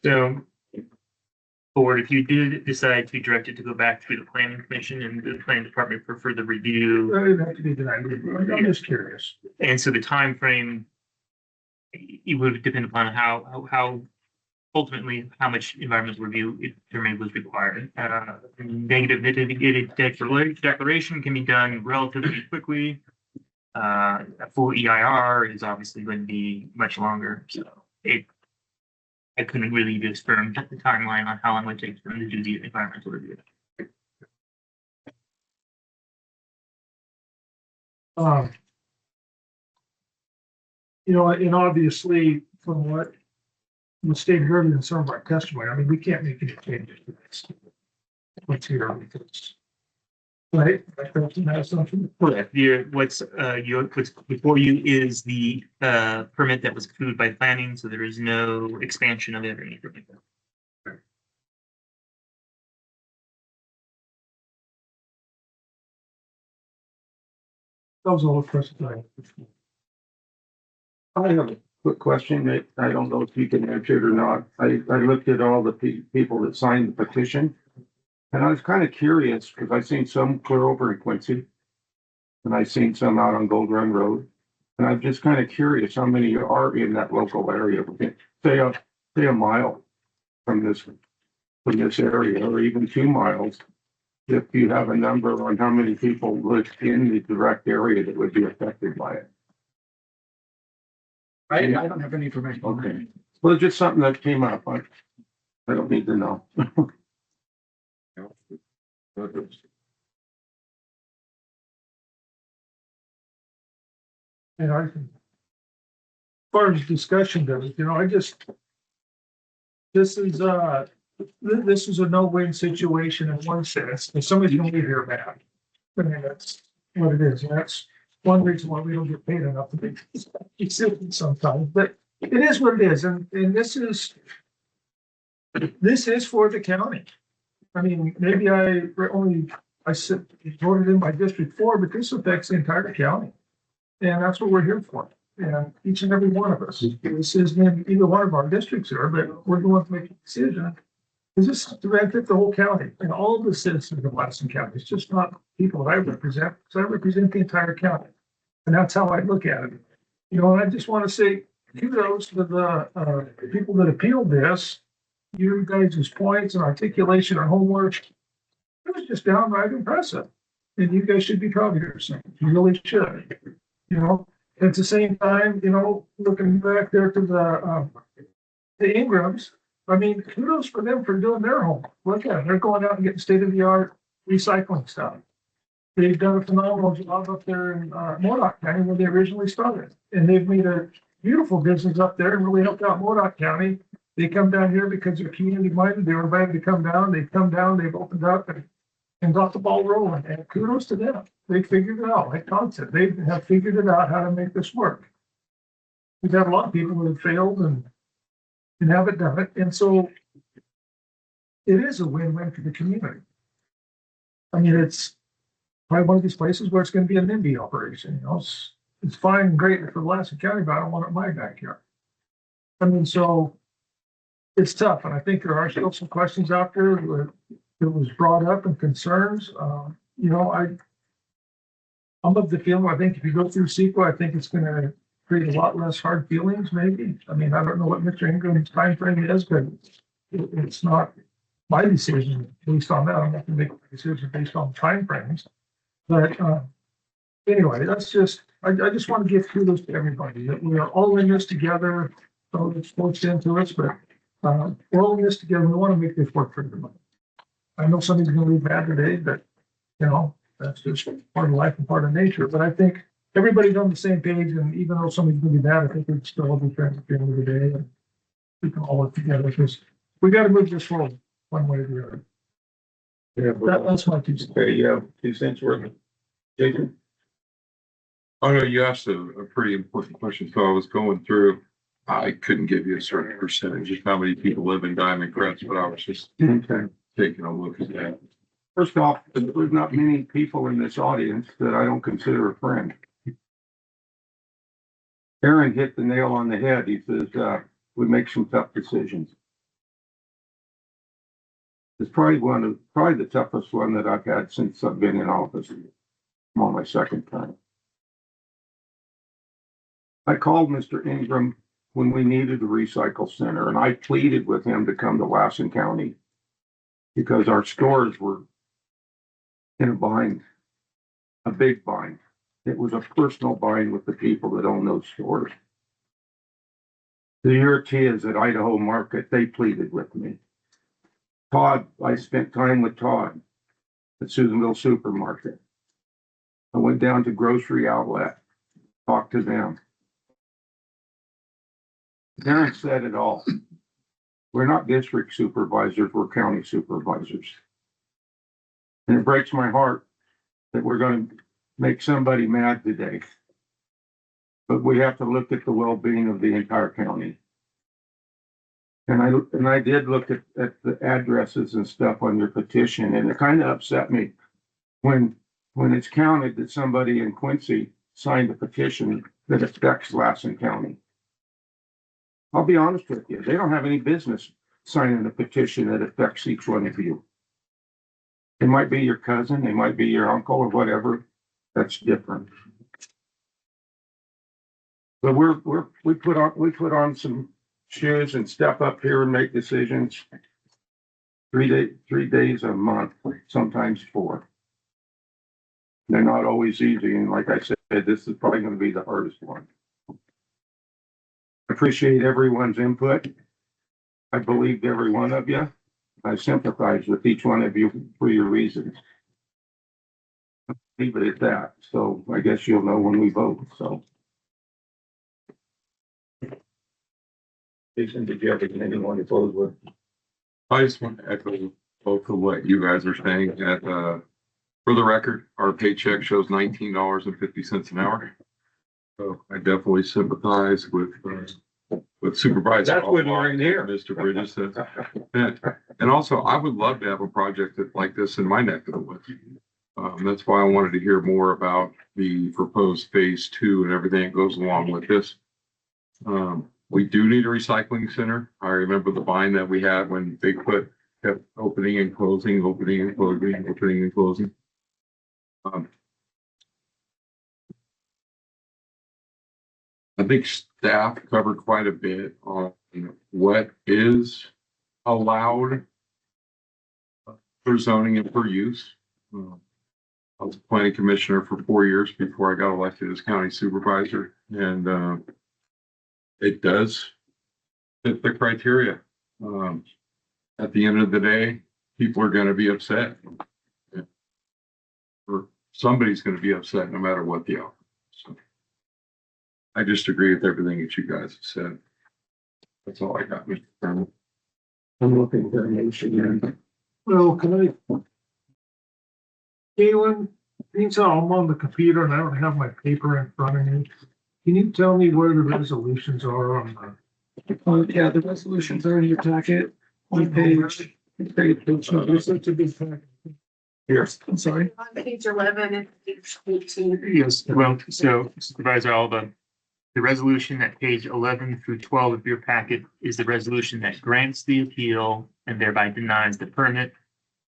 So, board, if you did decide to direct it to go back to the planning commission and the planning department for further review. It would have to be denied. I'm just curious. And so the time frame, it would depend upon how ultimately how much environmental review it determined was required. Negative mitigated declaration can be done relatively quickly. A full EIR is obviously going to be much longer. So I couldn't really just firm the timeline on how long it takes for them to do the environmental review. You know, and obviously from what was stated earlier in some of our testimony, I mean, we can't make any changes to this. What's here because. Right, that person has something. Correct. What's before you is the permit that was approved by planning, so there is no expansion of it or anything like that. That was all the questions I had. I have a quick question that I don't know if you can answer it or not. I looked at all the people that signed the petition. And I was kind of curious because I've seen some clear over in Quincy. And I've seen some out on Gold Run Road. And I'm just kind of curious how many are in that local area. Say a mile from this area, or even 2 miles. If you have a number on how many people live in the direct area that would be affected by it. I don't have any information. Okay. Well, it's just something that came up. I don't need to know. And I think, as far as discussion goes, you know, this is a no-win situation in one sense. If somebody's gonna leave here bad, I mean, that's what it is. one reason why we don't get paid enough to make decisions sometimes, but it is what it is, and this is for the county. I mean, maybe I voted in my District 4, but this affects the entire county. And that's what we're here for. And each and every one of us, this isn't either one of our districts here, but we're going to make a decision. Is this to benefit the whole county and all of the citizens of Lassen County? It's just not people that I represent, because I represent the entire county. And that's how I look at it. You know, and I just want to say kudos to the people that appealed this. You guys' points and articulation and homework, it was just downright impressive. And you guys should be proud of yourself. You really should. You know, at the same time, you know, looking back there to the Ingrams, I mean, kudos for them for doing their homework. Look at it. They're going out and getting state-of-the-art recycling stuff. They've done a phenomenal job up there in Modoc County where they originally started. And they've made a beautiful business up there and really helped out Modoc County. They come down here because they're community minded. They were invited to come down. They've come down, they've opened up and got the ball rolling. And kudos to them. They figured it out. Like Todd said, they have figured it out how to make this work. We've had a lot of people who have failed and haven't done it. And so it is a win-win for the community. I mean, it's probably one of these places where it's going to be a NIMBY operation. You know, it's fine and great for Lassen County, but I don't want it in my backyard. I mean, so it's tough, and I think there are still some questions out there that was brought up and concerns. You know, I'm of the feeling, I think if you go through CEQA, I think it's going to create a lot less hard feelings, maybe. I mean, I don't know what Mr. Ingram's timeframe is, but it's not my decision based on that. I'm not going to make a decision based on timeframes. But anyway, that's just, I just want to give kudos to everybody that we are all in this together. So it's forced into us, but we're all in this together. We want to make this work for everybody. I know somebody's going to leave bad today, but you know, that's just part of life and part of nature. But I think everybody's on the same page, and even though somebody's going to be bad, I think we'd still be friends at the end of the day, and we can all work together because we got to move this forward one way or the other. Yeah, That's my 2 cents. okay, you have 2 cents worth. Jason? Oh, no, you asked a pretty important question. So I was going through, I couldn't give you a certain percentage of how many people live in Diamond Crest, but I was just taking a look at that. First off, there's not many people in this audience that I don't consider a friend. Aaron hit the nail on the head. He says, we make some tough decisions. It's probably the toughest one that I've had since I've been in office. I'm on my second time. I called Mr. Ingram when we needed a recycle center, and I pleaded with him to come to Lassen County because our stores were in a bind, a big bind. It was a personal bind with the people that own those stores. The Europeans at Idaho Market, they pleaded with me. Todd, I spent time with Todd at Susanville Supermarket. I went down to Grocery Outlet, talked to them. Darren said it all. We're not district supervisors, we're county supervisors. And it breaks my heart that we're going to make somebody mad today. But we have to look at the well-being of the entire county. And I did look at the addresses and stuff on your petition, and it kind of upset me when it's counted that somebody in Quincy signed a petition that affects Lassen County. I'll be honest with you, they don't have any business signing a petition that affects each one of you. It might be your cousin, it might be your uncle or whatever. That's different. But we put on some shoes and step up here and make decisions 3 days a month, sometimes 4. They're not always easy, and like I said, this is probably going to be the hardest one. I appreciate everyone's input. I believed every one of you. I sympathize with each one of you for your reasons. Leave it at that. So I guess you'll know when we vote. So, Jason, did you have anything to close with? I just want to echo both of what you guys are saying. That For the record, our paycheck shows $19.50 an hour. So I definitely sympathize with Supervisor. That's what we're in here. Mr. Bridges says. And also, I would love to have a project like this in my neck of the woods. That's why I wanted to hear more about the proposed phase 2 and everything that goes along with this. We do need a recycling center. I remember the bind that we had when Bigfoot kept opening and closing, opening and closing, opening and closing. I think staff covered quite a bit on what is allowed for zoning and for use. I was a planning commissioner for 4 years before I got elected as county supervisor, and it does fit the criteria. At the end of the day, people are going to be upset, or somebody's going to be upset no matter what the outcome. So I just agree with everything that you guys have said. That's all I got, Mr. Chairman. I'm looking for a motion here. Well, can I? Galen, means I'm on the computer and I don't have my paper in front of me. Can you tell me where the resolutions are on the? Yeah, the resolutions are in your packet on page. Such a big packet. Yes. I'm sorry. On page 11 and page 18. Yes, well, so Supervisor, all the resolution at page 11 through 12 of your packet is the resolution that grants the appeal and thereby denies the permit.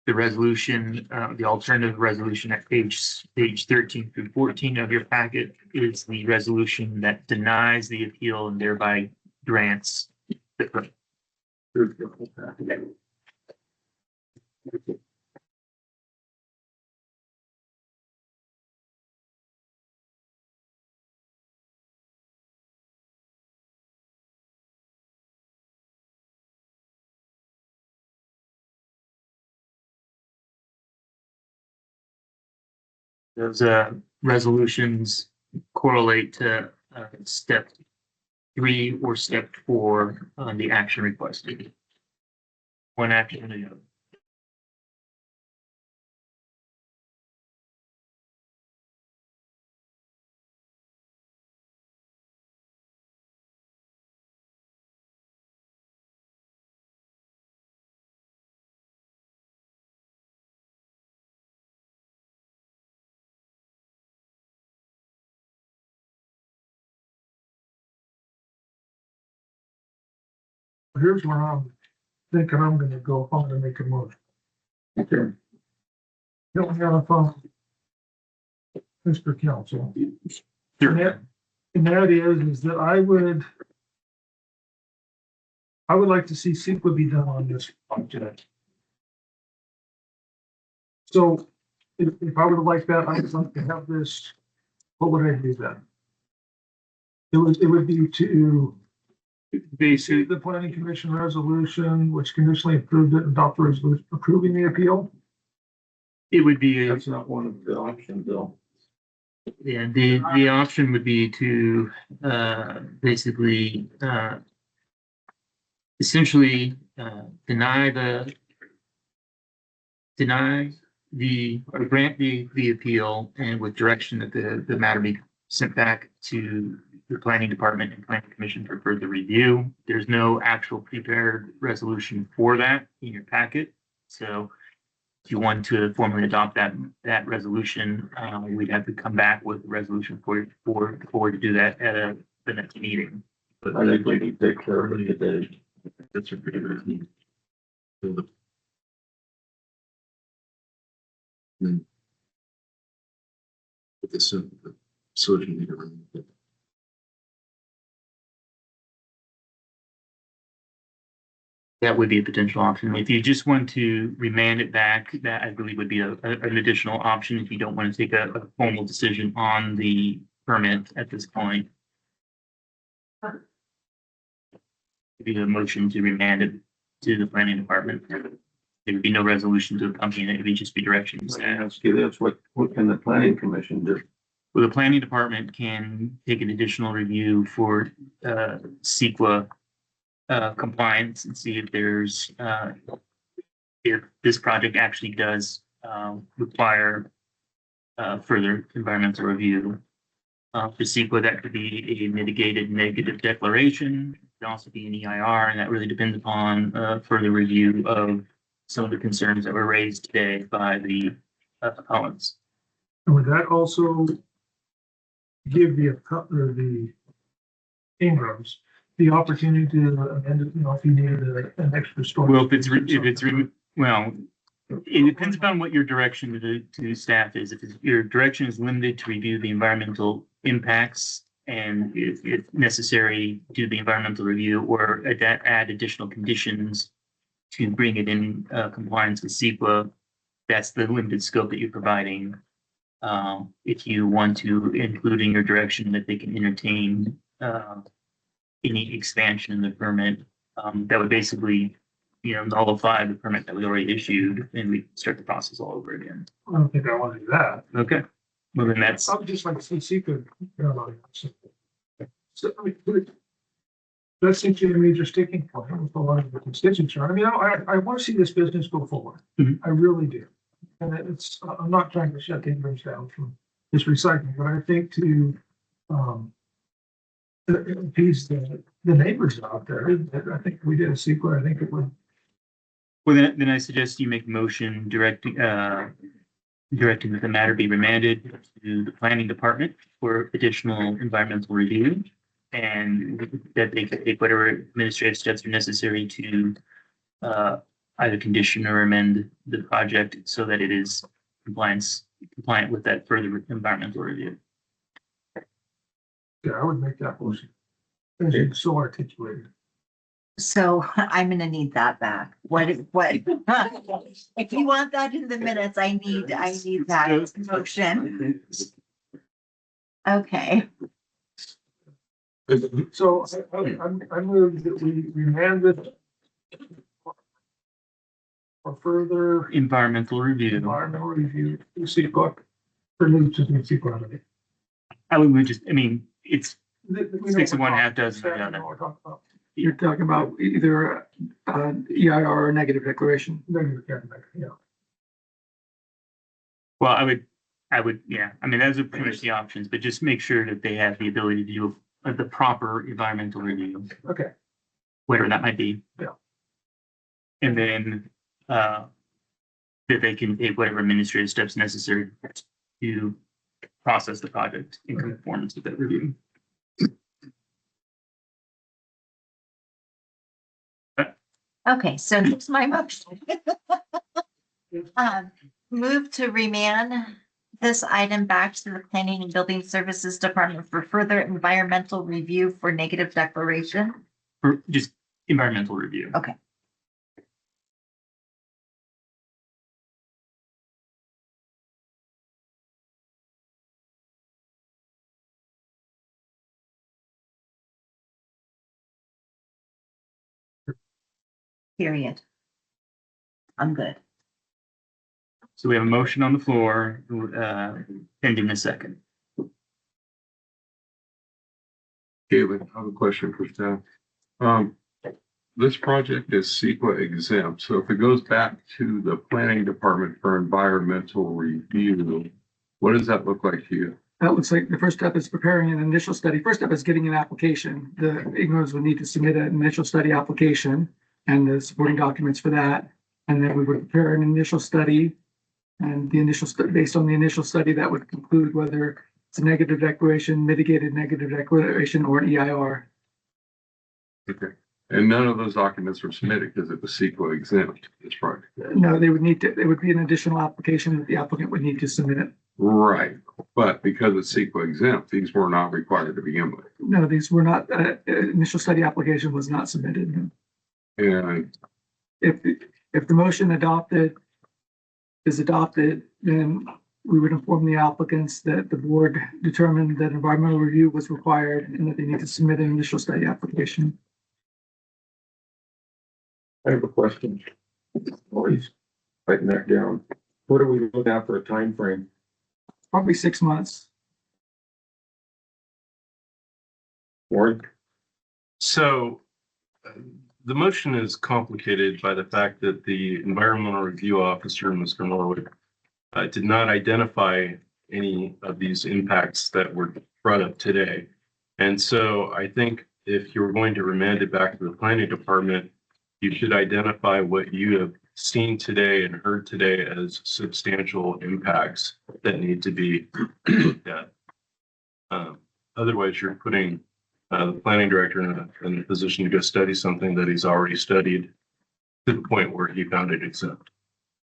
The resolution, the alternative resolution at page 13 through 14 of your packet is the resolution that denies the appeal and thereby grants the permit. Those resolutions correlate to step 3 or step 4 on the action requested. One action or the other. Here's where I'm thinking I'm gonna go on to make a motion. Okay. Don't have Mr. Council. Sure. And that is that I would like to see CEQA be done on this project. So if I would have liked that, I would like to have this, what would I do then? It would be to basically the planning commission resolution, which conditionally approved it, adopt the resolution approving the appeal. It would be, That's not one of the options, Bill. yeah, the option would be to basically essentially deny or grant the appeal, and with direction that the matter be sent back to the planning department and planning commission for further review. There's no actual prepared resolution for that in your packet. So if you want to formally adopt that resolution, we'd have to come back with a resolution for the board to do that at the next meeting. But I think we need to take care of it today. That's a pretty good. With the solution. That would be a potential option. If you just want to remand it back, that I believe would be an additional option if you don't want to take a formal decision on the permit at this point. It'd be a motion to remand it to the planning department. There would be no resolution to accompany it. It would just be directions. That's what can the planning commission do? Well, the planning department can take an additional review for CEQA compliance and see if there's if this project actually does require further environmental review. For CEQA, that could be a mitigated negative declaration. It could also be an EIR, and that really depends upon further review of some of the concerns that were raised today by the appellants. And would that also give the Ingrams the opportunity to amend it, if you needed an extra storage? Well, it depends upon what your direction to staff is. If your direction is limited to review the environmental impacts and if necessary, do the environmental review or add additional conditions to bring it in compliance with CEQA, that's the limited scope that you're providing. If you want to include in your direction that they can entertain any expansion in the permit, that would basically, nullify the permit that we already issued, and we start the process all over again. I don't think I want to do that. Okay. Well, then that's. I would just like to see secret. So, I mean, that seems to be a major sticking point with a lot of the constituents. I mean, I want to see this business go forward. Mhm. I really do. And I'm not trying to shut the Ingrams down from this recycling, but I think to appease the neighbors out there, I think if we did a secret, I think it would. Well, then I suggest you make a motion directing that the matter be remanded to the planning department for additional environmental review, and that they could take whatever administrative steps are necessary to either condition or amend the project so that it is compliant with that further environmental review. Yeah, I would make that motion. It's so articulated. So I'm gonna need that back. What, if you want that in the minutes, I need that motion. Okay. So I move that we remand it for further Environmental review. You see, book for new to the secret. I would just, it's 6 of one, half dozen of the other. You're talking about either EIR or negative declaration. Negative declaration, yeah. Well, I would, yeah. Those are pretty much the options, but just make sure that they have the ability to do the proper environmental review. Okay. Whatever that might be. Yeah. And then that they can take whatever administrative steps necessary to process the project in conformance with that review. Okay, so here's my motion. Move to remand this item back to the Planning and Building Services Department for further environmental review for negative declaration. For just environmental review. Okay. Period. I'm good. So we have a motion on the floor, pending a second. David, I have a question for staff. This project is CEQA exempt, so if it goes back to the planning department for environmental review, what does that look like to you? That looks like the first step is preparing an initial study. First step is getting an application. The Ingrams would need to submit an initial study application and the supporting documents for that. And then we would prepare an initial study, and the initial based on the initial study, that would conclude whether it's a negative declaration, mitigated negative declaration, or an EIR. Okay. And none of those documents were submitted because it was CEQA exempt, this project. No, they would need to, it would be an additional application that the applicant would need to submit. Right, but because it's CEQA exempt, these were not required to begin with. No, these were not, initial study application was not submitted. And if the motion is adopted, then we would inform the applicants that the board determined that environmental review was required and that they need to submit an initial study application. I have a question. Always writing that down. What are we looking at for a time frame? Probably 6 months. Warren? So the motion is complicated by the fact that the environmental review officer, Mr. Norwood, did not identify any of these impacts that were brought up today. And so I think if you're going to remand it back to the planning department, you should identify what you have seen today and heard today as substantial impacts that need to be looked at. Otherwise, you're putting the planning director in a position to go study something that he's already studied to the point where he found it exempt.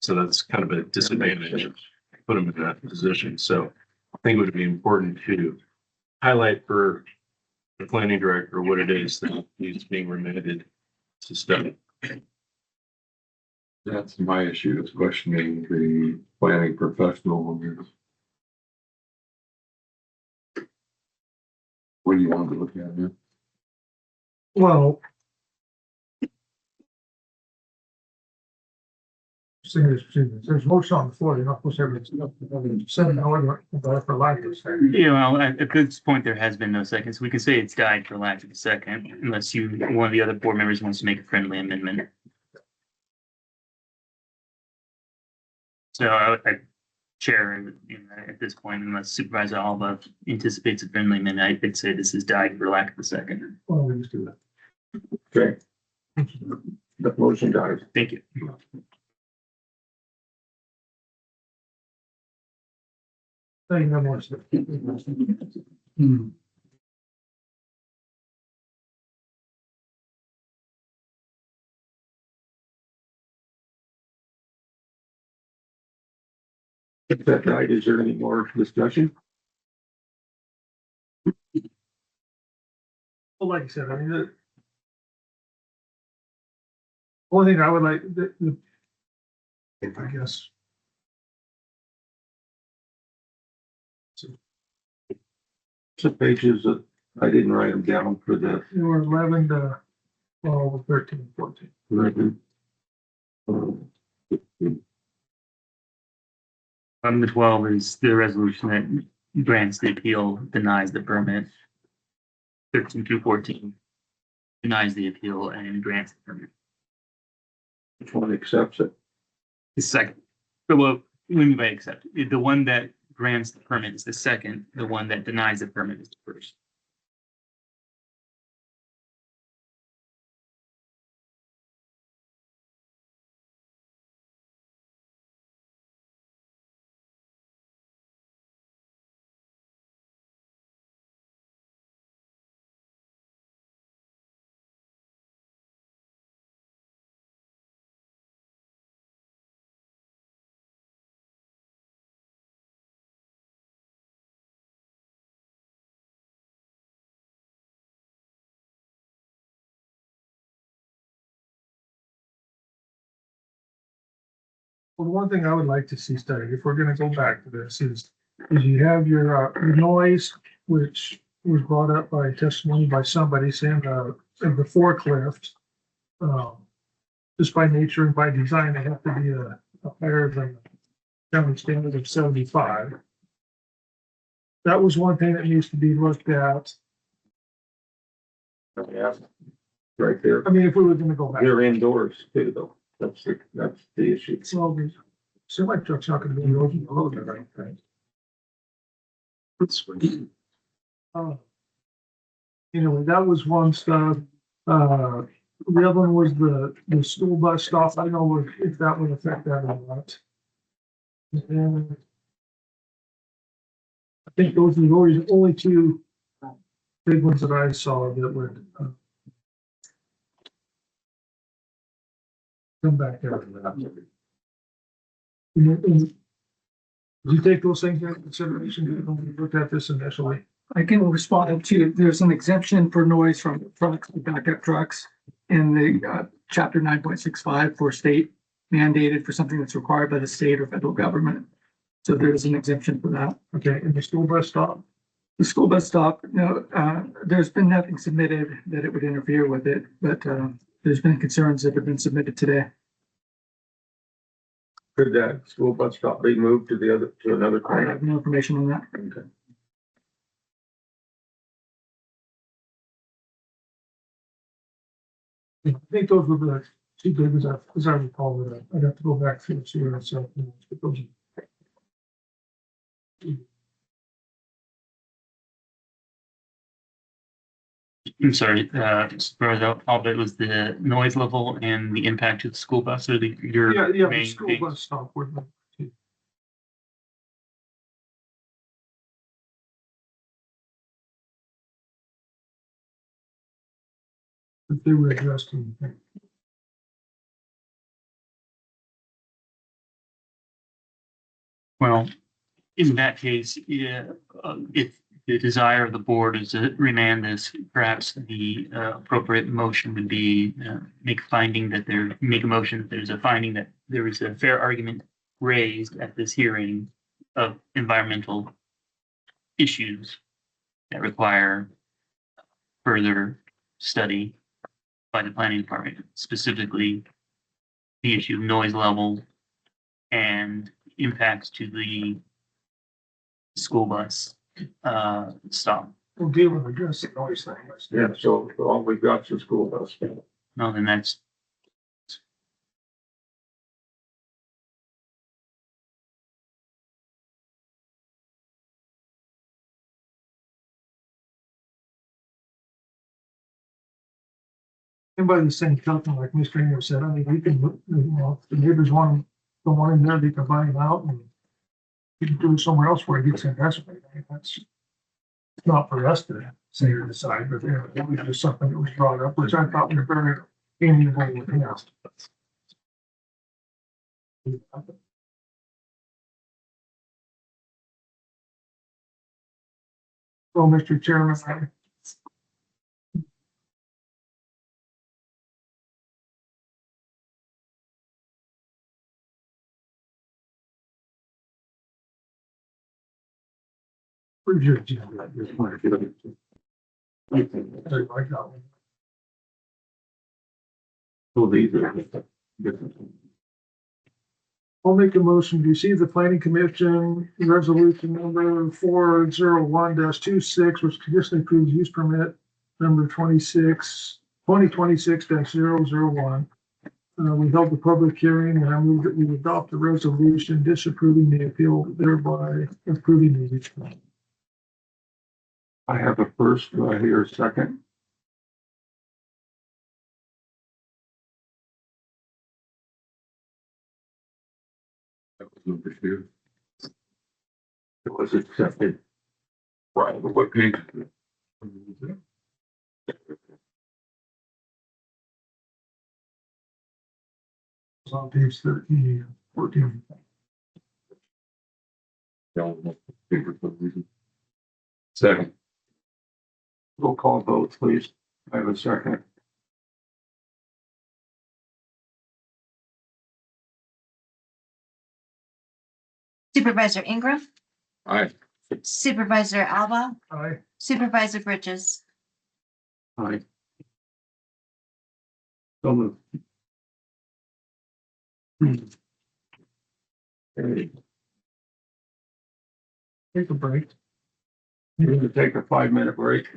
So that's kind of a disadvantage. Put him in that position. So I think it would be important to highlight for the planning director what it is that he's being remanded to study. That's my issue, is questioning the planning professional. What do you want to look at here? Well. There's motion on the floor, you're not supposed to have it said, however, for lack of saying. Yeah, well, at this point, there has been no second, so we can say it's died for lack of a second, unless one of the other board members wants to make a friendly amendment. So I chair, at this point, unless Supervisor Alba anticipates a friendly amendment, I could say this is died for lack of a second. Well, we just do that. Okay. The motion dies. Thank you. Saying no more stuff. If that died, is there any more discussion? Well, like I said, I mean, the only thing I would like, I guess. Some pages that I didn't write them down for the. There were 11 to 12, 13, 14. The 12 is the resolution that grants the appeal, denies the permit. 13 through 14 denies the appeal and grants the permit. Which one accepts it? The second, well, what do you mean by accept? The one that grants the permit is the second, the one that denies the permit is the first. Well, one thing I would like to see studied, if we're gonna go back to this, is you have your noise, which was brought up by testimony by somebody saying, the forklift. Just by nature and by design, they have to be a higher than county standard of 75. That was one thing that needs to be looked at. Yeah. Right there. I mean, if we were gonna go back. They're indoors too, though. That's the issue. Well, the semi truck's not gonna be indoors in the road, right? Anyway, that was one stuff. The other one was the school bus stop. I don't know if that would affect that or not. And I think those are the only two big ones that I saw that would come back there. Did you take those things into consideration when we looked at this initially? I can respond to, there's an exemption for noise from backup trucks in the chapter 9.65 for state mandated for something that's required by the state or federal government. So there's an exemption for that. Okay, and the school bus stop? The school bus stop, no, there's been nothing submitted that it would interfere with it, but there's been concerns that have been submitted today. Could that school bus stop be moved to another I corner? have no information on that. Okay. I think those were the two big ones, as I recall it. I'd have to go back through and see myself. But those are I'm sorry, Supervisor Albert, was the noise level and the impact to the school bus or your Yeah, the main school thing? bus stop with them. If they were adjusting. Well, in that case, yeah, if the desire of the board is to remand this, perhaps the appropriate motion would be make a motion that there's a finding that there is a fair argument raised at this hearing of environmental issues that require further study by the planning department, specifically the issue of noise level and impacts to the school bus stop. We'll deal with address the noise thing. Yeah, so all we've got is the school bus. No, then that's And by the same token, like Mr. Ingram said, I mean, we can, if the neighbors want to go on in there, they can buy them out and you can do it somewhere else where it gets investment. I mean, that's not for us to say or decide, but it was just something that was brought up, which I thought was very amiable with him. Well, Mr. Chairman, pretty sure it's just want to get it. I got one. So these are different. I'll make a motion to receive the planning commission resolution number 401-26, which conditionally approves use permit number 2026-001. We held the public hearing and I move that we adopt the resolution disapproving the appeal, thereby approving the use permit. I have a first, do I hear a second? That was number 2. It was accepted. Right, what page? It's on page 13, 14. Second. Roll call vote, please. I have a second. Supervisor Ingram, Aye. Supervisor Alba, Aye. Supervisor Bridges. Aye. So moved. Okay. Take a break. We're going to take a 5-minute break.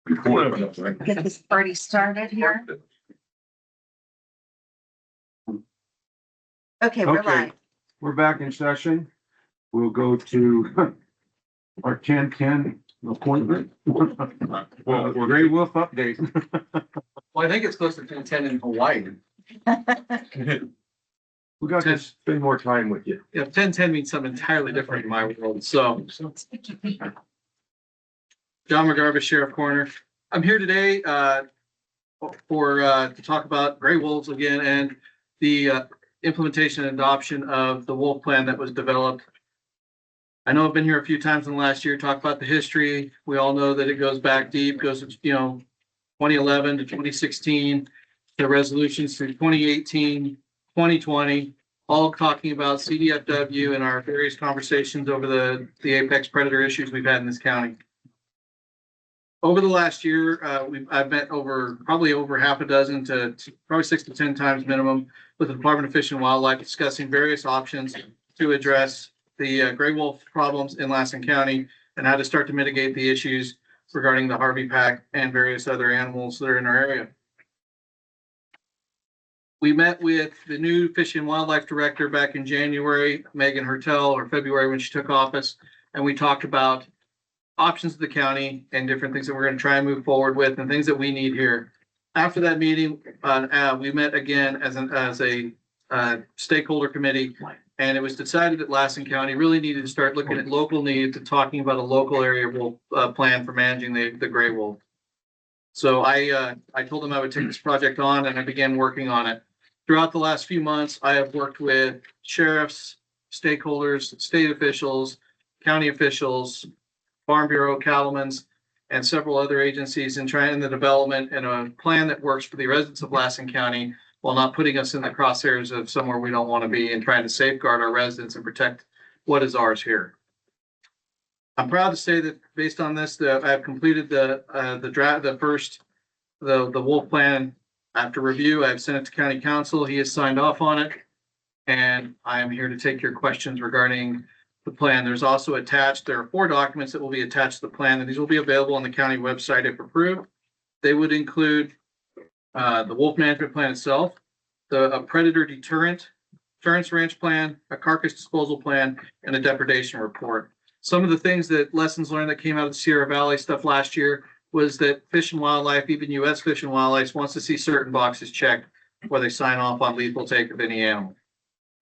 Get this party started here. Okay, we're Okay. live. We're back in session. We'll go to our 10-10 appointment. Well, Gray Wolf update. Well, I think it's close to 10 in Hawaii. We got to spend more time with you. Yeah, 10-10 means something entirely different in my world, so. John McGarvis, Sheriff Coroner. I'm here today, to talk about gray wolves again and the, implementation and adoption of the wolf plan that was developed. I know I've been here a few times in the last year, talk about the history. We all know that it goes back deep, goes, 2011 to 2016, the resolutions through 2018, 2020, all talking about CDFW and our various conversations over the apex predator issues we've had in this county. Over the last year, I've met probably over half a dozen to probably 6 to 10 times minimum with the Department of Fish and Wildlife, discussing various options to address the gray wolf problems in Lassen County and how to start to mitigate the issues regarding the Harvey pack and various other animals that are in our area. We met with the new Fish and Wildlife Director back in January, Megan Hertel, or February when she took office, and we talked about options of the county and different things that we're going to try and move forward with and things that we need here. After that meeting, we met again as a stakeholder committee, and it was decided that Lassen County really needed to start looking at local needs and talking about a local area wolf plan for managing the gray wolf. So I told them I would take this project on, and I began working on it. Throughout the last few months, I have worked with sheriffs, stakeholders, state officials, county officials, Farm Bureau, cattlemen's, and several other agencies in trying the development and a plan that works for the residents of Lassen County while not putting us in the crosshairs of somewhere we don't want to be, and trying to safeguard our residents and protect what is ours here. I'm proud to say that based on this, that I have completed the wolf plan. After review, I've sent it to county council. He has signed off on it, and I am here to take your questions regarding the plan. There's also attached, there are 4 documents that will be attached to the plan, and these will be available on the county website if approved. They would include the wolf management plan itself, a predator deterrence range plan, a carcass disposal plan, and a depredation report. Some of the things that lessons learned that came out of the Sierra Valley stuff last year was that Fish and Wildlife, even U.S. Fish and Wildlife, wants to see certain boxes checked before they sign off on lethal take of any animal.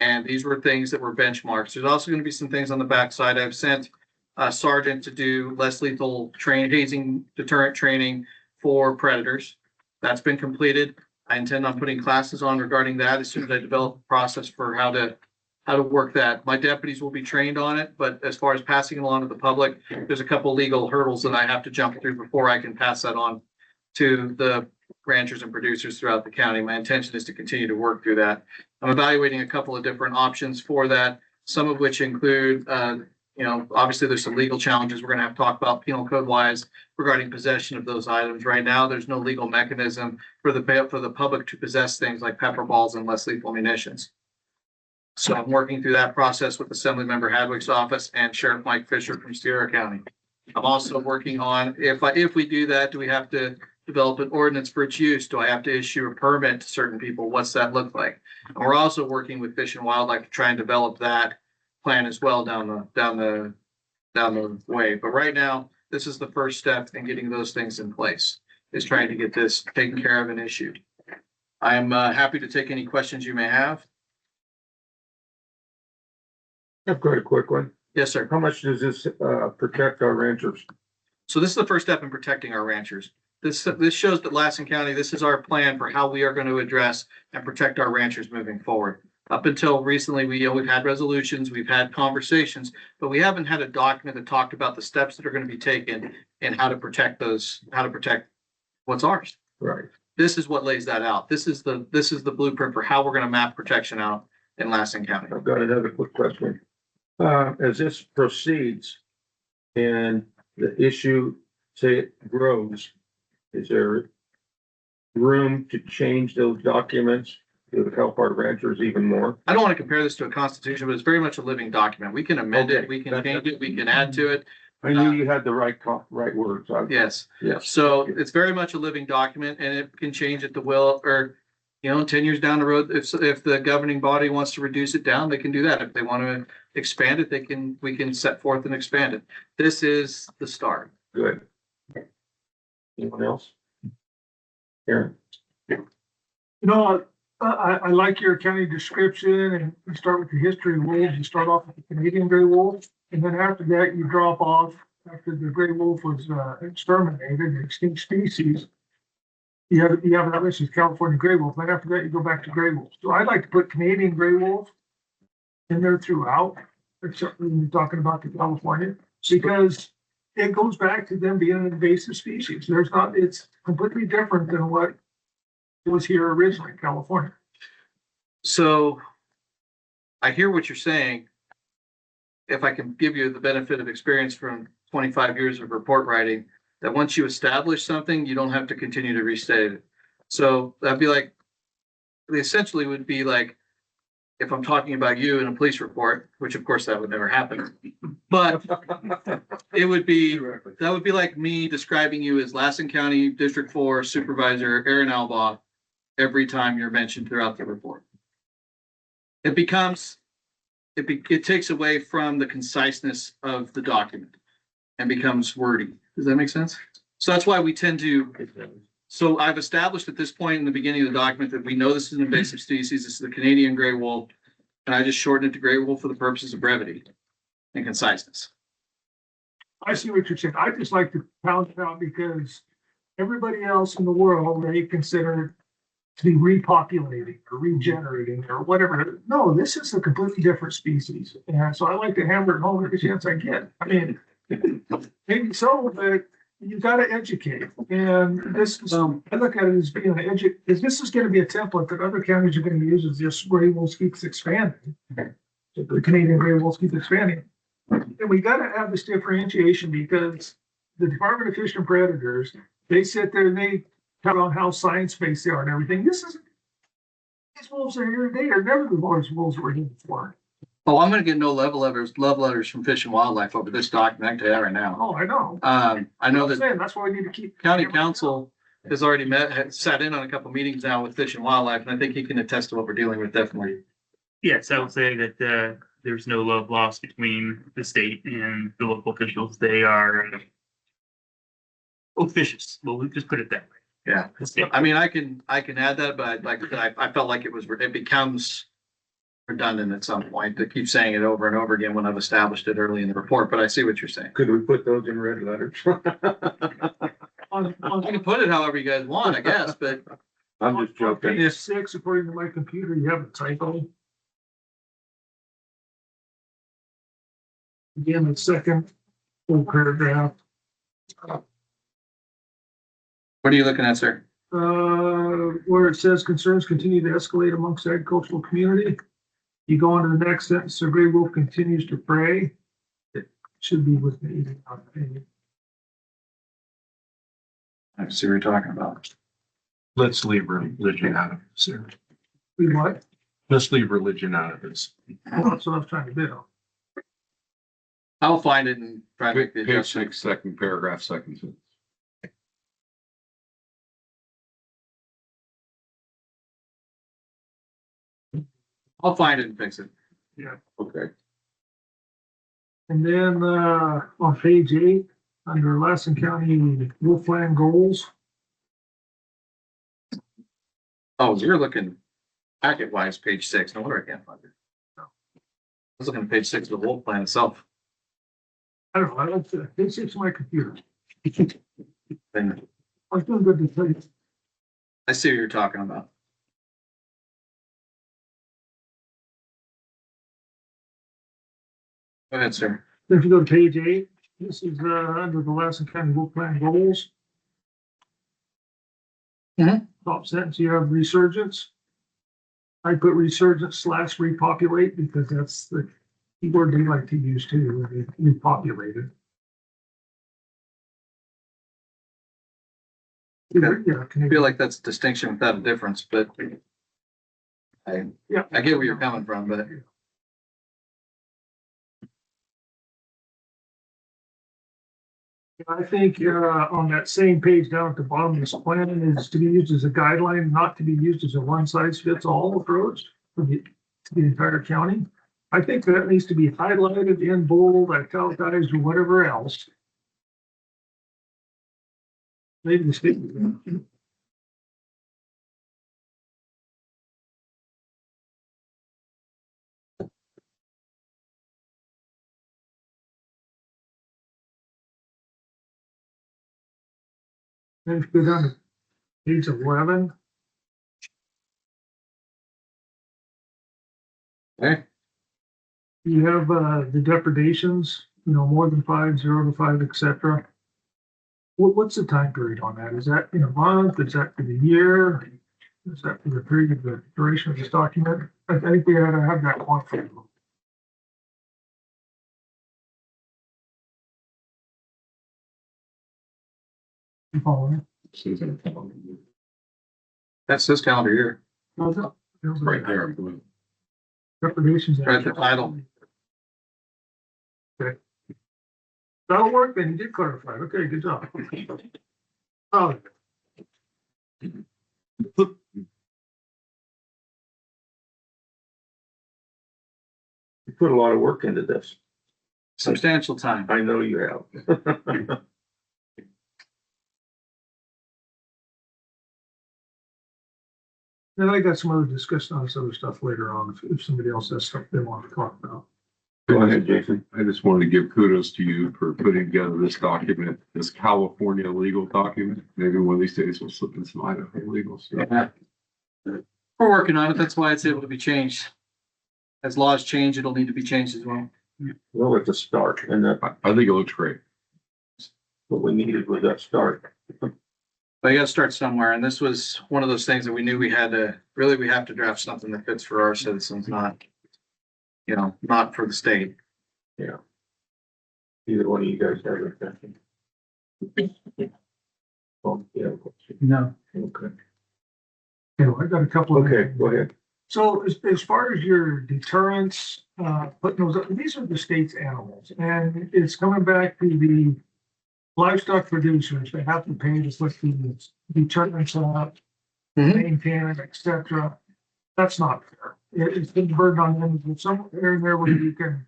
And these were things that were benchmarks. There's also going to be some things on the backside. I've sent a sergeant to do less lethal hazing deterrent training for predators. That's been completed. I intend on putting classes on regarding that as soon as I develop a process for how to work that. My deputies will be trained on it, but as far as passing it along to the public, there's a couple legal hurdles that I have to jump through before I can pass that on to the ranchers and producers throughout the county. My intention is to continue to work through that. I'm evaluating a couple of different options for that, some of which include, obviously there's some legal challenges we're going to have to talk about penal code wise regarding possession of those items. Right now, there's no legal mechanism for the public to possess things like pepper balls and less lethal munitions. So I'm working through that process with Assemblymember Hadwick's office and Sheriff Mike Fisher from Sierra County. I'm also working on, if we do that, do we have to develop an ordinance for its use? Do I have to issue a permit to certain people? What's that look like? And we're also working with Fish and Wildlife to try and develop that plan as well down the way. But right now, this is the first step in getting those things in place, is trying to get this taken care of and issued. I'm happy to take any questions you may have. I've got a quick one. Yes, sir. How much does this protect our ranchers? So this is the first step in protecting our ranchers. This shows that Lassen County, this is our plan for how we are going to address and protect our ranchers moving forward. Up until recently, we've had resolutions, we've had conversations, but we haven't had a document that talked about the steps that are going to be taken and how to protect what's ours. Right. This is what lays that out. This is the blueprint for how we're going to map protection out in Lassen County. I've got another quick question. As this proceeds and the issue, say it grows, is there room to change those documents to help our ranchers even more? I don't want to compare this to a constitution, but it's very much a living document. We can amend it, we can change it, we can add to it. I knew you had the right words. Yes. Yes. So it's very much a living document and it can change at the will or, 10 years down the road, if the governing body wants to reduce it down, they can do that. If they want to expand it, we can set forth and expand it. This is the start. Good. Anyone else? Aaron? I like your county description and you start with the history of wolves. You start off with the Canadian gray wolf. And then after that, you drop off after the gray wolf was exterminated, extinct species. You have that list is California gray wolf. Then after that, you go back to gray wolves. So I'd like to put Canadian gray wolf in there throughout, except when you're talking about the California, because it goes back to them being an invasive species. It's completely different than what was here originally in California. So I hear what you're saying. If I can give you the benefit of experience from 25 years of report writing, that once you establish something, you don't have to continue to restate it. So that'd be like, essentially would be like, if I'm talking about you in a police report, which of course that would never happen, but that would be like me describing you as Lassen County District 4 Supervisor Aaron Albaugh every time you're mentioned throughout the report. It takes away from the conciseness of the document and becomes wordy. Does that make sense? So that's why we tend to, so I've established at this point in the beginning of the document that we know this is an invasive species. This is the Canadian gray wolf. And I just shortened it to gray wolf for the purposes of brevity and conciseness. I see what you're saying. I just like to pound it out because everybody else in the world, they consider to be repopulating or regenerating or whatever. No, this is a completely different species. And so I like to hammer it home every chance I get. I mean, maybe so, but you got to educate. And this is, I look at it as being because this is going to be a template that other counties are going to use as this gray wolf keeps expanding. The Canadian gray wolf keeps expanding. And we got to have this differentiation because the Department of Fish and Predators, they sit there and they tell on how science-based they are and everything. These wolves are here today, or never the wolves were here before. Oh, I'm going to get no love letters from Fish and Wildlife over this document. I can tell you that right now. Oh, I know. I know that that's why we need to keep county council has already sat in on a couple meetings now with Fish and Wildlife, and I think he can attest to what we're dealing with definitely. Yes, I would say that there's no love lost between the state and the local officials. They are officious. Well, we'll just put it that way. Yeah, I mean, I can add that, but I felt like it becomes redundant at some point to keep saying it over and over again when I've established it early in the report, but I see what you're saying. Could we put those in red letters? You can put it however you guys want, I guess, but I'm just joking. Page 6, according to my computer, you have a typo. Again, the second full paragraph. What are you looking at, sir? Where it says concerns continue to escalate amongst the agricultural community. You go on to the next sentence, the gray wolf continues to prey. It should be with me. I see what you're talking about. Let's leave religion out of this, sir. We what? Let's leave religion out of this. Well, that's what I was trying to do. I'll find it and try to make the Page adjustment. 6, second paragraph, second sentence. I'll find it and fix it. Yeah. Okay. And then on page 8, under Lassen County Wolfland goals. Oh, you're looking packet wise, page 6. No wonder I can't find it. I was looking at page 6 of the wolf plan itself. I don't know. I like to page 6 of my computer. Then I was doing good to tell you. I see what you're talking about. Go ahead, sir. If you go to page 8, this is under the Lassen County Wolfland goals. Top sentence, you have resurgence. I put resurgence / repopulate because that's the keyword they like to use too, repopulated. Yeah, I feel like that's a distinction without a difference, but I get where you're coming from, but I think, on that same page down at the bottom, this plan is to be used as a guideline, not to be used as a one size fits all approach to the entire county. I think that needs to be highlighted in bold, italicized, or whatever else. Maybe the state. Let's go down to page 11. Okay. You have, the depredations, more than 5, 0 to 5, etc. What's the time period on that? Is that in a month? Is that for the year? Is that for the period of the duration of this document? I think we had to have that one for you. You following? That's this calendar year. No, no. Right there. Depredations. Right, the title. Okay. That'll work then. You did clarify. Okay, good job. Oh. You put a lot of work into this. Substantial time. I know you have. Then I got some other discussion on this other stuff later on, if somebody else has stuff they want to talk about. Go ahead, Jason. I just wanted to give kudos to you for putting together this document, this California legal document. Maybe one of these days we'll slip in some Idaho legal stuff. Yeah. We're working on it. That's why it's able to be changed. As laws change, it'll need to be changed as well. Well, it's a start, and I think it looks great. what we needed was that start. But you gotta start somewhere, and this was one of those things that we knew we had to, really, we have to draft something that fits for our citizens, not, not for the state. Yeah. Either one of you guys have a question? Oh, yeah. No. Okay. I got a couple of. Okay, go ahead. So as far as your deterrence, putting those up, these are the state's animals, and it's coming back to the livestock producers. They have to pay to put the deterrence up, maintain it, et cetera. That's not fair. It's been burden on them. There's somewhere in there where you can.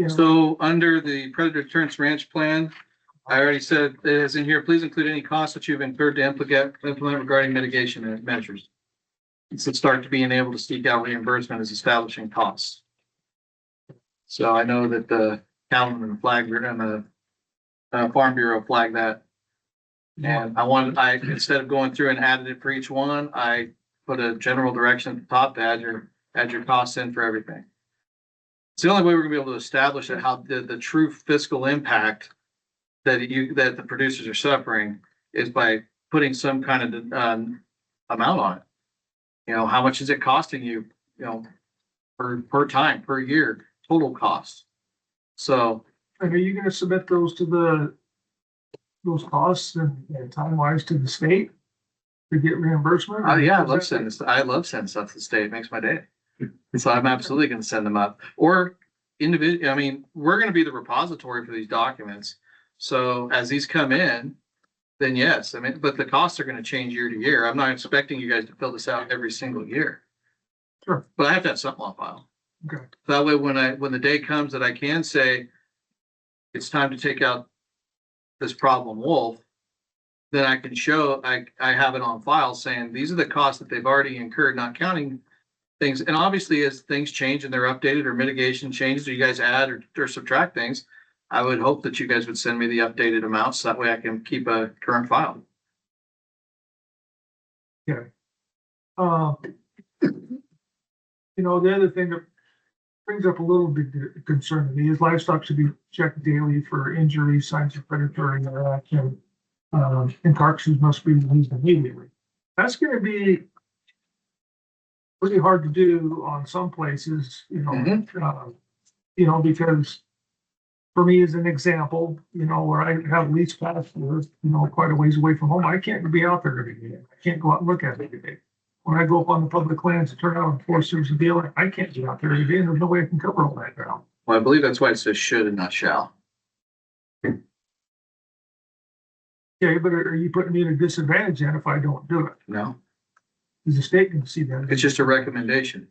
So under the Predator Deterrence Ranch Plan, I already said it is in here, please include any costs that you've incurred to implement regarding mitigation measures. It's a start to being able to seek out reimbursement as establishing costs. So I know that the Calvin and the Flag and the Farm Bureau flagged that. And instead of going through and added it for each one, I put a general direction at the top to add your costs in for everything. It's the only way we're gonna be able to establish that how the true fiscal impact that the producers are suffering is by putting some kind of amount on it. How much is it costing you, per time, per year, total cost. So. And are you gonna submit those to those costs and time wise to the state to get reimbursement? Yeah, I love sending stuff to the state. It makes my day. So I'm absolutely gonna send them up, or individual. We're gonna be the repository for these documents. So as these come in, then yes, but the costs are gonna change year to year. I'm not expecting you guys to fill this out every single year. Sure. But I have to have something on file. Okay. That way, when the day comes that I can say it's time to take out this problem wolf, then I can show, I have it on file saying these are the costs that they've already incurred, not counting things. And obviously as things change and they're updated or mitigation changes, or you guys add or subtract things, I would hope that you guys would send me the updated amounts. That way I can keep a current file. Okay. The other thing that brings up a little bit of concern to me is livestock should be checked daily for injuries, signs of predatory interaction, and carcasses must be released immediately. That's going to be pretty hard to do on some places, because for me, as an example, where I have lease pasture, quite a ways away from home, I can't be out there every day. I can't go out and look at it every day. When I go up on the public lands to turn out and force there's a deal, I can't be out there every day, and there's no way I can cover all that ground. Well, I believe that's why it says should and not shall. Okay, but are you putting me at a disadvantage then if I don't do it? No, Is the state going to see that? it's just a recommendation.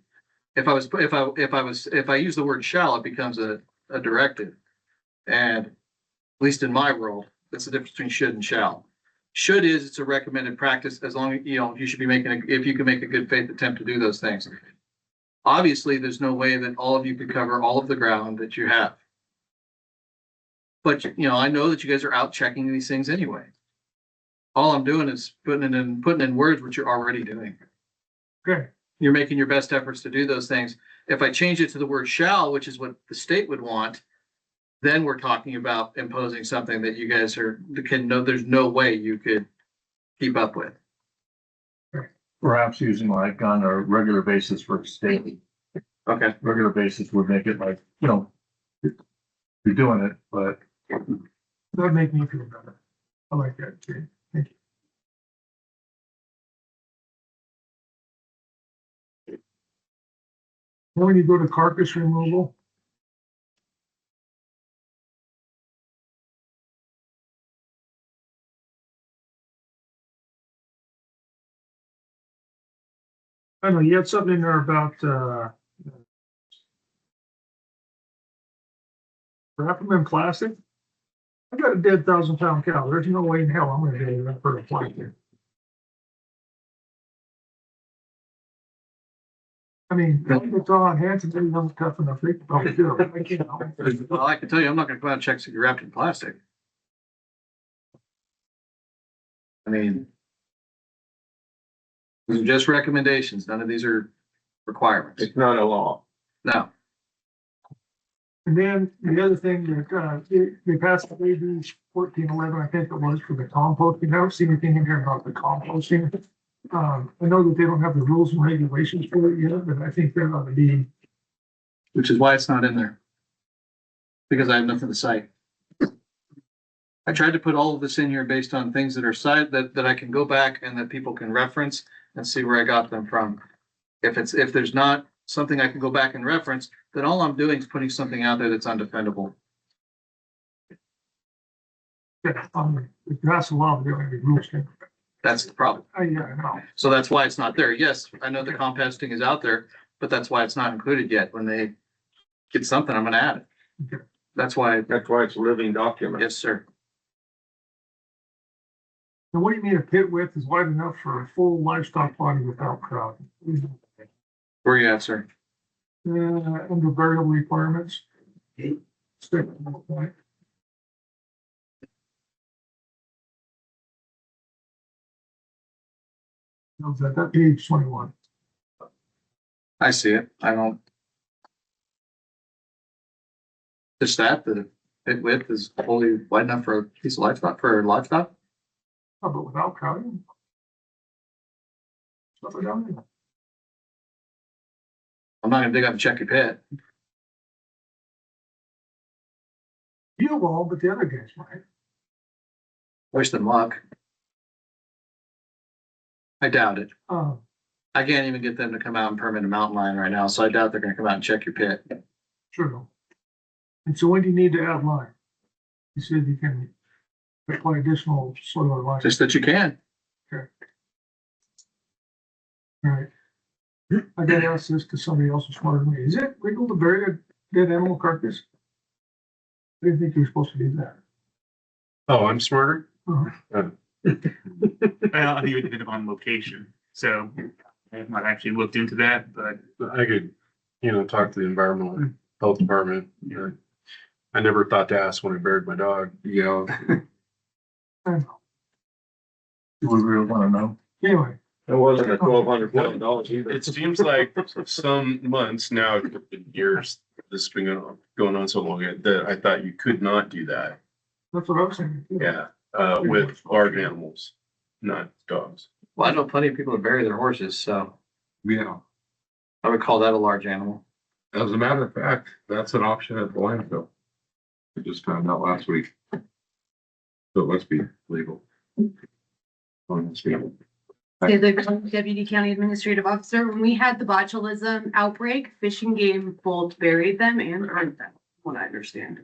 If I use the word shall, it becomes a directive. And at least in my world, that's the difference between should and shall. Should is it's a recommended practice as long as, you should be if you can make a good faith attempt to do those things. Obviously, there's no way that all of you could cover all of the ground that you have. But, I know that you guys are out checking these things anyway. All I'm doing is putting in words what you're already doing. Okay. You're making your best efforts to do those things. If I change it to the word shall, which is what the state would want, then we're talking about imposing something that you guys there's no way you could keep up with. Perhaps using like on a regular basis for state. Okay. Regular basis would make it like, you're doing it, but. That'd make me feel better. I like that. Okay. Thank you. Now when you go to carcass removal. I know you had something in there about, wrap them in plastic. I got a dead 1,000-pound cow. There's no way in hell I'm gonna do that for a plastic. I mean, it's on hands and maybe I'm tough enough. They can probably do it. Well, I can tell you, I'm not gonna come out and check if you're wrapped in plastic. I mean, these are just recommendations. None of these are requirements. It's not a law. No. And then the other thing that, they passed the AB 1411, I think it was, for the composting. I don't see anything in here about the composting. I know that they don't have the rules and regulations for it yet, but I think there ought to be. Which is why it's not in there. Because I have nothing to cite. I tried to put all of this in here based on things that are that I can go back and that people can reference and see where I got them from. If there's not something I can go back and reference, then all I'm doing is putting something out there that's undefendable. Yeah, if that's a law, there are any rules. That's the problem. Yeah, I know. So that's why it's not there. Yes, I know the composting is out there, but that's why it's not included yet. When they get something, I'm gonna add it. Okay. That's why it's a living document. Yes, sir. Now, what do you mean a pit width is wide enough for a full livestock body without crowding? Where are you at, sir? Under variable requirements. No, that page 21. I see it. I don't. Just the pit width is fully wide enough for a piece of livestock, Oh, but without crowding? Stuff down there. I'm not gonna dig up and check your pit. You won't, but the other guys might. Wish them luck. I doubt it. I can't even get them to come out and permit a mountain lion right now, so I doubt they're gonna come out and check your pit. True. And so when do you need to add line? You said you can apply additional soil or line. Just that you can. Okay. All right. I gotta ask this to somebody else who's smarter than me. Is it legal to bury a dead animal carcass? I didn't think you were supposed to do that. Oh, I'm smarter? Uh-huh. I think it would depend upon location. So I have not actually looked into that, but I could, talk to the environmental health department. I never thought to ask when I buried my dog. I know. We really wanna know. Anyway. It wasn't a $1,200 either. It seems like some months now, years, this has been going on so long that I thought you could not do that. That's what I was saying. Yeah, with large animals, not dogs. Well, I know plenty of people that bury their horses, so Yeah. I would call that a large animal. As a matter of fact, that's an option at the landfill. I just found out last week. So it must be legal. Okay, the Deputy County Administrative Officer, when we had the botulism outbreak, Fish and Game both buried them and burned them, what I understand.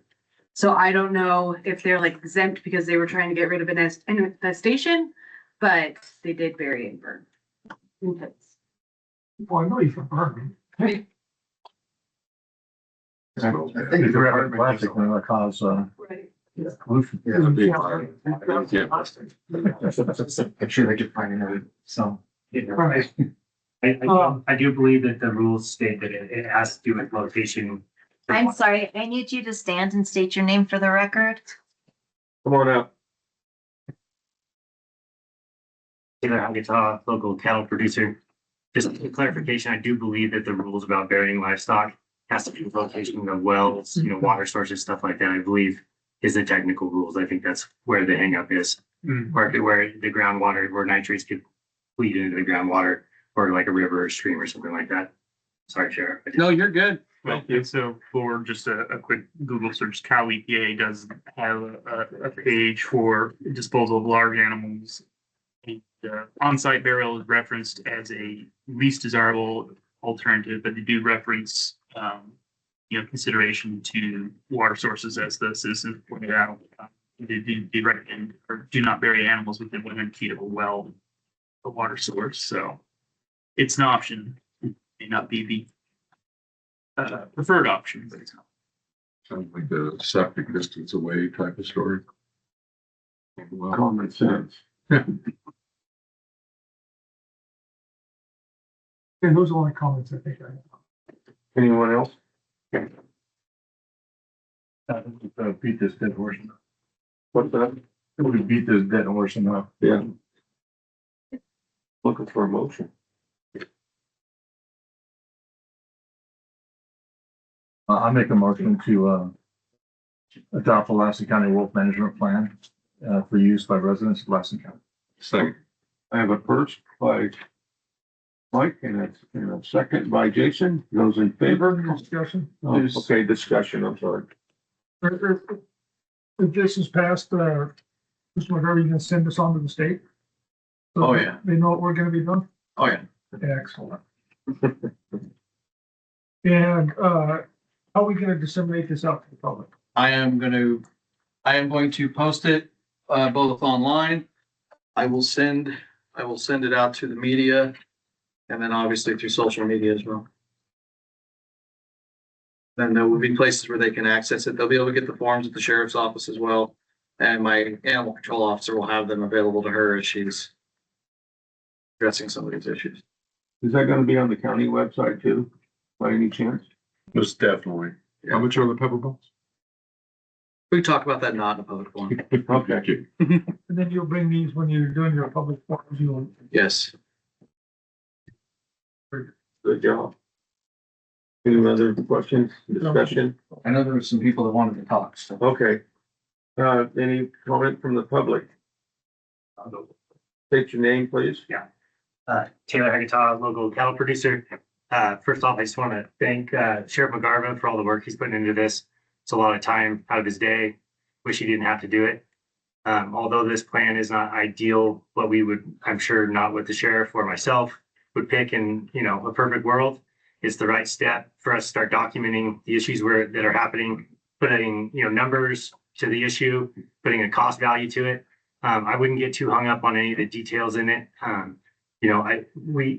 So I don't know if they're like exempt because they were trying to get rid of an infestation, but they did bury and burn. Infants. Well, I know you from Bergen. I think the rubber plastic will cause, pollution. Yeah. I'm sure they could find another, so. Right. I do believe that the rules state that it has to do with location. I'm sorry, I need you to stand and state your name for the record. Come on up. Taylor Hagata, local cattle producer. Just a clarification, I do believe that the rules about burying livestock has to do with location of wells, water sources, stuff like that, I believe is the technical rules. I think that's where the hangup is. Where the groundwater, where nitrates could bleed into the groundwater or like a river or stream or something like that. Sorry, Sheriff. No, you're good. Well, and so for just a quick Google search, Cal EPA does have a page for disposal of large animals. On-site burial is referenced as a least desirable alternative, but they do reference, consideration to water sources, as the citizens pointed out. They recommend or do not bury animals within 100 feet of a well, a water source. So it's an option. It may not be the preferred option, but it's not. Sounds like the septic distance away type of story. Well, Common sense. And those are only comments I think I have. Anyone else? Beat this dead horse. What's that? We beat this dead horse enough. Yeah. Looking for a motion. I make a motion to, adopt the Lassen County Wolf Management Plan, for use by residents of Lassen County. second. I have a first by Mike and a second by Jason. Those in favor? Discussion. Oh, okay, discussion, I'm sorry. If this is passed, Mr. McGarvey, you can send this on to the state? So Oh, yeah. They know what we're gonna be doing? Oh, yeah. Excellent. And, how are we gonna disseminate this out to the public? I am going to post it, both online. I will send it out to the media and then obviously through social media as well. Then there will be places where they can access it. They'll be able to get the forms at the sheriff's office as well. And my animal control officer will have them available to her as she's addressing some of these issues. Is that gonna be on the county website too, by any chance? Most definitely. How much are the pepper balls? We can talk about that not in a public forum. Okay. And then you'll bring these when you're doing your public forums, you'll. Yes. Good job. Any other questions, discussion? I know there were some people that wanted to talk, so. Okay. Any comment from the public? State your name, please. Yeah. Taylor Hagata, local cattle producer. First off, I just want to thank Sheriff McGarva for all the work he's putting into this. It's a lot of time out of his day. Wish he didn't have to do it. Although this plan is not ideal, what we would, I'm sure not what the sheriff or myself would pick in, a perfect world. It's the right step for us to start documenting the issues that are happening, putting, numbers to the issue, putting a cost value to it. I wouldn't get too hung up on any of the details in it.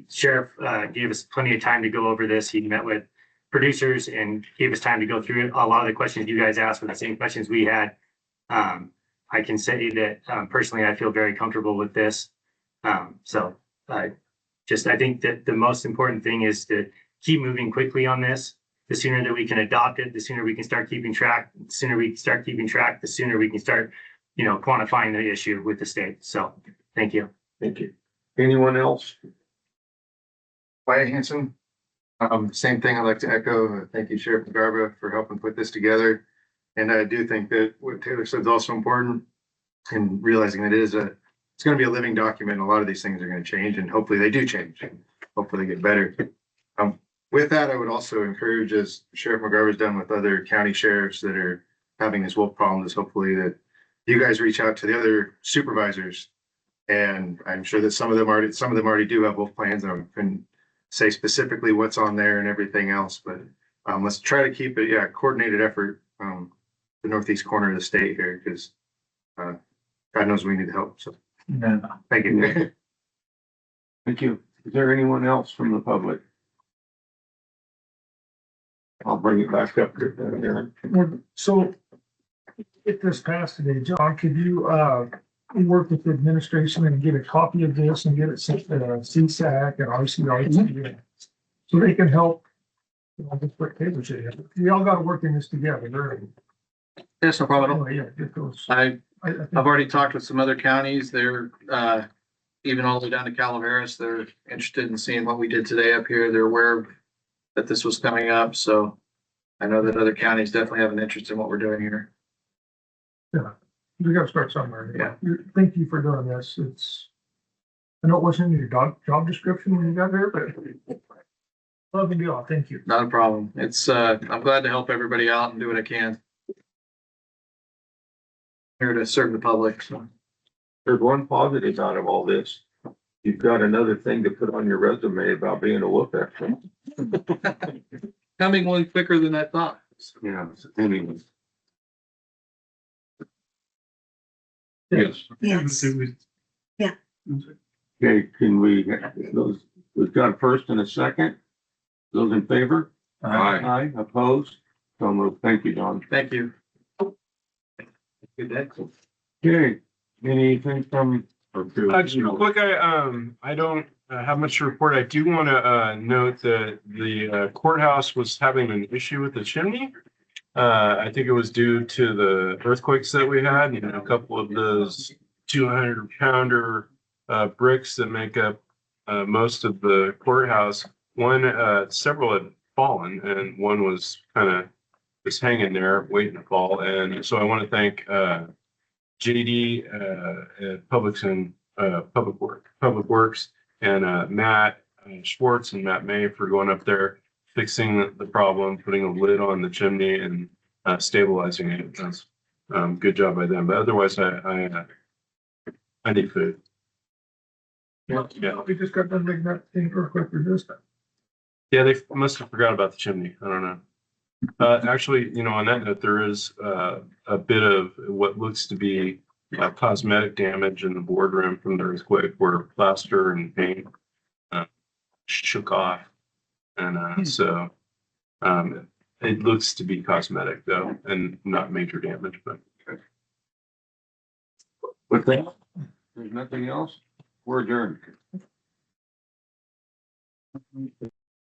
Sheriff gave us plenty of time to go over this. He met with producers and gave us time to go through it. A lot of the questions you guys asked were the same questions we had. I can say that personally, I feel very comfortable with this. I think that the most important thing is to keep moving quickly on this. The sooner that we can adopt it, the sooner we can start keeping track. The sooner we start keeping track, the sooner we can start, quantifying the issue with the state. So, thank you. Thank you. Anyone else? Wyatt Hanson. Same thing I'd like to echo. Thank you, Sheriff McGarva, for helping put this together. And I do think that what Taylor said is also important in realizing that it's going to be a living document. And a lot of these things are going to change, and hopefully they do change. Hopefully they get better. With that, I would also encourage, as Sheriff McGarva has done with other county sheriffs that are having this wolf problem, is hopefully that you guys reach out to the other supervisors. And I'm sure that some of them already do have wolf plans, and I can say specifically what's on there and everything else, but let's try to keep it, coordinated effort. the northeast corner of the state here, because God knows we need help, so thank you. Thank you. Is there anyone else from the public? I'll bring it back up to Aaron. So if this passed today, John, could you, work with the administration and get a copy of this and get it sent to CSAC and RCRC? So they can help, you know, just put paper shit. We all gotta work in this together, really. Yes, no problem at all. Anyway, yeah, it goes. I've think- already talked with some other counties. They're, even all the way down to Calaveras. They're interested in seeing what we did today up here. They're aware of that this was coming up, so I know that other counties definitely have an interest in what we're doing here. Yeah, we gotta start somewhere. Yeah. Thank you for doing this. It's, I know it wasn't in your job description when you got here, but love and deal. Thank you. Not a problem. It's, I'm glad to help everybody out and do what I can. Here to serve the public, so. There's one positive out of all this. You've got another thing to put on your resume about being a wolf expert. Coming one quicker than I thought. Yeah, anyways. Yes. Yes. Yeah. Okay, can we, those, we've got a first and a second. Those in favor? Aye. Opposed? So moved. Thank you, Don. Thank you. Good day. Okay, anything from? Just real quick, I don't have much to report. I do want to note that the courthouse was having an issue with the chimney. I think it was due to the earthquakes that we had, and a couple of those 200-pounder bricks that make up most of the courthouse. Several had fallen, and one was kind of just hanging there waiting to fall. And so I want to thank JD at Public Works and Matt Schwartz and Matt May for going up there, fixing the problem, putting a lid on the chimney and stabilizing it. That's good job by them. But otherwise, I need food. Yeah. We just got done making that thing real quick for this time. Yeah, they must have forgot about the chimney. I don't know. Actually, you know, on that note, there is a bit of what looks to be cosmetic damage in the boardroom from the earthquake, where plaster and paint shook off, and so it looks to be cosmetic though, and not major damage. But With that, there's nothing else. We're adjourned.